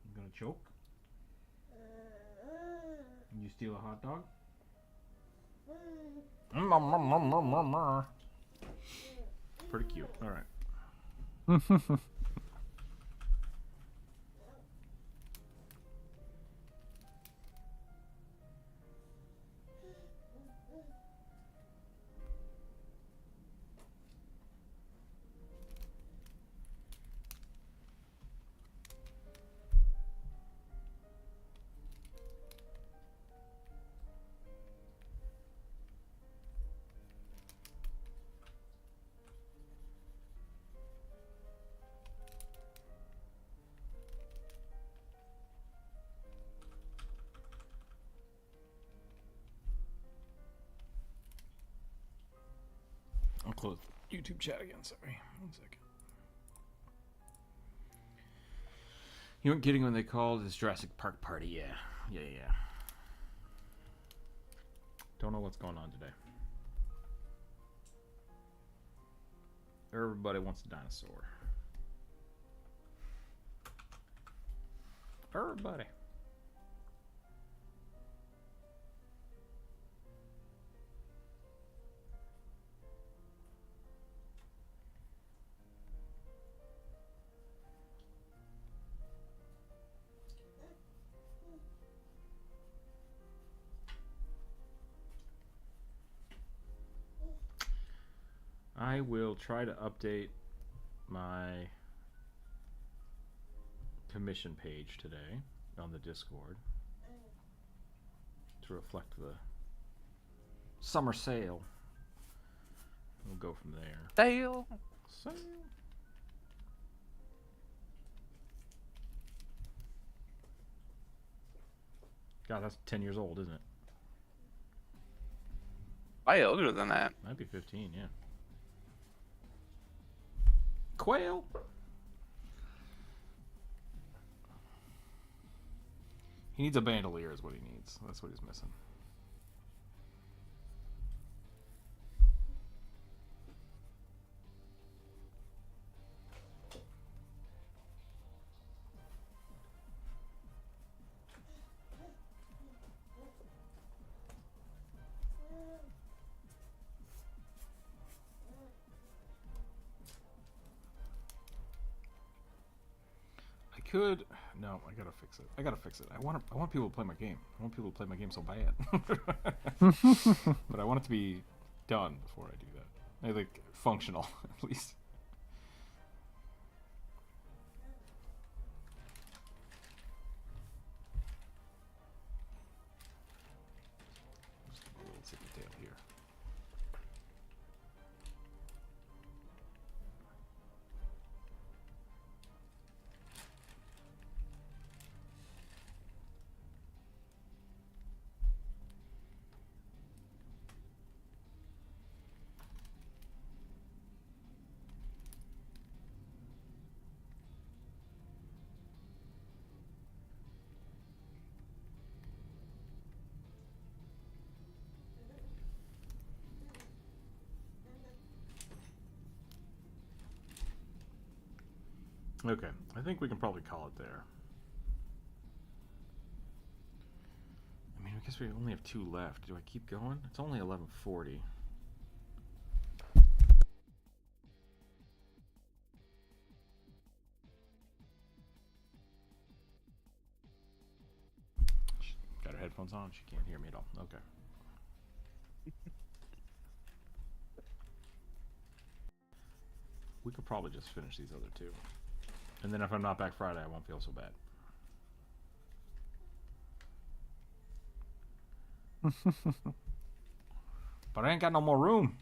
Speaker 1: You gonna choke? You steal a hot dog? Pretty cute. All right. I'll close YouTube chat again. Sorry. 1 second. You weren't kidding when they called this Jurassic Park party. Yeah. Yeah. Don't know what's going on today. Everybody wants a dinosaur. Everybody. I will try to update my commission page today on the Discord to reflect the summer sale. We'll go from there.
Speaker 2: Sale.
Speaker 1: Sale. God, that's 10 years old, isn't it?
Speaker 2: Way older than that.
Speaker 1: Might be 15, yeah. Quail. He needs a bandolier is what he needs. That's what he's missing. Could no, I gotta fix it. I gotta fix it. I want people to play my game. I want people to play my game so bad. But I want it to be done before I do that. I like functional at least. Just a little tippy tail here. Okay, I think we can probably call it there. I mean, I guess we only have 2 left. Do I keep going? It's only 11:40. She got her headphones on. She can't hear me at all. Okay. We could probably just finish these other 2. And then if I'm not back Friday, I won't feel so bad. But I ain't got no more room.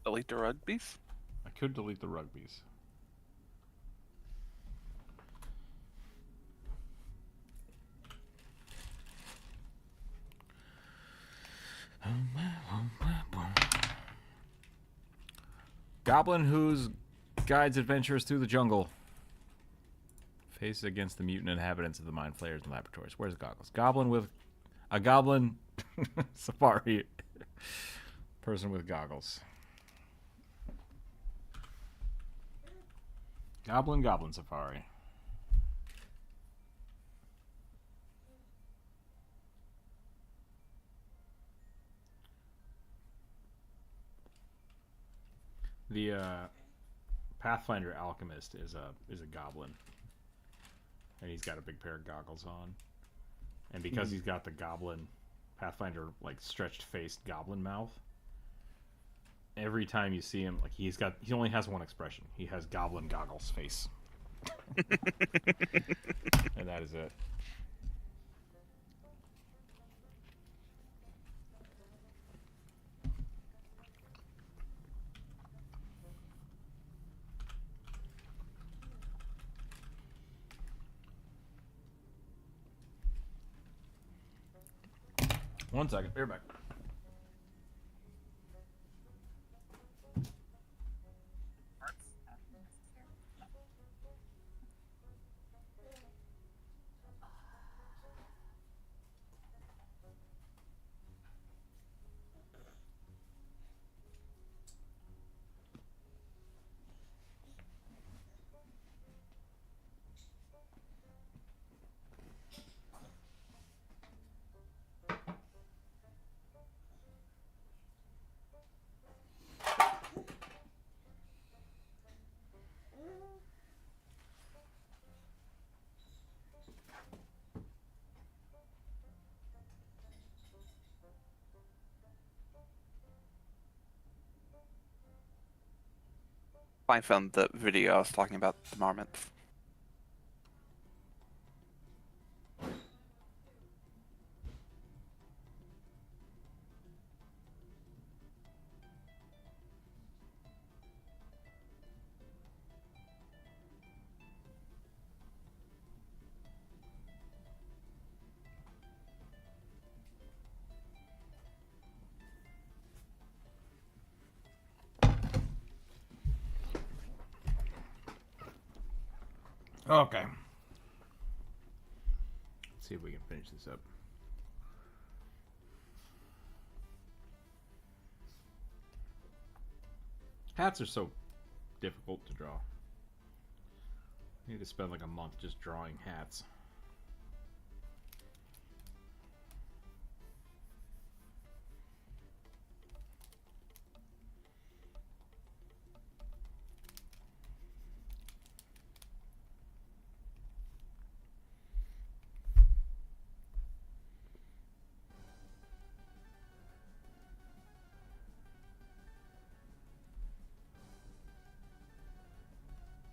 Speaker 2: Delete the rugbies.
Speaker 1: I could delete the rugbies. Goblin whose guides adventurers through the jungle. Faces against the mutant inhabitants of the mine flayers and laboratories. Where's Goggles? Goblin with a goblin safari. Person with goggles. Goblin safari. The Pathfinder alchemist is a goblin, and he's got a big pair of goggles on, and because he's got the goblin Pathfinder like stretched faced goblin mouth, every time you see him, like he only has one expression. He has goblin goggles face, and that is it. One second. Be right back.
Speaker 2: I found the video I was talking about the marmots.
Speaker 1: Okay. Let's see if we can finish this up. Hats are so difficult to draw. You need to spend like a month just drawing hats.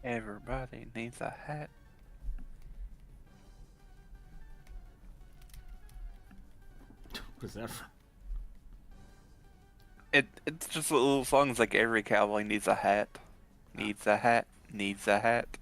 Speaker 2: Everybody needs a hat.
Speaker 1: What's that from?
Speaker 2: It's just little songs like every cowboy needs a hat. Needs a hat. Needs a hat.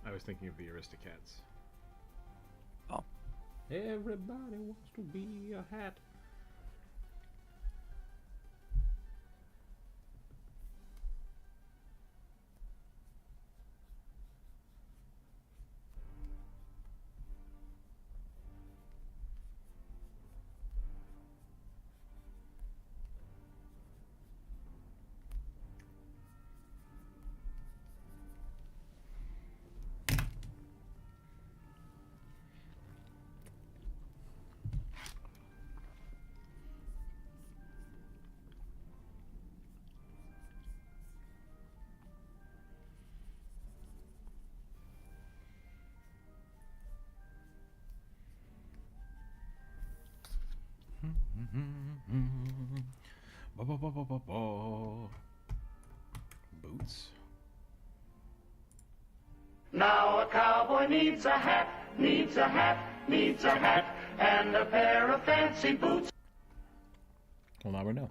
Speaker 1: I was thinking of the Aristocats.
Speaker 2: Oh.
Speaker 1: Everybody wants to be a hat. Boots.
Speaker 5: Now a cowboy needs a hat, needs a hat, needs a hat, and a pair of fancy boots.
Speaker 1: Well, now we know.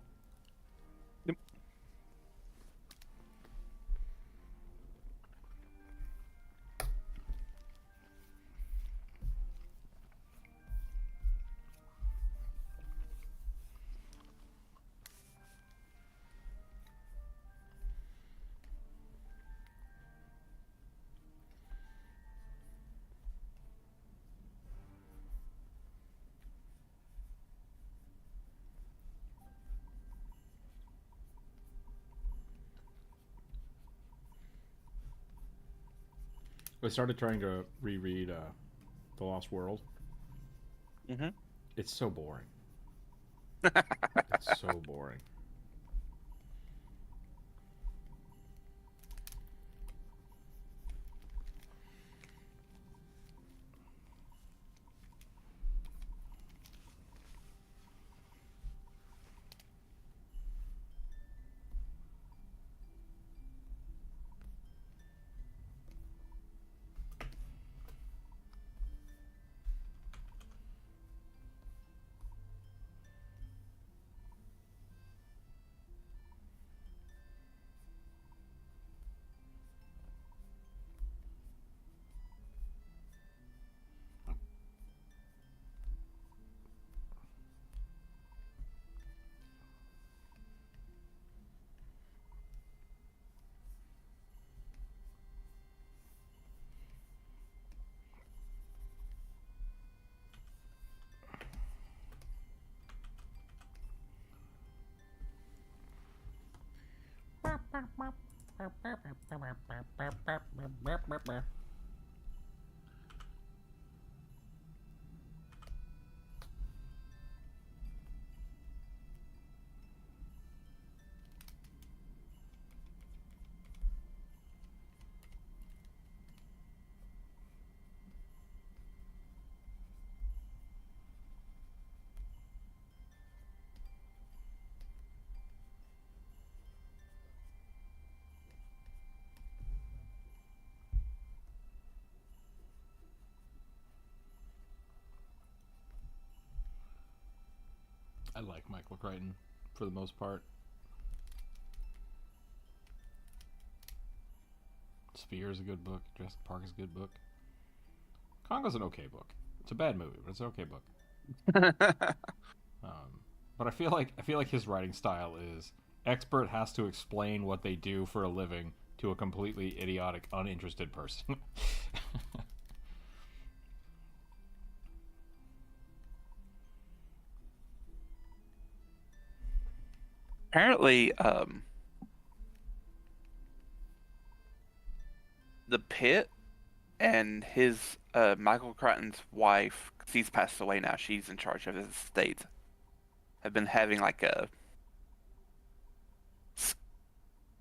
Speaker 1: I started trying to reread The Lost World.
Speaker 2: Mm-hmm.
Speaker 1: It's so boring. It's so boring. I like Michael Crichton for the most part. Sphere is a good book. Jurassic Park is a good book. Congo's an okay book. It's a bad movie, but it's an okay book. But I feel like his writing style is expert has to explain what they do for a living to a completely idiotic, uninterested person.
Speaker 2: Apparently, the Pit and his Michael Crichton's wife, 'cause he's passed away now, she's in charge of his estate, have been having like a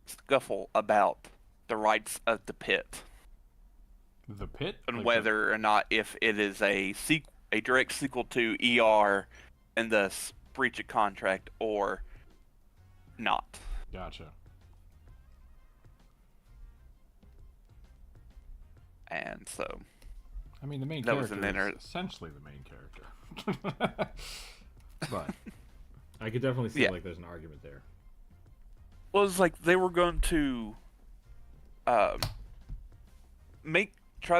Speaker 2: scuffle about the rights of the Pit
Speaker 1: The Pit?
Speaker 2: and
Speaker 1: Like
Speaker 2: whether or not if it is a direct sequel to ER and thus breach of contract or not.
Speaker 1: Gotcha.
Speaker 2: And so
Speaker 1: I mean, the main
Speaker 2: That was
Speaker 1: character
Speaker 2: an
Speaker 1: is essentially the main character. But I could definitely see,
Speaker 2: Yeah.
Speaker 1: like, there's an argument there.
Speaker 2: was like they were going to try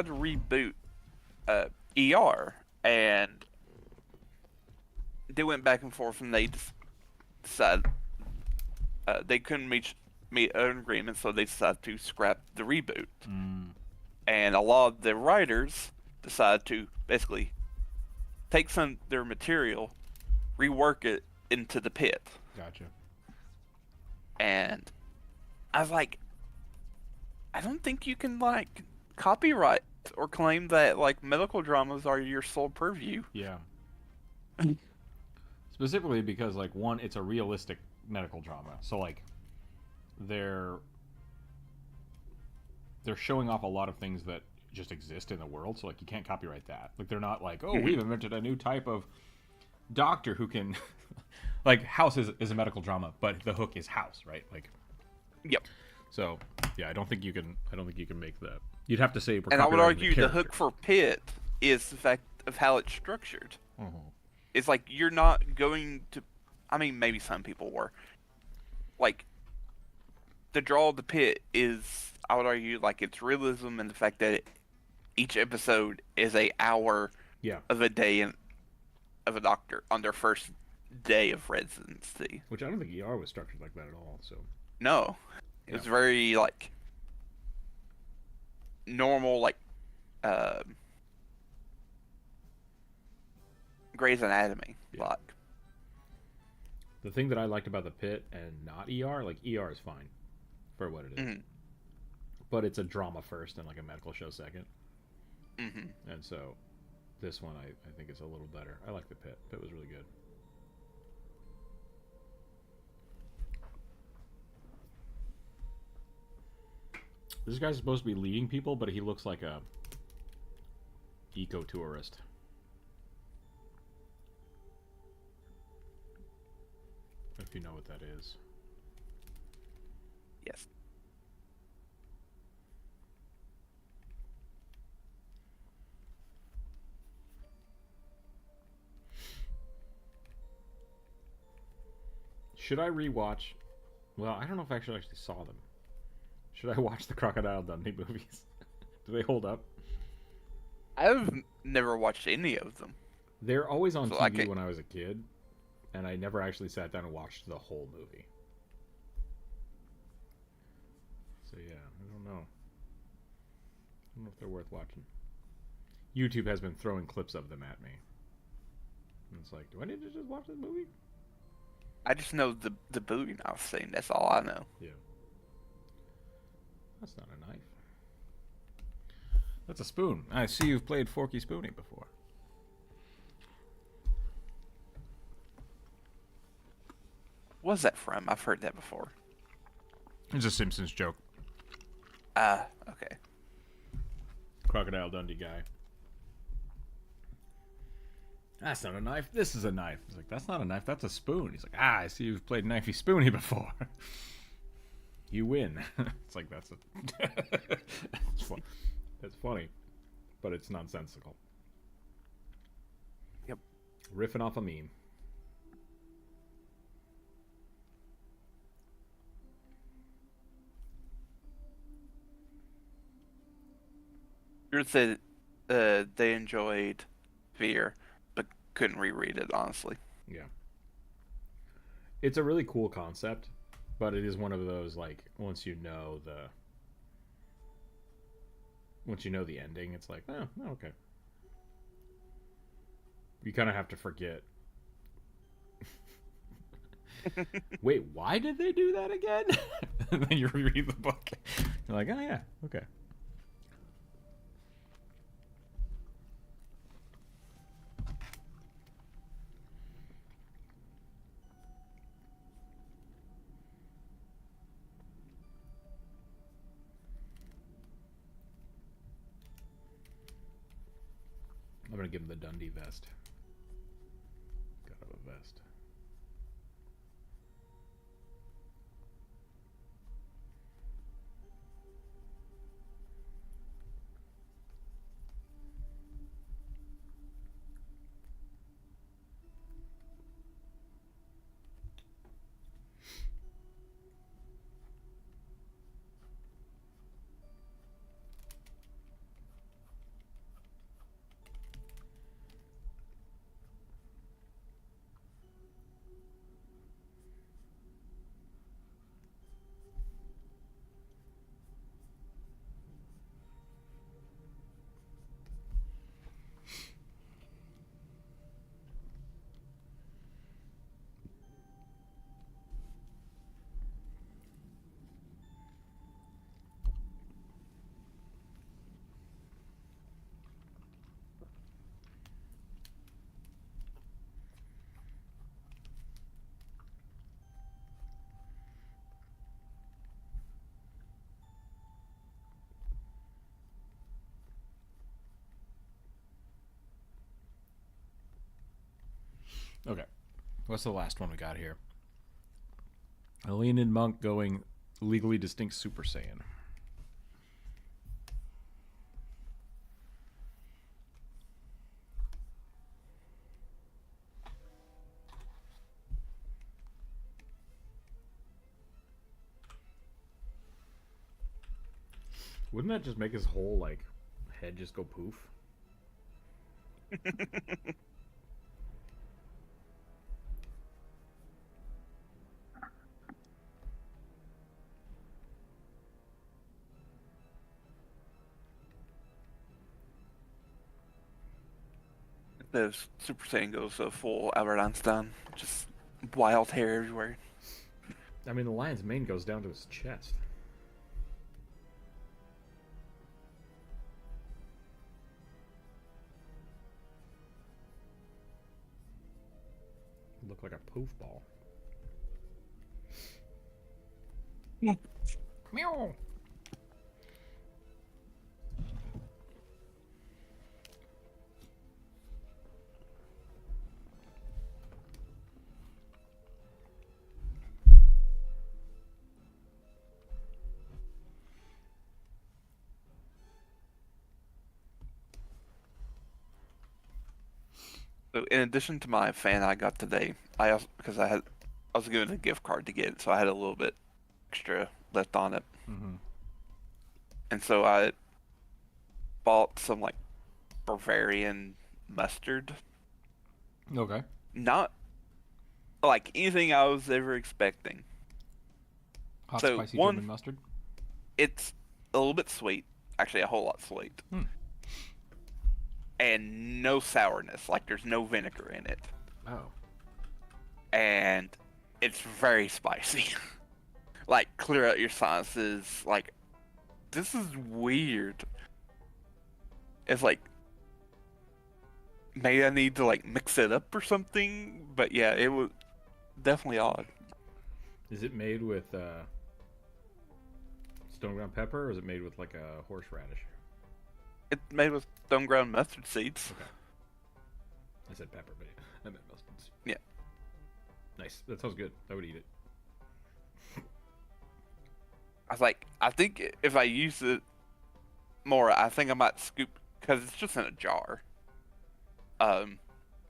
Speaker 2: to reboot ER, and they went back and forth, and they decided they couldn't meet an agreement, so they decided to scrap the reboot. And a lot of the writers decided to basically take some of their material, rework it into the Pit.
Speaker 1: Gotcha.
Speaker 2: And I was like, I don't think you can like copyright or claim that like medical dramas are your sole purview.
Speaker 1: Yeah. Specifically because, like, one, it's a realistic medical drama. So, like, they're showing off a lot of things that just exist in the world. So, like, you can't copyright that. Like, they're not like, oh, we've invented a new type of doctor who can... like, House is a medical drama, but the hook is House, right? Like...
Speaker 2: Yep.
Speaker 1: So, yeah, I don't think you can make that. You'd have to say we're
Speaker 2: And I would
Speaker 1: copyrighting
Speaker 2: argue the
Speaker 1: character.
Speaker 2: hook for Pit is the fact of how it's structured.
Speaker 1: Mhm.
Speaker 2: It's like you're not going to... I mean, maybe some people were. Like, the draw of the Pit is, I would argue, like, it's realism and the fact that each episode is an hour
Speaker 1: Yeah.
Speaker 2: of a day of a doctor on their first day of residency.
Speaker 1: Which I don't think ER was structured like that at all, so...
Speaker 2: No. It was very, like, normal, like, Grey's Anatomy.
Speaker 1: Yeah.
Speaker 2: Like,
Speaker 1: The thing that I liked about the Pit and not ER, like, ER is fine for what it is.
Speaker 2: Mhm.
Speaker 1: But it's a drama first and, like, a medical show second.
Speaker 2: mhm.
Speaker 1: And so this one I think is a little better. I like the Pit. Pit was really good. This guy's supposed to be leading people, but he looks like a eco-tourist. If you know what that is.
Speaker 2: Yes.
Speaker 1: Should I rewatch? Well, I don't know if I actually saw them. Should I watch the Crocodile Dundee movies? Do they hold up?
Speaker 2: I've never watched any of them.
Speaker 1: They're always on
Speaker 2: So,
Speaker 1: TV
Speaker 2: like,
Speaker 1: when I was a kid, and I never actually sat down and watched the whole movie. So yeah, I don't know. I don't know if they're worth watching. YouTube has been throwing clips of them at me. And it's like, do I need to just watch this movie?
Speaker 2: I just know the booting I've seen. That's all I know.
Speaker 1: Yeah. That's not a knife. That's a spoon. I see you've played Forky Spoony before.
Speaker 2: What's that from? I've heard that before.
Speaker 1: It's a Simpsons joke.
Speaker 2: Okay.
Speaker 1: Crocodile Dundee guy. That's not a knife. This is a knife. He's like, that's not a knife. That's a spoon. He's like, I see you've played Knifey Spoony before. You win. It's like, that's it's funny, but it's nonsensical.
Speaker 2: Yep.
Speaker 1: Riffing off a meme.
Speaker 2: Yours said they enjoyed Fear, but couldn't reread it, honestly.
Speaker 1: Yeah. It's a really cool concept, but it is one of those, like, once you know the ending, it's like, oh, okay. You kind of have to forget. Wait, why did they do that again? And then you reread the book. You're like, oh yeah, okay. I'm gonna give him the Dundee vest. Gotta have a vest. Okay. What's the last one we got here? A Leonid monk going legally distinct Super Saiyan. Wouldn't that just make his whole, like, head just go poof?
Speaker 2: The Super Saiyan goes full Albert Einstein, just wild hair everywhere.
Speaker 1: I mean, the lion's mane goes down to his chest. Look like a poof ball. Meow.
Speaker 2: So in addition to my fan I got today, I also because I was given a gift card to get it, so I had a little bit extra left on it, and so I bought some like Bavarian mustard.
Speaker 1: Okay.
Speaker 2: Not like anything I was ever expecting.
Speaker 1: Hot
Speaker 2: So,
Speaker 1: spicy
Speaker 2: one-
Speaker 1: German mustard.
Speaker 2: It's a little bit sweet, actually a whole lot sweet, and no sourness. Like there's no vinegar in it,
Speaker 1: Oh.
Speaker 2: and it's very spicy. Like clear out your sinuses. Like this is weird. It's like maybe I need to like mix it up or something. But yeah, it was definitely odd.
Speaker 1: Is it made with stone ground pepper, or is it made with like a horseradish?
Speaker 2: It's made with stone ground mustard seeds.
Speaker 1: Okay. I said pepper, but I meant mustard.
Speaker 2: Yeah.
Speaker 1: Nice. That sounds good. I would eat it.
Speaker 2: I was like, I think if I use it more, I think I might scoop because it's just in a jar. I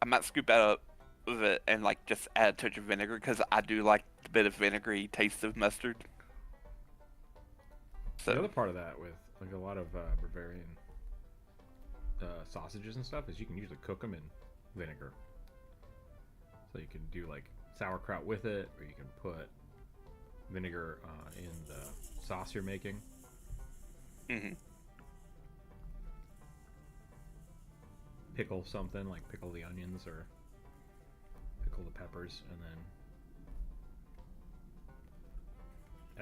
Speaker 2: might scoop out of it and like just add a touch of vinegar because I do like the bit of vinegary taste of mustard.
Speaker 1: The other
Speaker 2: So
Speaker 1: part of that with like a lot of Bavarian sausages and stuff is you can usually cook them in vinegar. So you can do like sauerkraut with it, or you can put vinegar in the sauce you're making.
Speaker 2: Mm-hmm.
Speaker 1: Pickle something, like pickle the onions or pickle the peppers, and then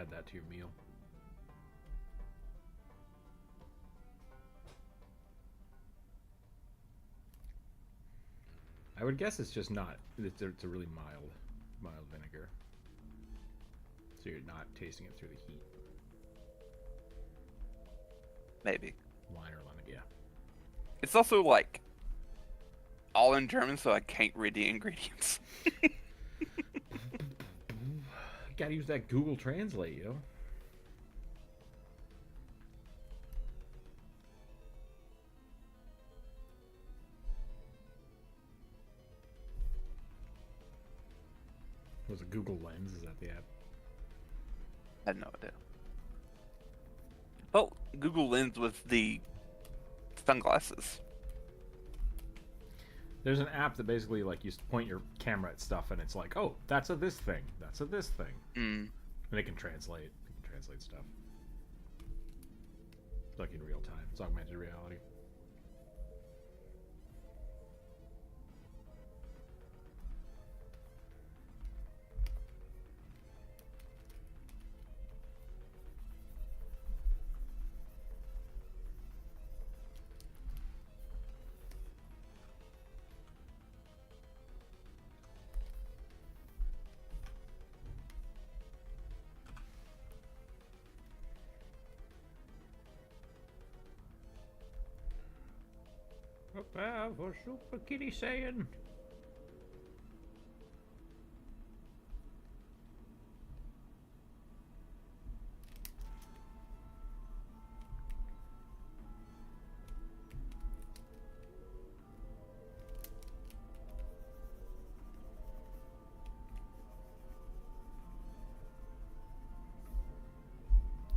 Speaker 1: add that to your meal. I would guess it's just not. It's a really mild vinegar, so you're not tasting it through the heat.
Speaker 2: Maybe.
Speaker 1: Wine or lemon, yeah.
Speaker 2: It's also like all in German, so I can't read the ingredients.
Speaker 1: You gotta use that Google Translate, yo. Was it Google Lens? Is that the app?
Speaker 2: I had no idea. Well, Google Lens with the sunglasses.
Speaker 1: There's an app that basically like you point your camera at stuff and it's like, oh, that's a this thing, that's a this thing, and it can translate. It can translate stuff like in real time. It's augmented reality. For Super Kitty saying.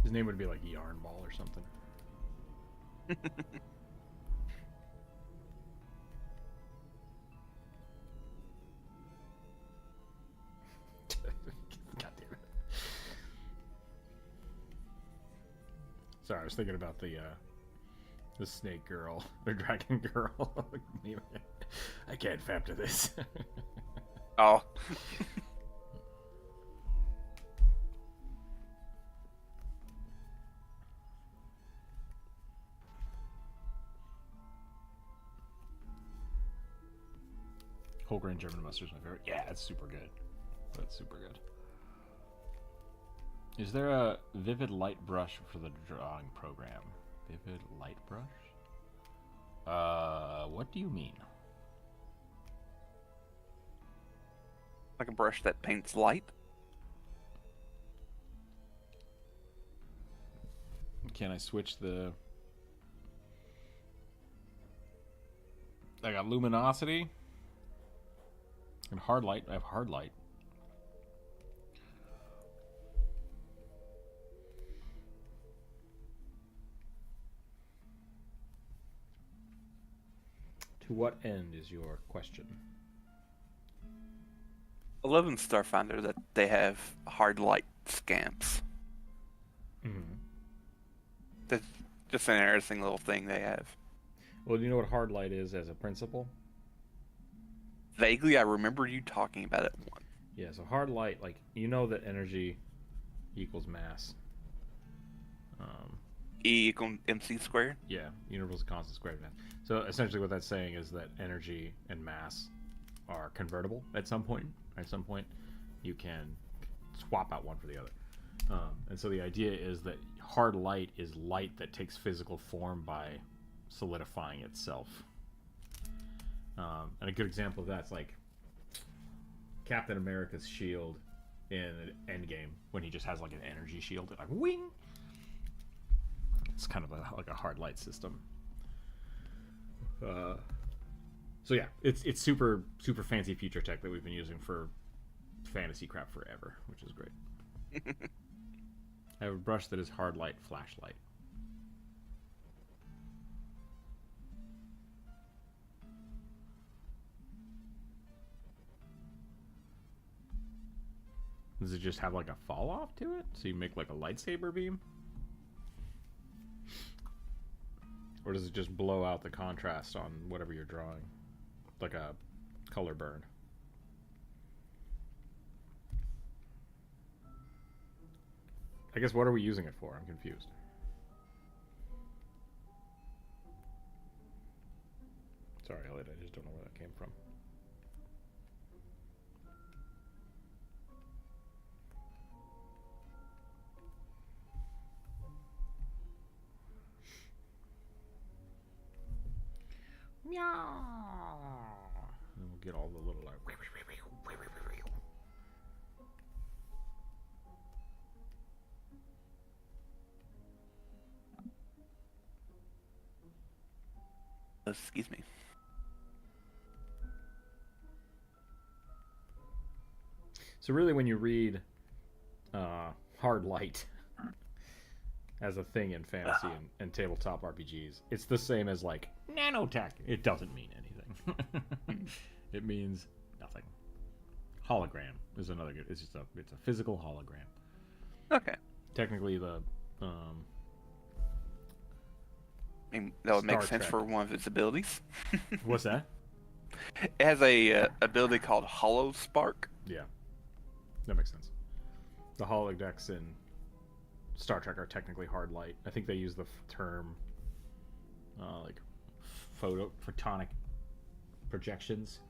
Speaker 1: His name would be like Yarn Ball or something. God damn it. Sorry, I was thinking about the snake girl, the dragon girl. I can't fap to this.
Speaker 2: Oh.
Speaker 1: Whole grain German mustard is my favorite. Yeah, it's super good. That's super good. Is there a vivid light brush for the drawing program? Vivid light brush? What do you mean?
Speaker 2: Like a brush that paints light?
Speaker 1: Can I switch the... I got luminosity and hard light. I have hard light. To what end is your question?
Speaker 2: I love in Starfinder that they have hard light scamps.
Speaker 1: Mm-hmm.
Speaker 2: That's just an interesting little thing they have.
Speaker 1: Well, do you know what hard light is as a principle?
Speaker 2: Vaguely, I remember you talking about it once.
Speaker 1: Yeah, so hard light, like, you know that energy equals mass.
Speaker 2: E equals MC squared?
Speaker 1: Yeah, universal constant squared mass. So essentially what that's saying is that energy and mass are convertible at some point. At some point, you can swap out one for the other. And so the idea is that hard light is light that takes physical form by solidifying itself. And a good example of that's like Captain America's shield in Endgame when he just has like an energy shield, like wing. It's kind of like a hard light system. So yeah, it's super fancy future tech that we've been using for fantasy crap forever, which is great. I have a brush that is hard light flashlight. Does it just have like a fall off to it? So you make like a lightsaber beam? Or does it just blow out the contrast on whatever you're drawing? Like a color burn? I guess what are we using it for? I'm confused. Sorry, Elliot, I just don't know where that came from. Meow. And we'll get all the little like.
Speaker 2: Excuse me.
Speaker 1: So really, when you read hard light as a thing in fantasy and tabletop RPGs, it's the same as like nanotech. It doesn't mean anything. It means nothing. Hologram is another good. It's a physical hologram.
Speaker 2: Okay.
Speaker 1: Technically, the
Speaker 2: I mean, that would make
Speaker 1: Star
Speaker 2: sense
Speaker 1: Trek.
Speaker 2: for one of its abilities.
Speaker 1: What's that?
Speaker 2: It has a ability called Hollow Spark.
Speaker 1: Yeah, that makes sense. The holodecks in Star Trek are technically hard light. I think they use the term like photonic projections.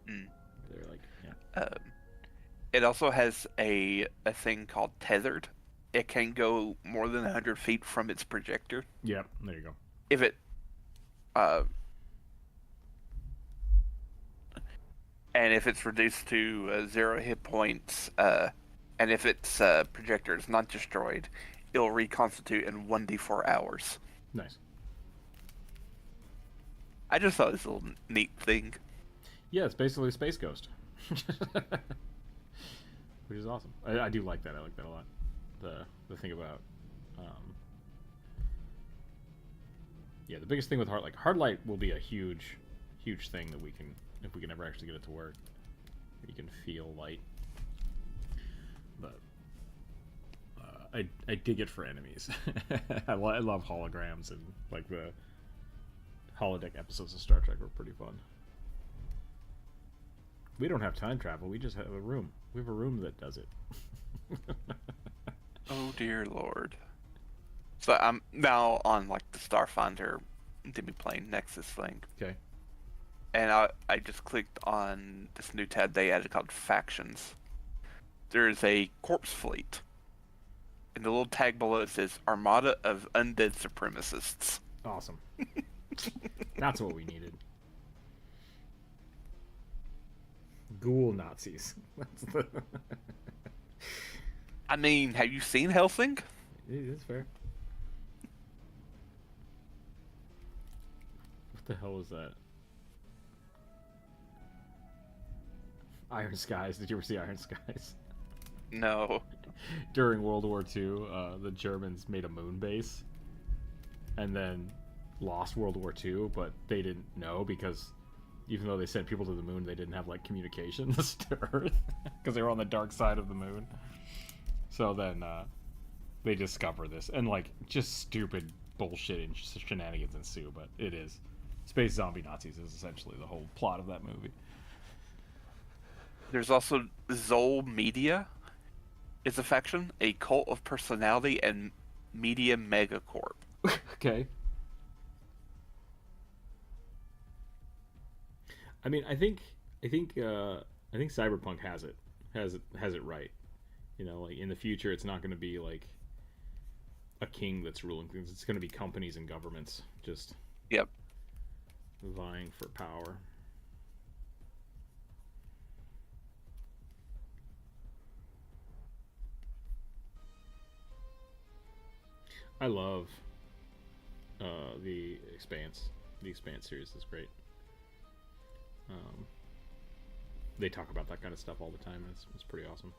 Speaker 1: They're like, yeah.
Speaker 2: It also has a thing called Tethered. It can go more than 100 feet from its projector.
Speaker 1: Yep, there you go.
Speaker 2: If it, and if it's reduced to 0 hit points, and if its projector is not destroyed, it'll reconstitute in 1d4 hours.
Speaker 1: Nice.
Speaker 2: I just thought it was a little neat thing.
Speaker 1: Yeah, it's basically a space ghost. Which is awesome. I do like that. I like that a lot. The thing about yeah, the biggest thing with hard light will be a huge thing that we can, if we can ever actually get it to work. You can feel light. But I dig it for enemies. I love holograms, and like the holodeck episodes of Star Trek were pretty fun. We don't have time travel. We just have a room. We have a room that does it.
Speaker 2: Oh dear lord. So I'm now on like the Starfinder to be playing Nexus thing.
Speaker 1: Okay.
Speaker 2: And I just clicked on this new tab they added called Factions. There's a corpse fleet. And the little tag below it says Armada of Undead Supremacists.
Speaker 1: Awesome. That's what we needed. Ghoul Nazis. That's the...
Speaker 2: I mean, have you seen Helsing?
Speaker 1: It is fair. What the hell was that? Iron Skies. Did you ever see Iron Skies?
Speaker 2: No.
Speaker 1: During World War II, the Germans made a moon base and then lost World War II, but they didn't know because even though they sent people to the moon, they didn't have like communications to Earth because they were on the dark side of the moon. So then they discover this, and like just stupid bullshit and shenanigans ensue, but it is. Space zombie Nazis is essentially the whole plot of that movie.
Speaker 2: There's also Zol Media. It's a faction, a cult of personality and media megacorp.
Speaker 1: Okay. I mean, I think Cyberpunk has it right. You know, like in the future, it's not going to be like a king that's ruling things. It's going to be companies and governments just vying for power. I love the Expanse. The Expanse series is great. They talk about that kind of stuff all the time, and it's pretty awesome.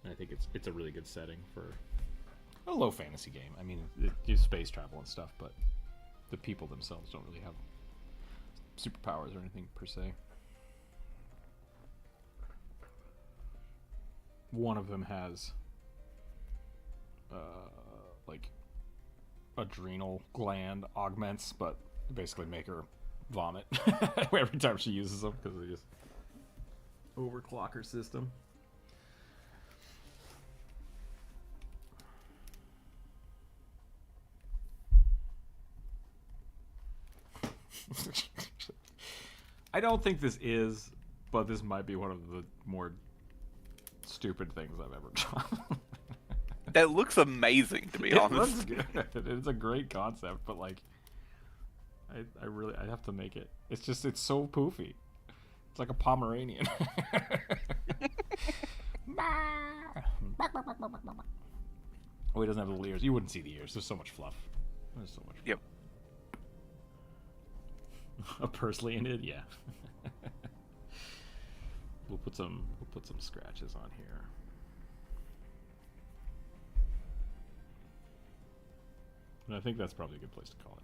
Speaker 1: And I think it's a really good setting for a low fantasy game. I mean, it uses space travel and stuff, but the people themselves don't really have superpowers or anything per se. one of them has like adrenal gland augments, but basically make her vomit every time she uses them because they just overclock her system. I don't think this is, but this might be one of the more stupid things I've ever done.
Speaker 2: That looks amazing, to be
Speaker 1: It
Speaker 2: honest.
Speaker 1: looks good. It's a great concept, but like, I have to make it. It's so poofy. It's like a Pomeranian. Oh, he doesn't have the little ears. You wouldn't see the ears. There's so much fluff. There's so much.
Speaker 2: Yep.
Speaker 1: A pursley in it, yeah. We'll put some scratches on here. And I think that's probably a good place to call it.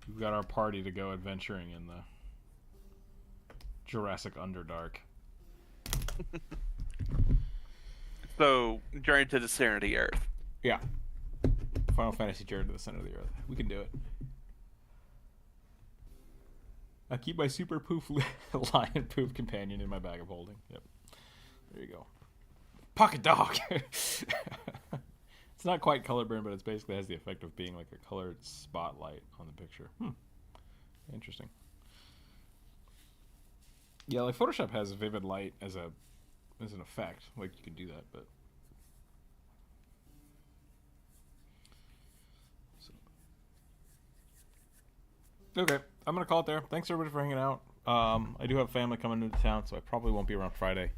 Speaker 1: We've got our party to go adventuring in the Jurassic Underdark.
Speaker 2: So, Journey to the Center of the Earth.
Speaker 1: Yeah. Final Fantasy Journey to the Center of the Earth. We can do it. I keep my super poof lion poof companion in my bag of holding. Yep. There you go. Pocket dog! It's not quite color burn, but it basically has the effect of being like a colored spotlight on the picture. Interesting. Yeah, like Photoshop has vivid light as an effect. Like you can do that, but okay, I'm gonna call it there. Thanks everybody for hanging out. I do have family coming into town, so I probably won't be around Friday.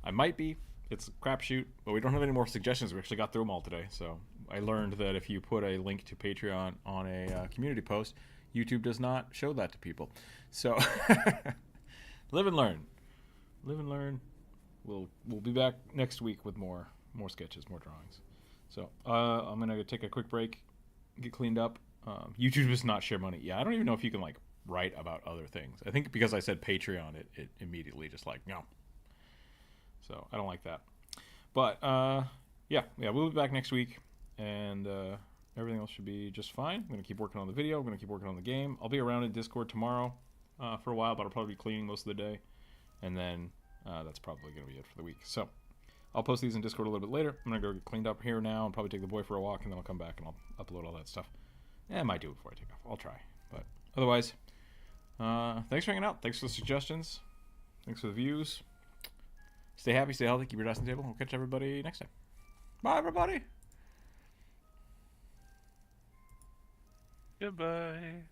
Speaker 1: I might be. It's a crapshoot, but we don't have any more suggestions. We actually got through them all today. So I learned that if you put a link to Patreon on a community post, YouTube does not show that to people. So live and learn. Live and learn. We'll be back next week with more sketches, more drawings. So I'm gonna take a quick break, get cleaned up. YouTube does not share money. Yeah, I don't even know if you can like write about other things. I think because I said Patreon, it immediately just like no. So I don't like that. But yeah, we'll be back next week, and everything else should be just fine. I'm gonna keep working on the video. I'm gonna keep working on the game. I'll be around in Discord tomorrow for a while, but I'll probably be cleaning most of the day, and then that's probably gonna be it for the week. So I'll post these in Discord a little bit later. I'm gonna go get cleaned up here now and probably take the boy for a walk, and then I'll come back and I'll upload all that stuff. I might do it before I take off. I'll try. But otherwise, thanks for hanging out. Thanks for the suggestions. Thanks for the views. Stay happy, stay healthy, keep your dressing table. We'll catch everybody next time. Bye, everybody.
Speaker 2: Goodbye.